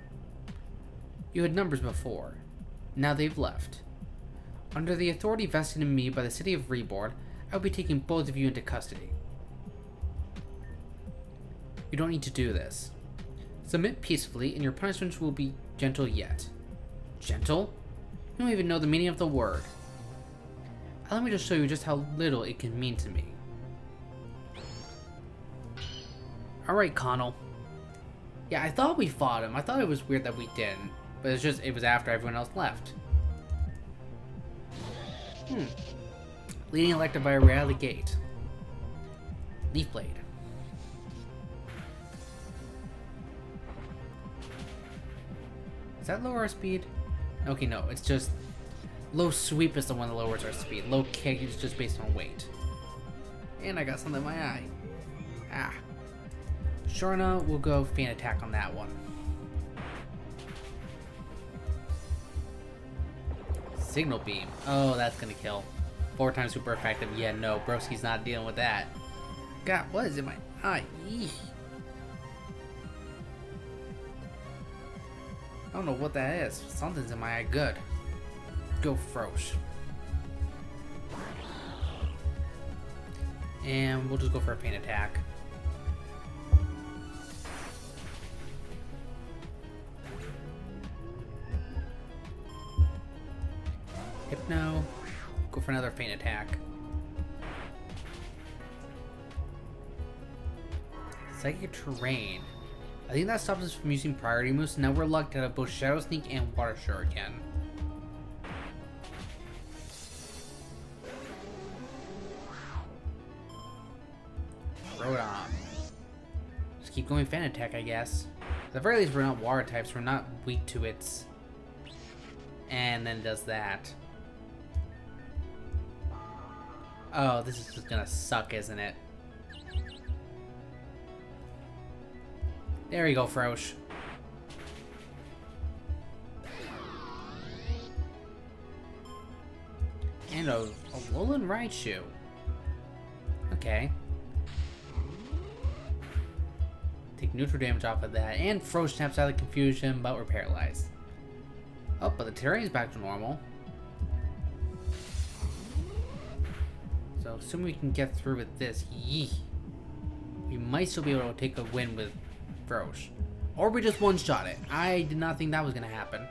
You had numbers before. Now they've left. Under the authority vested in me by the city of Reborn, I will be taking both of you into custody. You don't need to do this. Submit peacefully, and your punishments will be gentle yet. Gentle? You don't even know the meaning of the word. Allow me to show you just how little it can mean to me. Alright, Connell. Yeah, I thought we fought him. I thought it was weird that we didn't. But it was after everyone else left. Leading elected by a reality gate. Leaf blade. Does that lower our speed? Okay, no, it's just low sweep is the one that lowers our speed. Low kick is just based on weight. And I got something in my eye. Ah. Sharna will go feint attack on that one. Signal beam. Oh, that's gonna kill. 4 times super effective. Yeah, no, Broski's not dealing with that. God, what is in my eye? Eesh. I don't know what that is. Something's in my eye. Good. Go Frosh. And we'll just go for a feint attack. Hypno. Go for another feint attack. Psychic terrain. I think that stops us from using priority moves, so now we're locked out of both Shadow Sneak and Water Shuriken. Throw it on. Just keep going feint attack, I guess. At the very least, we're not water types, we're not weak to its. And then it does that. Oh, this is just gonna suck, isn't it? There you go, Frosh. And a Alolan Raichu. Okay. Take neutral damage off of that. And Frosh snaps out of the confusion, but we're paralyzed. Oh, but the terrain's back to normal. So, assuming we can get through with this, yee. We might still be able to take a win with Frosh. Or we just one-shot it. I did not think that was going to happen.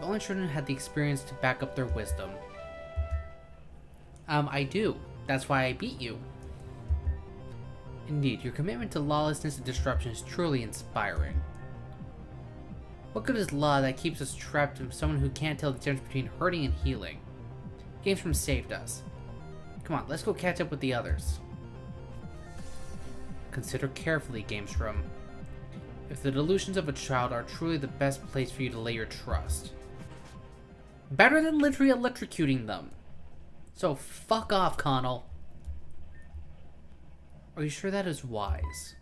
The only children had the experience to back up their wisdom. I do. That's why I beat you. Indeed, your commitment to lawlessness and disruption is truly inspiring. What good is law that keeps us trapped in someone who can't tell the difference between hurting and healing? Gamestrum saved us. Come on, let's go catch up with the others. Consider carefully, Gamestrum. If the delusions of a child are truly the best place for you to lay your trust. Better than literally electrocuting them. So fuck off, Connell. Are you sure that is wise?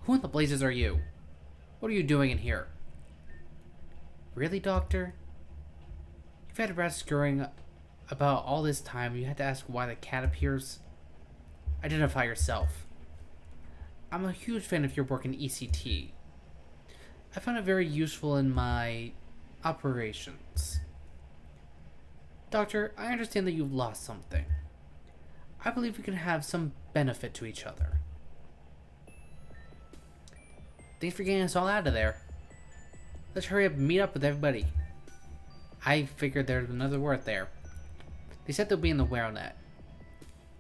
Who in the blazes are you? What are you doing in here? Really, Doctor? You've had a rat scurrying about all this time. You had to ask why the cat appears? Identify yourself. I'm a huge fan of your work in ECT. I found it very useful in my operations. Doctor, I understand that you've lost something. I believe we can have some benefit to each other. Thanks for getting us all out of there. Let's hurry up and meet up with everybody. I figured there's another word there. They said they'll be in the WereNet.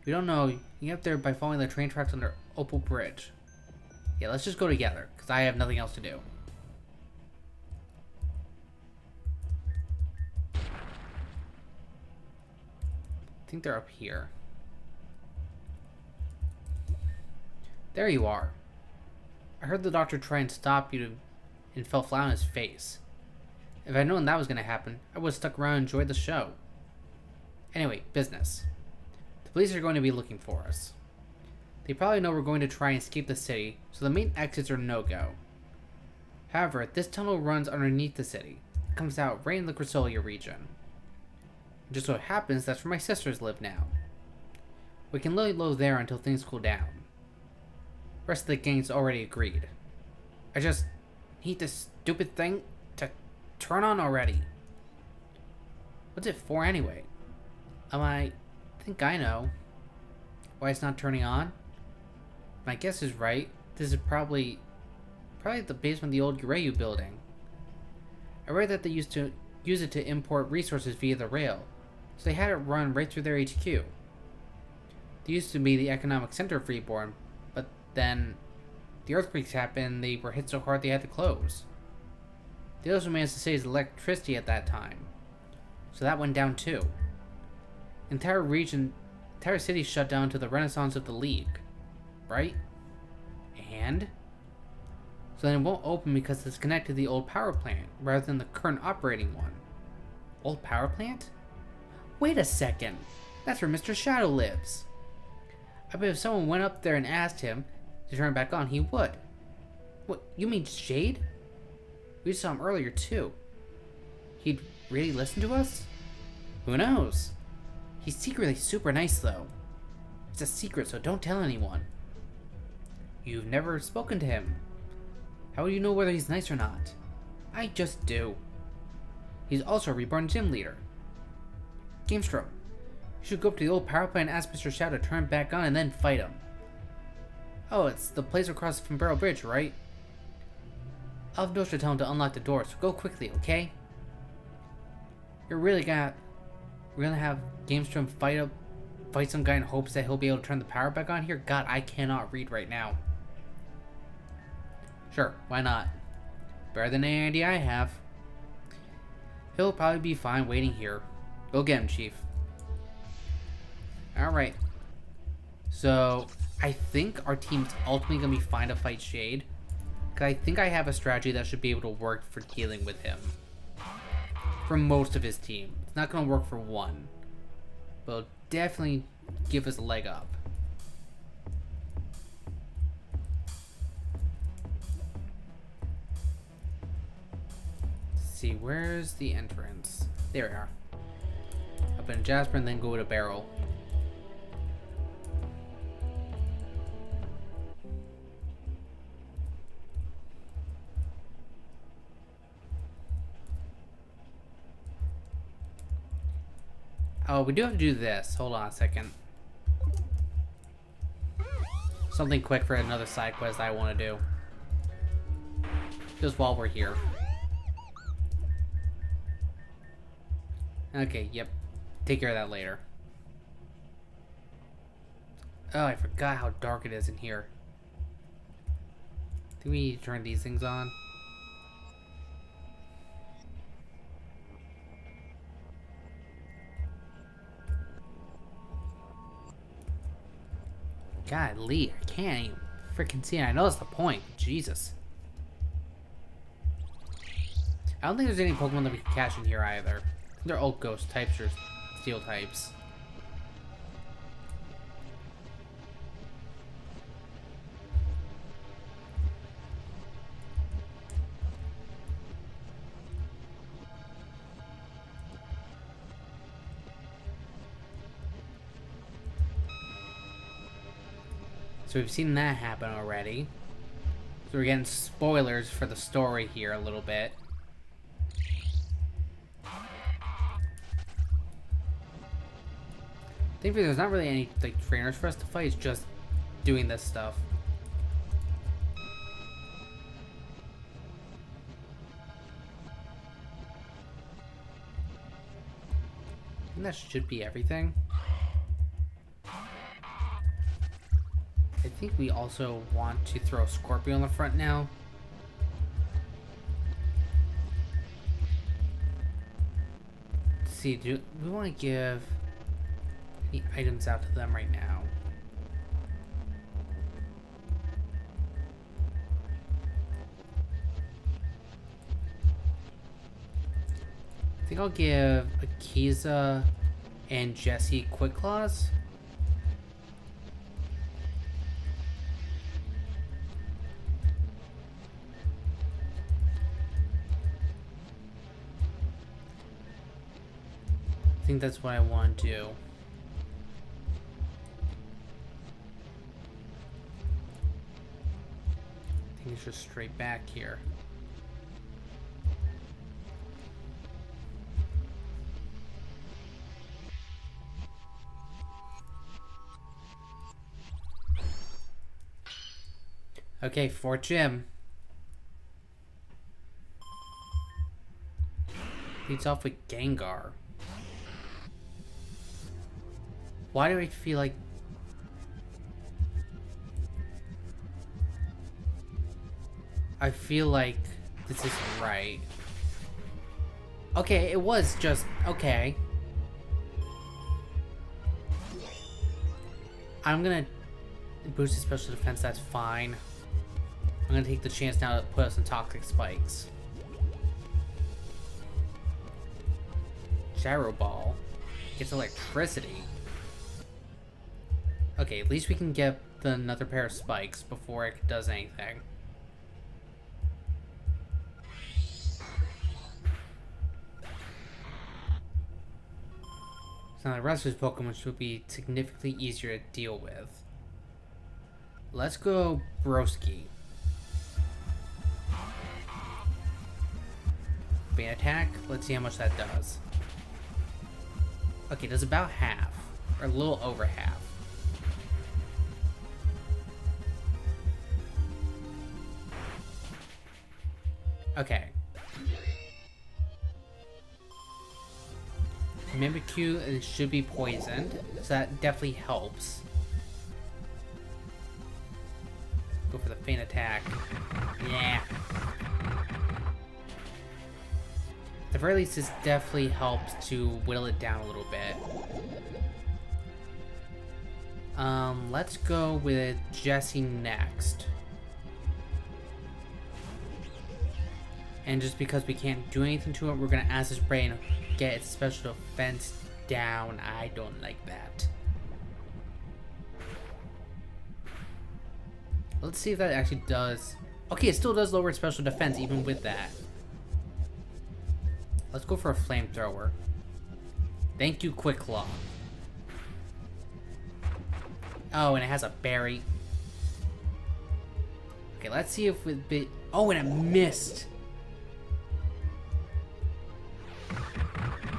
If you don't know, you can get there by following the train tracks under Opal Bridge. Yeah, let's just go together, because I have nothing else to do. I think they're up here. There you are. I heard the doctor try and stop you and fell flat on his face. If I'd known that was going to happen, I would have stuck around and enjoyed the show. Anyway, business. The police are going to be looking for us. They probably know we're going to try and escape the city, so the main exits are no-go. However, this tunnel runs underneath the city. It comes out right in the Cressolia region. It just so happens that's where my sisters live now. We can lay low there until things cool down. The rest of the gang's already agreed. I just need this stupid thing to turn on already. What's it for anyway? I think I know. Why it's not turning on? my guess is right, this is probably the basement of the old Urayu building. I read that they used to use it to import resources via the rail, so they had it run right through their HQ. They used to be the economic center of Reborn, but then the earthquakes happened, they were hit so hard they had to close. They also managed to save electricity at that time, so that went down too. Entire city shut down to the renaissance of the League, right? And so then it won't open because it's connected to the old power plant rather than the current operating one. Old power plant? Wait a second, that's where Mr. Shadow lives. I bet if someone went up there and asked him to turn it back on, he would. What, you mean Shade? We saw him earlier too. He'd really listen to us? Who knows? He's secretly super nice though. It's a secret, so don't tell anyone. You've never spoken to him. How would you know whether he's nice or not? I just do. He's also a Reborn gym leader. Gamestrum, you should go up to the old power plant and ask Mr. Shadow to turn it back on and then fight him. Oh, it's the place across from Barrel Bridge, right? I'll have Nosh to tell him to unlock the door, so go quickly, okay? We're gonna have Gamestrum fight some guy in hopes that he'll be able to turn the power back on here? God, I cannot read right now. Sure, why not? Better than any idea I have. He'll probably be fine waiting here. Go get him, Chief. Alright. So, I think our team's ultimately going to be fine to fight Shade. Because I think I have a strategy that should be able to work for dealing with him. For most of his team. It's not going to work for one. But it'll definitely give us a leg up. Let's see, where's the entrance? There we are. Up in Jasper and then go to Barrel. Oh, we do have to do this. Hold on a second. Something quick for another side quest I want to do. Just while we're here. Okay, yep. Take care of that later. Oh, I forgot how dark it is in here. Do we need to turn these things on? God, Lee, I can't even freaking see it. I know that's the point. Jesus. I don't think there's any Pokemon that we can catch in here either. They're all ghost types or steel types. So we've seen that happen already. So we're getting spoilers for the story here a little bit. I think there's not really any like trainers for us to fight, it's just doing this stuff. And that should be everything. I think we also want to throw Scorpio on the front now. Let's see, do we want to give any items out to them right now? I think I'll give Akiza and Jesse Quick Claws. I think that's what I want to do. I think it's just straight back here. Okay, for Jim. Leads off with Gengar. Why do I feel like... I feel like this isn't right. Okay, it was just... Okay. I'm gonna boost his special defense, that's fine. I'm gonna take the chance now to put us in toxic spikes. Gyro Ball gets electricity. Okay, at least we can get another pair of spikes before it does anything. So now the rest of his Pokemon should be significantly easier to deal with. Let's go Broski. Bane attack. Let's see how much that does. Okay, it does about half. Or a little over half. Okay. Mimikyu should be poisoned, so that definitely helps. Go for the faint attack. Yeah. At the very least, this definitely helps to whittle it down a little bit. Let's go with Jesse next. And just because we can't do anything to it, we're gonna Acid Spray and get its special defense down. I don't like that. Let's see if that actually does. Okay, it still does lower its special defense even with that. Let's go for a flamethrower. Thank you, Quick Claw. Oh, and it has a berry. Okay, let's see if it bit. Oh, and it missed.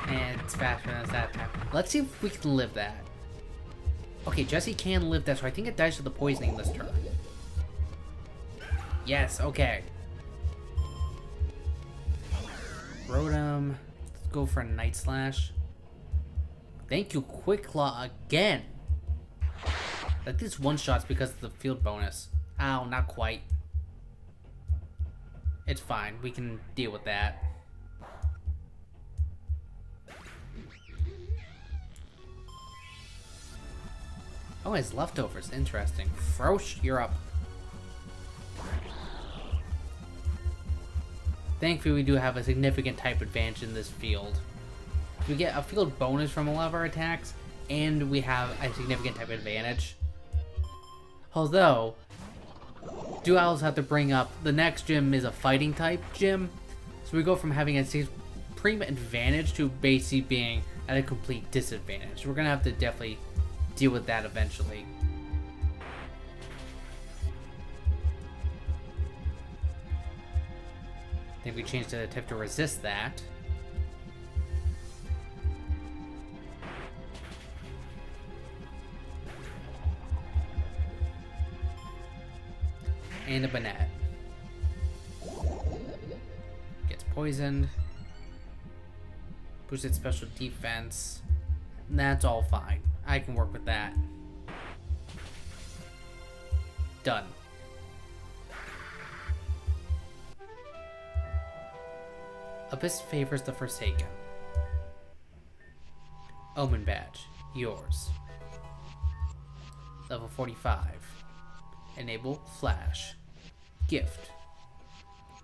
And it's faster than that time. Let's see if we can live that. Okay, Jesse can live that, so I think it dies to the poisoning this turn. Yes, okay. Rotom. Let's go for a Night Slash. Thank you, Quick Claw again. Like this one-shots because of the field bonus. Ow, not quite. It's fine. We can deal with that. Oh, his leftovers. Interesting. Frosh, you're up. Thankfully, we do have a significant type advantage in this field. We get a field bonus from a lot of our attacks, and we have a significant type advantage. Although, do I also have to bring up, the next gym is a fighting type gym, so we go from having a supreme advantage to basically being at a complete disadvantage. We're going to have to definitely deal with that eventually. I think we changed the type to resist that. And a Banette. Gets poisoned. Boosted special defense. That's all fine. I can work with that. Done. Abyss favors the Forsaken. Omen Badge. Yours. Level 45. Enable Flash. Gift.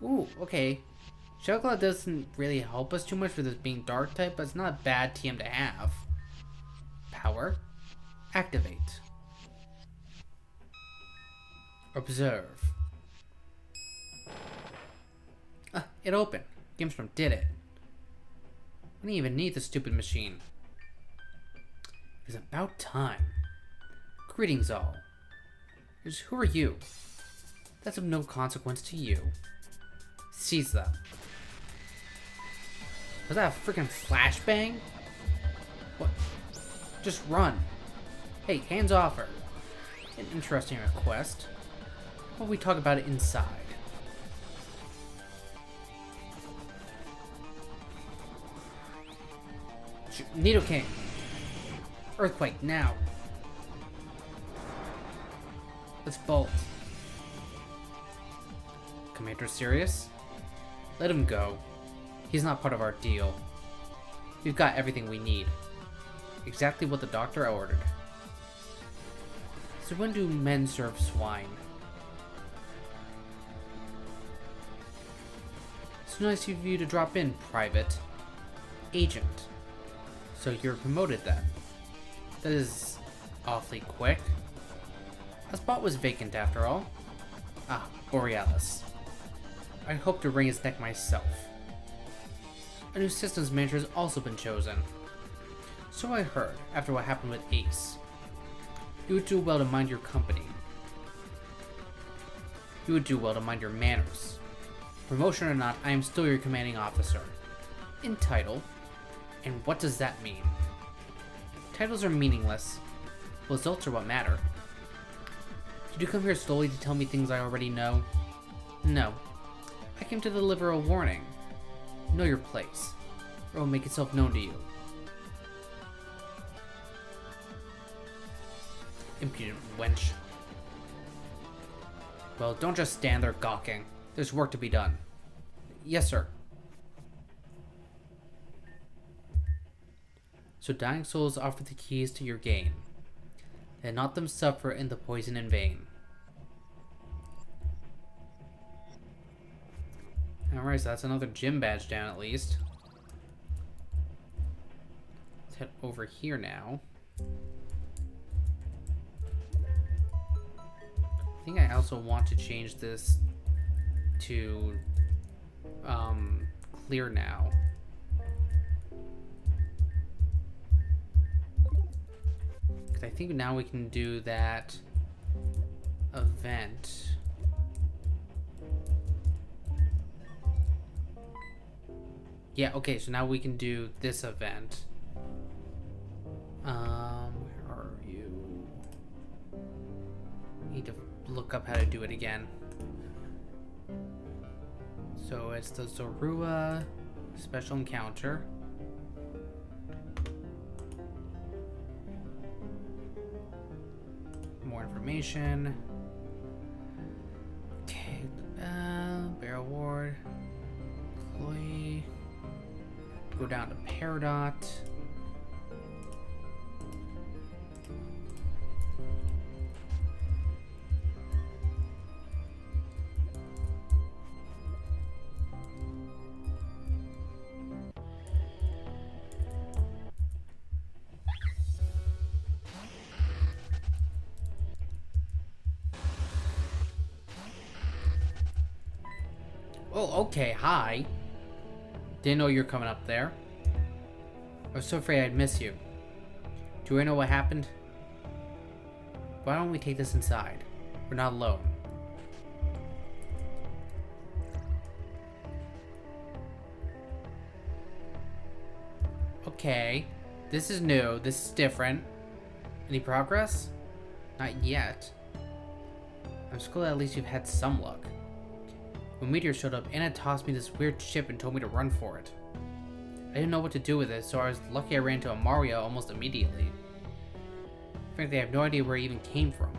Ooh, okay. Chocolate doesn't really help us too much with this being dark type, but it's not a bad TM to have. Power. Activate. Observe. It opened. Gamestrum did it. I didn't even need the stupid machine. It was about time. Greetings all. Who are you? That's of no consequence to you. Seize them. Was that a freaking flashbang? What? Just run. Hey, hands off her. An interesting request. How about we talk about it inside? Needle King. Earthquake, now. Let's bolt. Commander serious? Let him go. He's not part of our deal. We've got everything we need. Exactly what the doctor ordered. So when do men serve swine? It's nice of you to drop in, Private. Agent. So you're promoted then? That is awfully quick. A spot was vacant after all. Ah, Borealis. I hope to wring his neck myself. A new systems manager has also been chosen. So I heard, after what happened with Ace. You would do well to mind your company. You would do well to mind your manners. Promotion or not, I am still your commanding officer. In title. And what does that mean? Titles are meaningless. Results are what matter. Did you come here solely to tell me things I already know? No. I came to deliver a warning. Know your place, or it will make itself known to you. Impudent wench. Well, don't just stand there gawking. There's work to be done. Yes, sir. So dying souls offer the keys to your gain. Let not them suffer in the poison in vain. Alright, so that's another gym badge down at least. Let's head over here now. I think I also want to change this to clear now. Because I think now we can do that event. Yeah, okay, so now we can do this event. Where are you? Need to look up how to do it again. So it's the Zorua special encounter. More information. Okay, Bear Award. Employee. Go down to Peridot. Oh, okay, hi. Didn't know you were coming up there. I was so afraid I'd miss you. Do I know what happened? Why don't we take this inside? We're not alone. Okay. This is new. This is different. Any progress? Not yet. I'm just glad at least you've had some luck. When Meteor showed up, Anna tossed me this weird ship and told me to run for it. I didn't know what to do with it, so I was lucky I ran into a Mario almost immediately. Frankly, I have no idea where it even came from.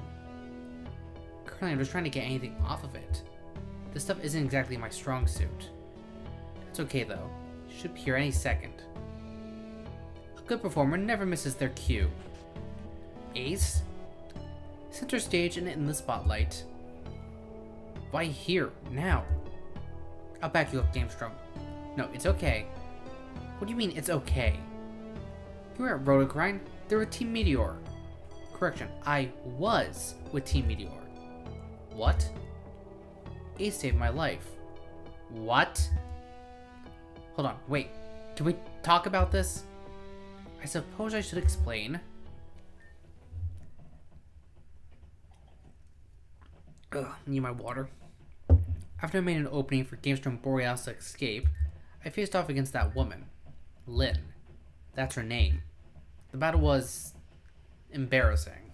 Currently, I'm just trying to get anything off of it. This stuff isn't exactly my strong suit. It's okay though. It should be here any second. A good performer never misses their cue. Ace? Center stage and in the spotlight. Why here? Now? I'll back you up, Gamestrum. No, it's okay. What do you mean, it's okay? You were at Rotogrind. They were Team Meteor. Correction, I was with Team Meteor. What? Ace saved my life. What? Hold on, wait. Can we talk about this? I suppose I should explain. Ugh, need my water. After I made an opening for Gamestrum Borealis to escape, I faced off against that woman. Lynn. That's her name. The battle was embarrassing.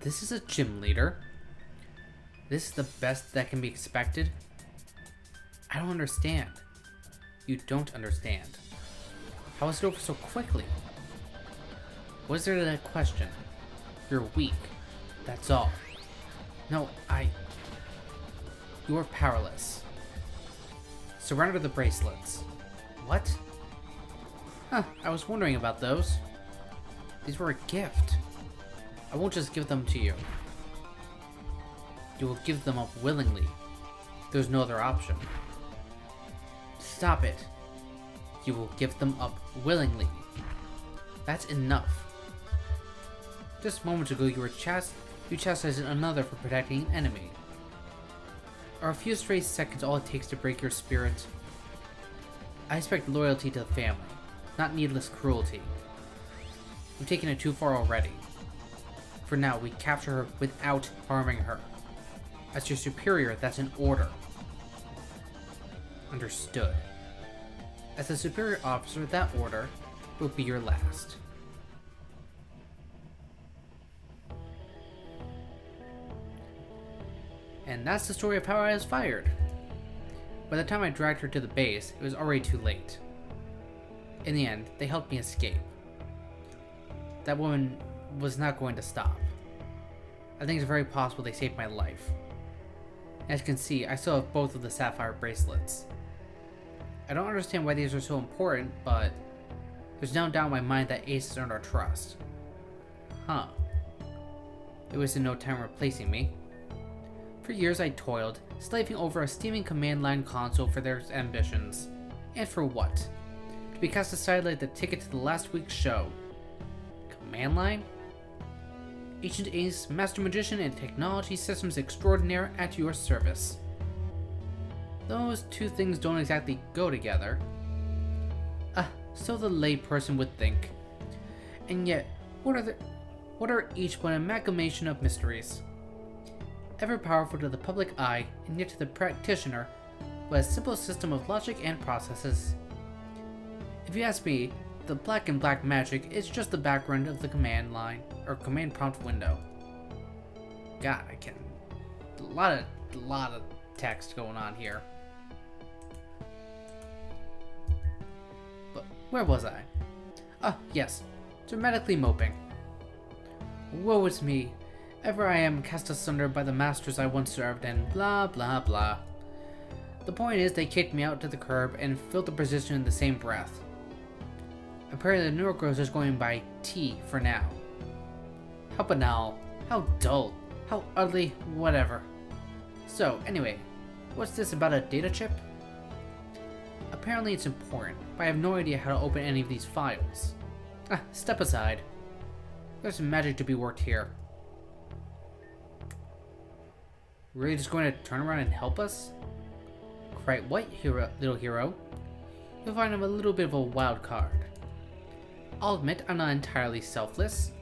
This is a gym leader. This is the best that can be expected? I don't understand. You don't understand. How is it over so quickly? Was there that question? You're weak. That's all. No, You're powerless. Surrender the bracelets. What? Huh, I was wondering about those. These were a gift. I won't just give them to you. You will give them up willingly. There's no other option. Stop it. You will give them up willingly. That's enough. Just moments ago you chastised another for protecting an enemy. Are a few stray seconds all it takes to break your spirit? I expect loyalty to the family, not needless cruelty. We've taken it too far already. For now, we capture her without harming her. As your superior, that's an order. Understood. As a superior officer, that order will be your last. And that's the story of how I was fired. By the time I dragged her to the base, it was already too late. In the end, they helped me escape. That woman was not going to stop. I think it's very possible they saved my life. As you can see, I still have both of the sapphire bracelets. I don't understand why these are so important, but there's no doubt in my mind that Ace has earned our trust. Huh. They wasted no time replacing me. For years I toiled, slaving over a steaming command line console for their ambitions. And for what? To be cast aside like the ticket to the last week's show. Command line? Ancient Ace, Master Magician, and Technology Systems Extraordinaire at your service. Those two things don't exactly go together. So the layperson would think. And yet, what are each but an amalgamation of mysteries? Ever powerful to the public eye, and yet to the practitioner, with a simple system of logic and processes. If you ask me, the black and black magic is just the background of the command line, or command prompt window. God, a lot of text going on here. But where was I? Yes, dramatically moping. Woe is me, ever I am cast asunder by the masters I once served, and blah blah blah. The point is, they kicked me out to the curb and filled the position in the same breath. Apparently the Neurogross is going by T for now. How banal, how dull, how ugly, whatever. So, anyway, what's this about a data chip? Apparently it's important, but I have no idea how to open any of these files. Step aside. There's some magic to be worked here. Really just going to turn around and help us? Quite what, little hero? You'll find I'm a little bit of a wild card. I'll admit I'm not entirely selfless.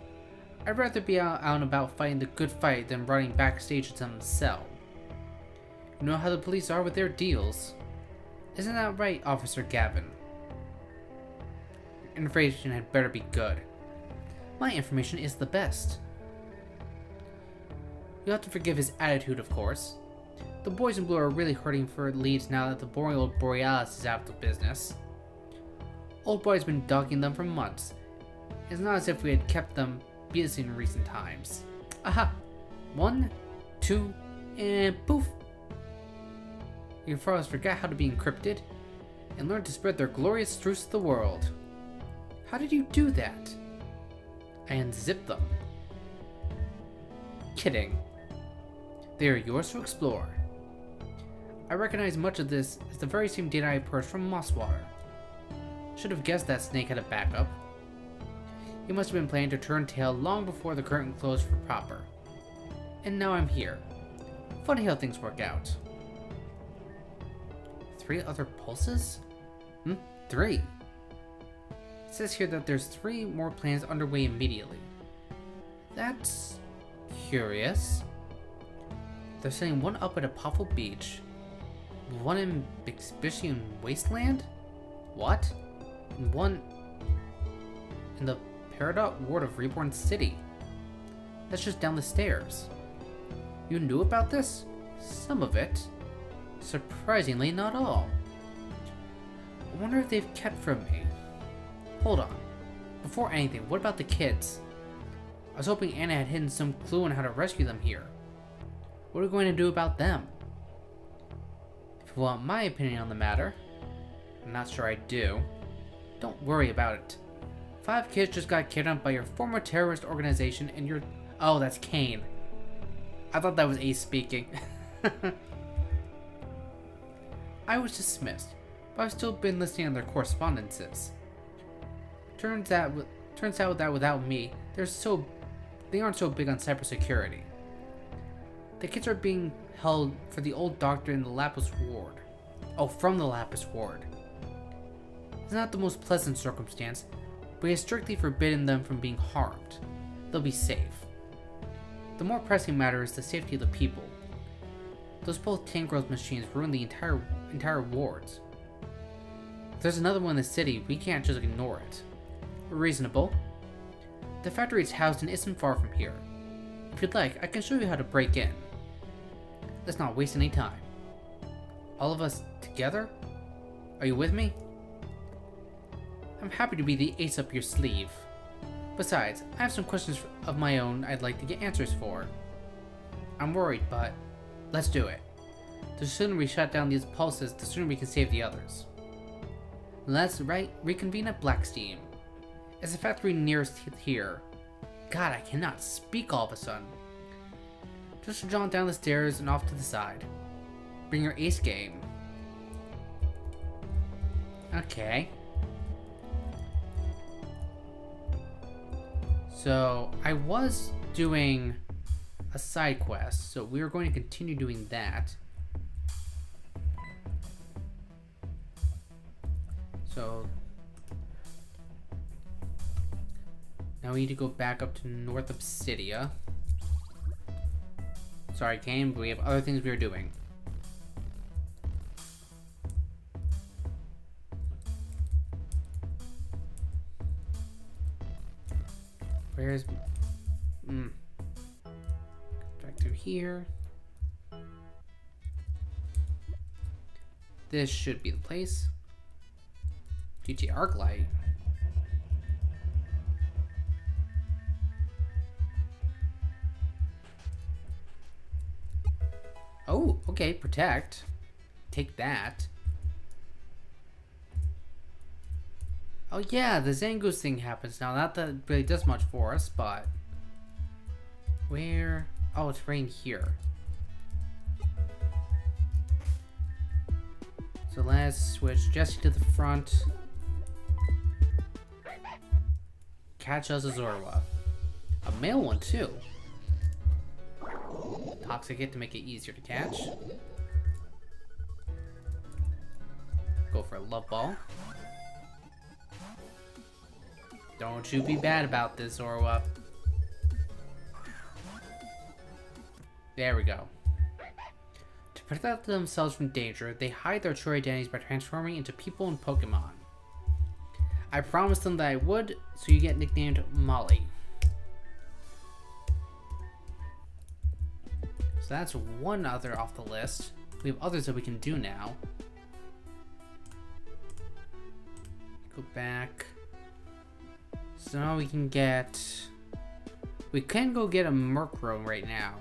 I'd rather be out and about fighting the good fight than running backstage in some cell. You know how the police are with their deals. Isn't that right, Officer Gavin? Your information had better be good. My information is the best. You'll have to forgive his attitude, of course. The boys in blue are really hurting for leads now that the boring old Borealis is out of business. Old Boy's been dogging them for months. It's not as if we had kept them busy in recent times. Aha! 1, 2, and poof! Your fathers forgot how to be encrypted, and learned to spread their glorious truths to the world. How did you do that? I unzipped them. Kidding. They are yours to explore. I recognize much of this as the very same data I purged from Mosswater. Should have guessed that snake had a backup. He must have been planning to turn tail long before the curtain closed for proper. And now I'm here. Funny how things work out. 3 other pulses? 3. It says here that there's 3 more plans underway immediately. That's curious. They're setting one up at Apopho Beach, one in Bixbishian Wasteland? What? And one in the Peridot ward of Reborn City. That's just down the stairs. You knew about this? Some of it. Surprisingly, not all. I wonder if they've kept from me. Hold on. Before anything, what about the kids? I was hoping Anna had hidden some clue on how to rescue them here. What are we going to do about them? If you want my opinion on the matter, I'm not sure I do. Don't worry about it. 5 kids just got kidnapped by your former terrorist organization and you're... Oh, that's Kane. I thought that was Ace speaking. I was dismissed, but I've still been listening to their correspondences. Turns out that without me, they aren't so big on cybersecurity. The kids are being held for the old doctor in the Lapis ward. Oh, from the Lapis ward. It's not the most pleasant circumstance, but he has strictly forbidden them from being harmed. They'll be safe. The more pressing matter is the safety of the people. Those both tank growth machines ruin the entire wards. If there's another one in the city, we can't just ignore it. Reasonable. The factory it's housed in isn't far from here. If you'd like, I can show you how to break in. Let's not waste any time. All of us together? Are you with me? I'm happy to be the ace up your sleeve. Besides, I have some questions of my own I'd like to get answers for. I'm worried, but let's do it. The sooner we shut down these pulses, the sooner we can save the others. Let's reconvene at Blackstein. It's the factory nearest here. God, I cannot speak all of a sudden. Just jaunt down the stairs and off to the side. Bring your ace game. Okay. So, I was doing a side quest, so we are going to continue doing that. So, now we need to go back up to North Obsidia. Sorry, Kane, but we have other things we are doing. Where's... Back through here. This should be the place. GT Arclight. Oh, okay, protect. Take that. Oh yeah, the Zangoose thing happens now. Not that it really does much for us, but... Where? Oh, it's right in here. So let's switch Jesse to the front. Catch us a Zorua. A male one too. Toxic it to make it easier to catch. Go for a love ball. Don't you be bad about this, Zorua. There we go. To protect themselves from danger, they hide their true identities by transforming into people and Pokemon. I promised them that I would, so you get nicknamed Molly. So that's one other off the list. We have others that we can do now. Go back. So now we can get... We can go get a Murkrow right now.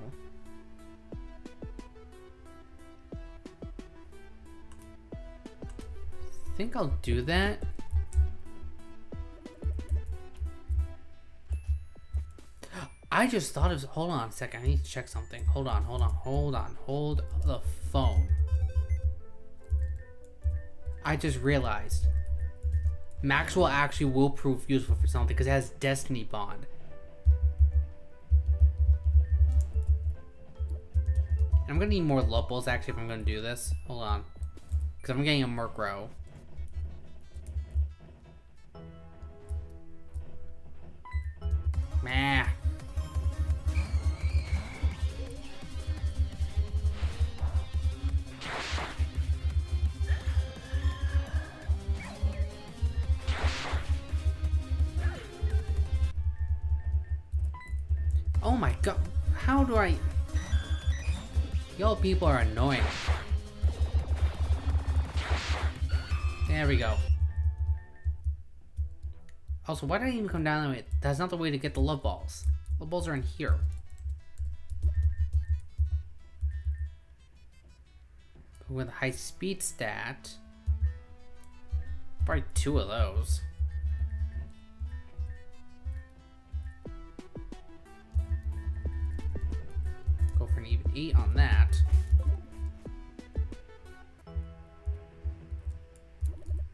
I think I'll do that. I just thought of... Hold on a second. I need to check something. Hold on. Hold the phone. I just realized. Maxwell actually will prove useful for something because it has Destiny Bond. I'm going to need more love balls actually if I'm going to do this. Hold on. Because I'm getting a Murkrow. Meh. Oh my god. How do I... Y'all people are annoying. There we go. Also, why did I even come down that way? That's not the way to get the love balls. Love balls are in here. With a high speed stat. Probably 2 of those. Go for an even 8 on that.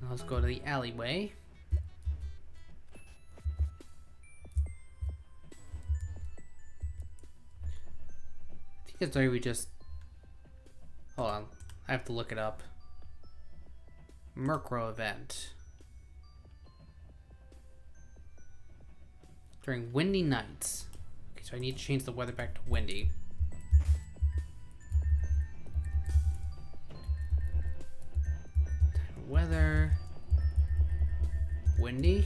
Now let's go to the alleyway. I think it's where we just... Hold on. I have to look it up. Murkrow event. During windy nights. Okay, so I need to change the weather back to windy. Weather. Windy.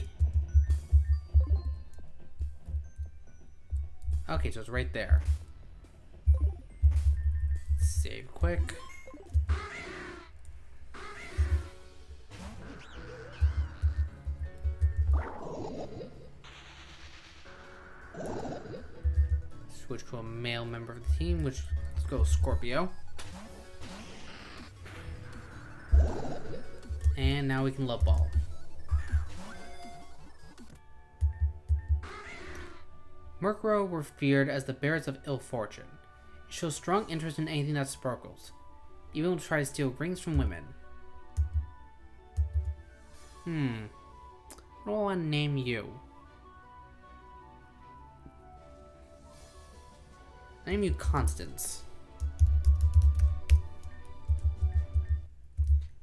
Okay, so it's right there. Save quick. Switch to a male member of the team, which, let's go Scorpio. And now we can love ball. Murkrow were feared as the bearers of ill fortune. It shows strong interest in anything that sparkles, even will try to steal rings from women. What do I want to name you? Name you Constance.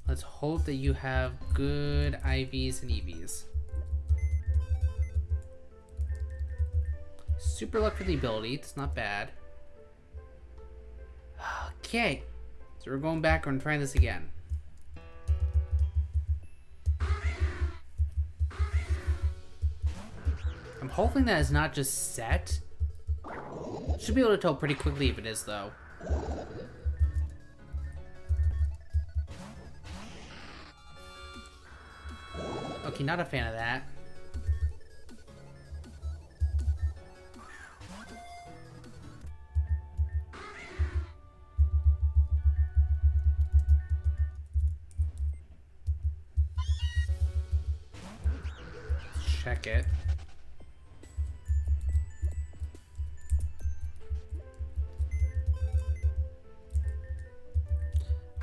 Let's hope that you have good IVs and EVs. Super luck for the ability, it's not bad. Okay, so we're going back and trying this again. I'm hoping that it's not just set. Should be able to tell pretty quickly if it is, though. Okay, not a fan of that. Check it.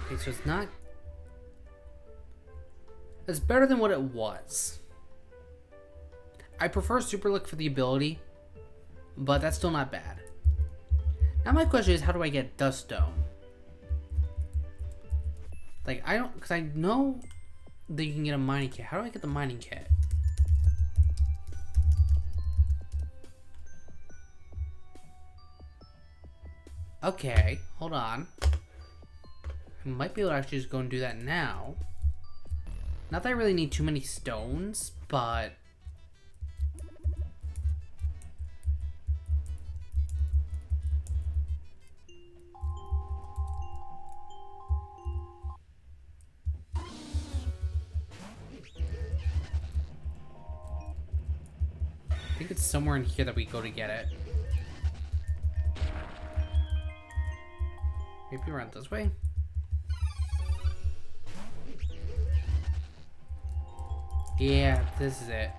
Okay, so it's not... It's better than what it was. I prefer Super Lick for the ability, but that's still not bad. Now my question is, how do I get Dust Stone? Like, I don't... Because I know that you can get a mining kit. How do I get the mining kit? Okay, hold on. I might be able to actually just go and do that now. Not that I really need too many stones, but... I think it's somewhere in here that we go to get it. Maybe around this way? Yeah, this is it.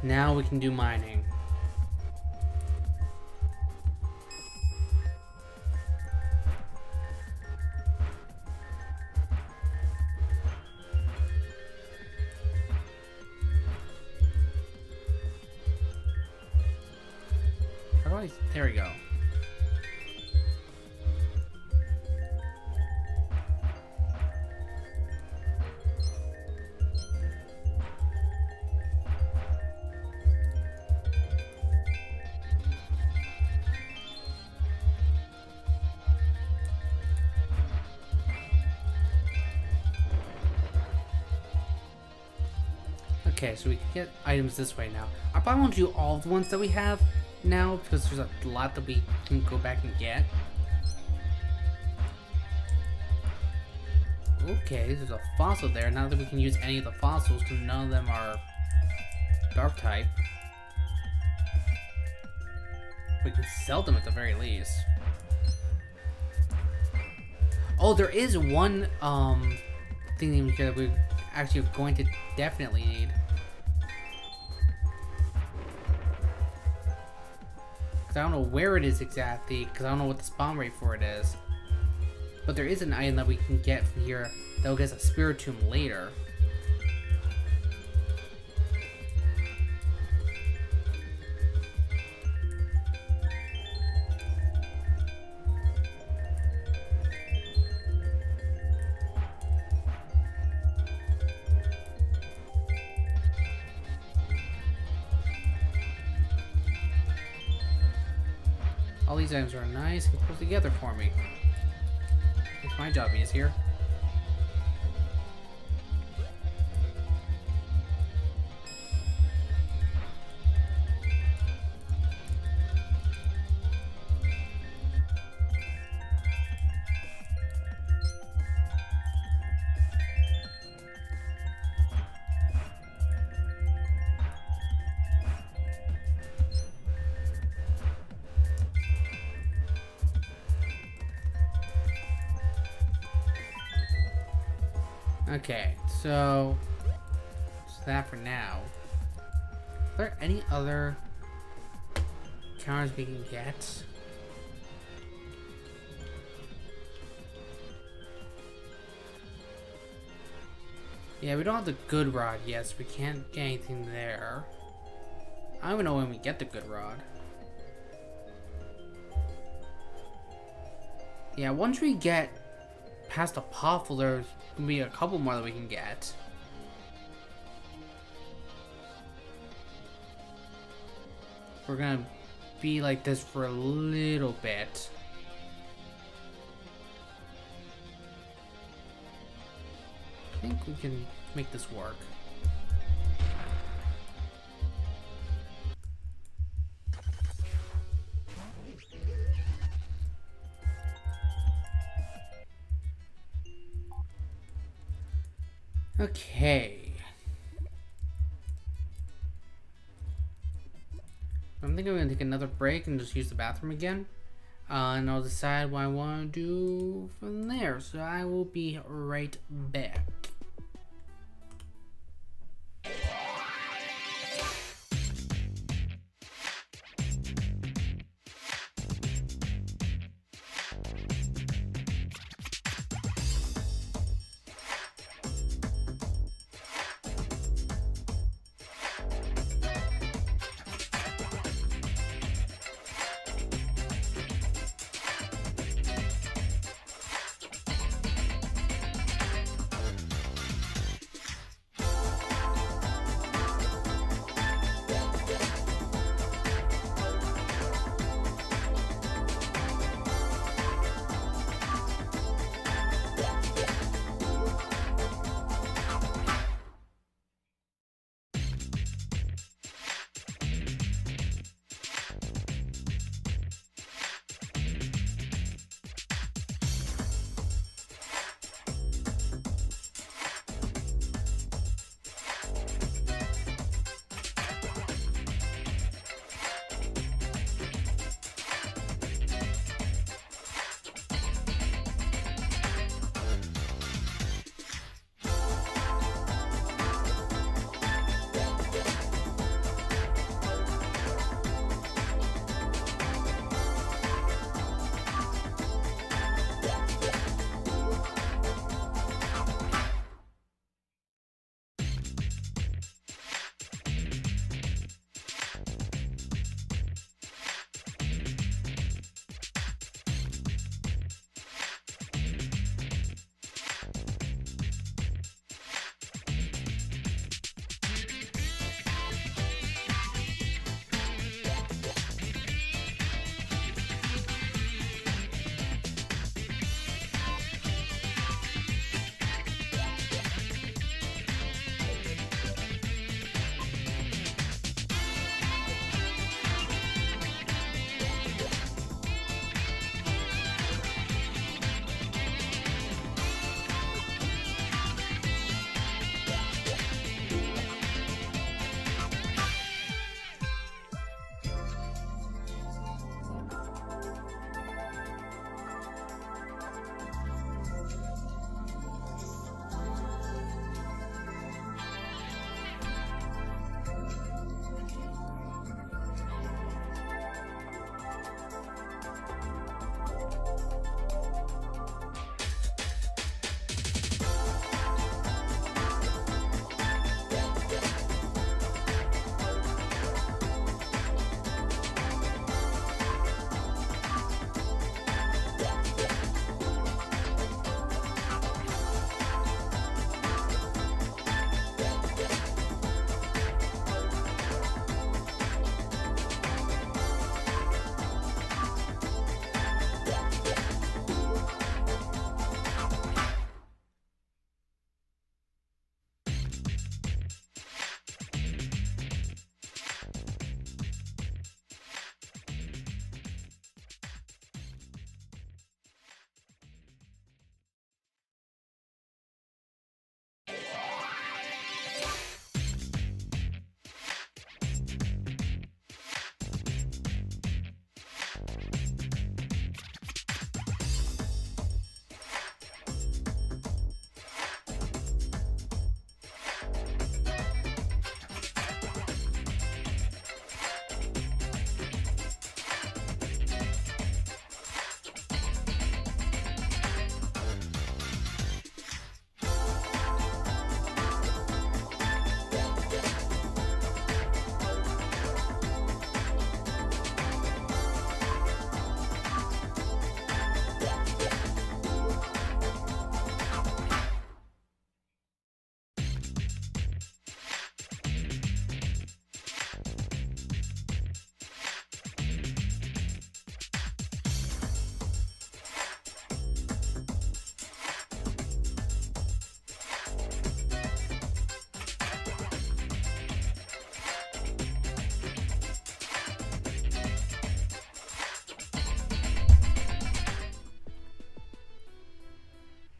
Now we can do mining. How do I... There we go. Okay, so we can get items this way now. I probably won't do all the ones that we have now because there's a lot that we can go back and get. Okay, there's a fossil there. Not that we can use any of the fossils because none of them are dark type. We can sell them at the very least. Oh, there is one thing here that we're actually going to definitely need. Because I don't know where it is exactly, because I don't know what the spawn rate for it is. But there is an item that we can get from here that will get us a spiritomb later. All these items are nice and close together for me. Makes my job easier. Okay, so that for now. Are there any other counters we can get? Yeah, we don't have the good rod yet, so we can't get anything there. I don't even know when we get the good rod. Yeah, once we get past the Poffle, there's gonna be a couple more that we can get. We're gonna be like this for a little bit. I think we can make this work. Okay. I'm thinking I'm gonna take another break and just use the bathroom again. And I'll decide what I want to do from there. So I will be right back.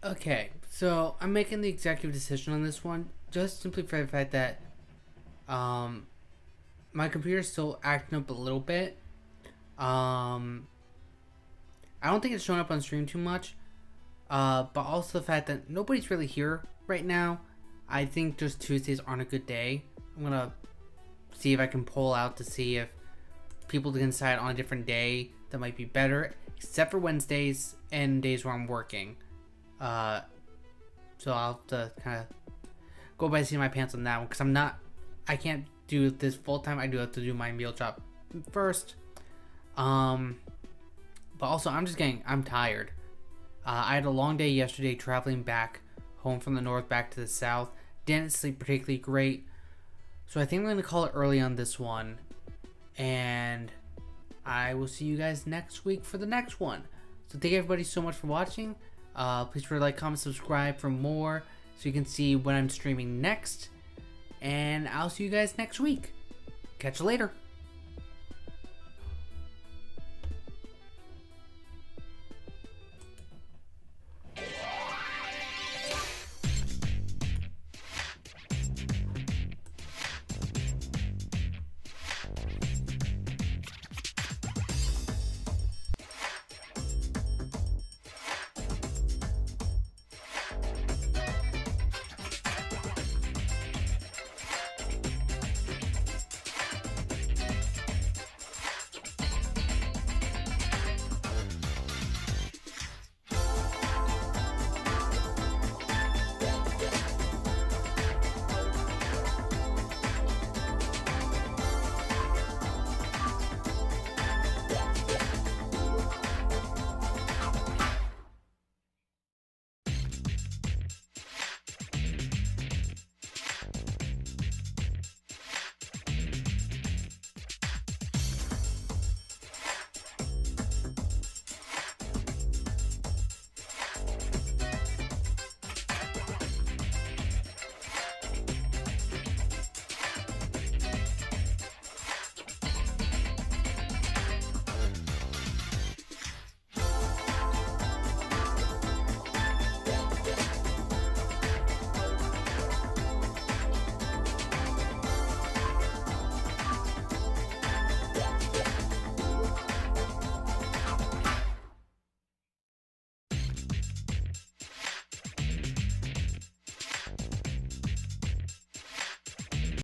Okay, so I'm making the executive decision on this one just simply for the fact that um, my computer's still acting up a little bit. Um, I don't think it's showing up on stream too much, but also the fact that nobody's really here right now. I think just Tuesdays aren't a good day. I'm gonna see if I can pull out to see if people can decide on a different day that might be better, except for Wednesdays and days where I'm working. So I'll have to kind of go by seeing my pants on that one because I can't do this full time. I do have to do my meal job first. But also I'm tired. I had a long day yesterday traveling back home from the north back to the south. Didn't sleep particularly great. So I think I'm going to call it early on this one. And I will see you guys next week for the next one. So thank you everybody so much for watching. Please remember to like, comment, subscribe for more so you can see when I'm streaming next. And I'll see you guys next week. Catch you later.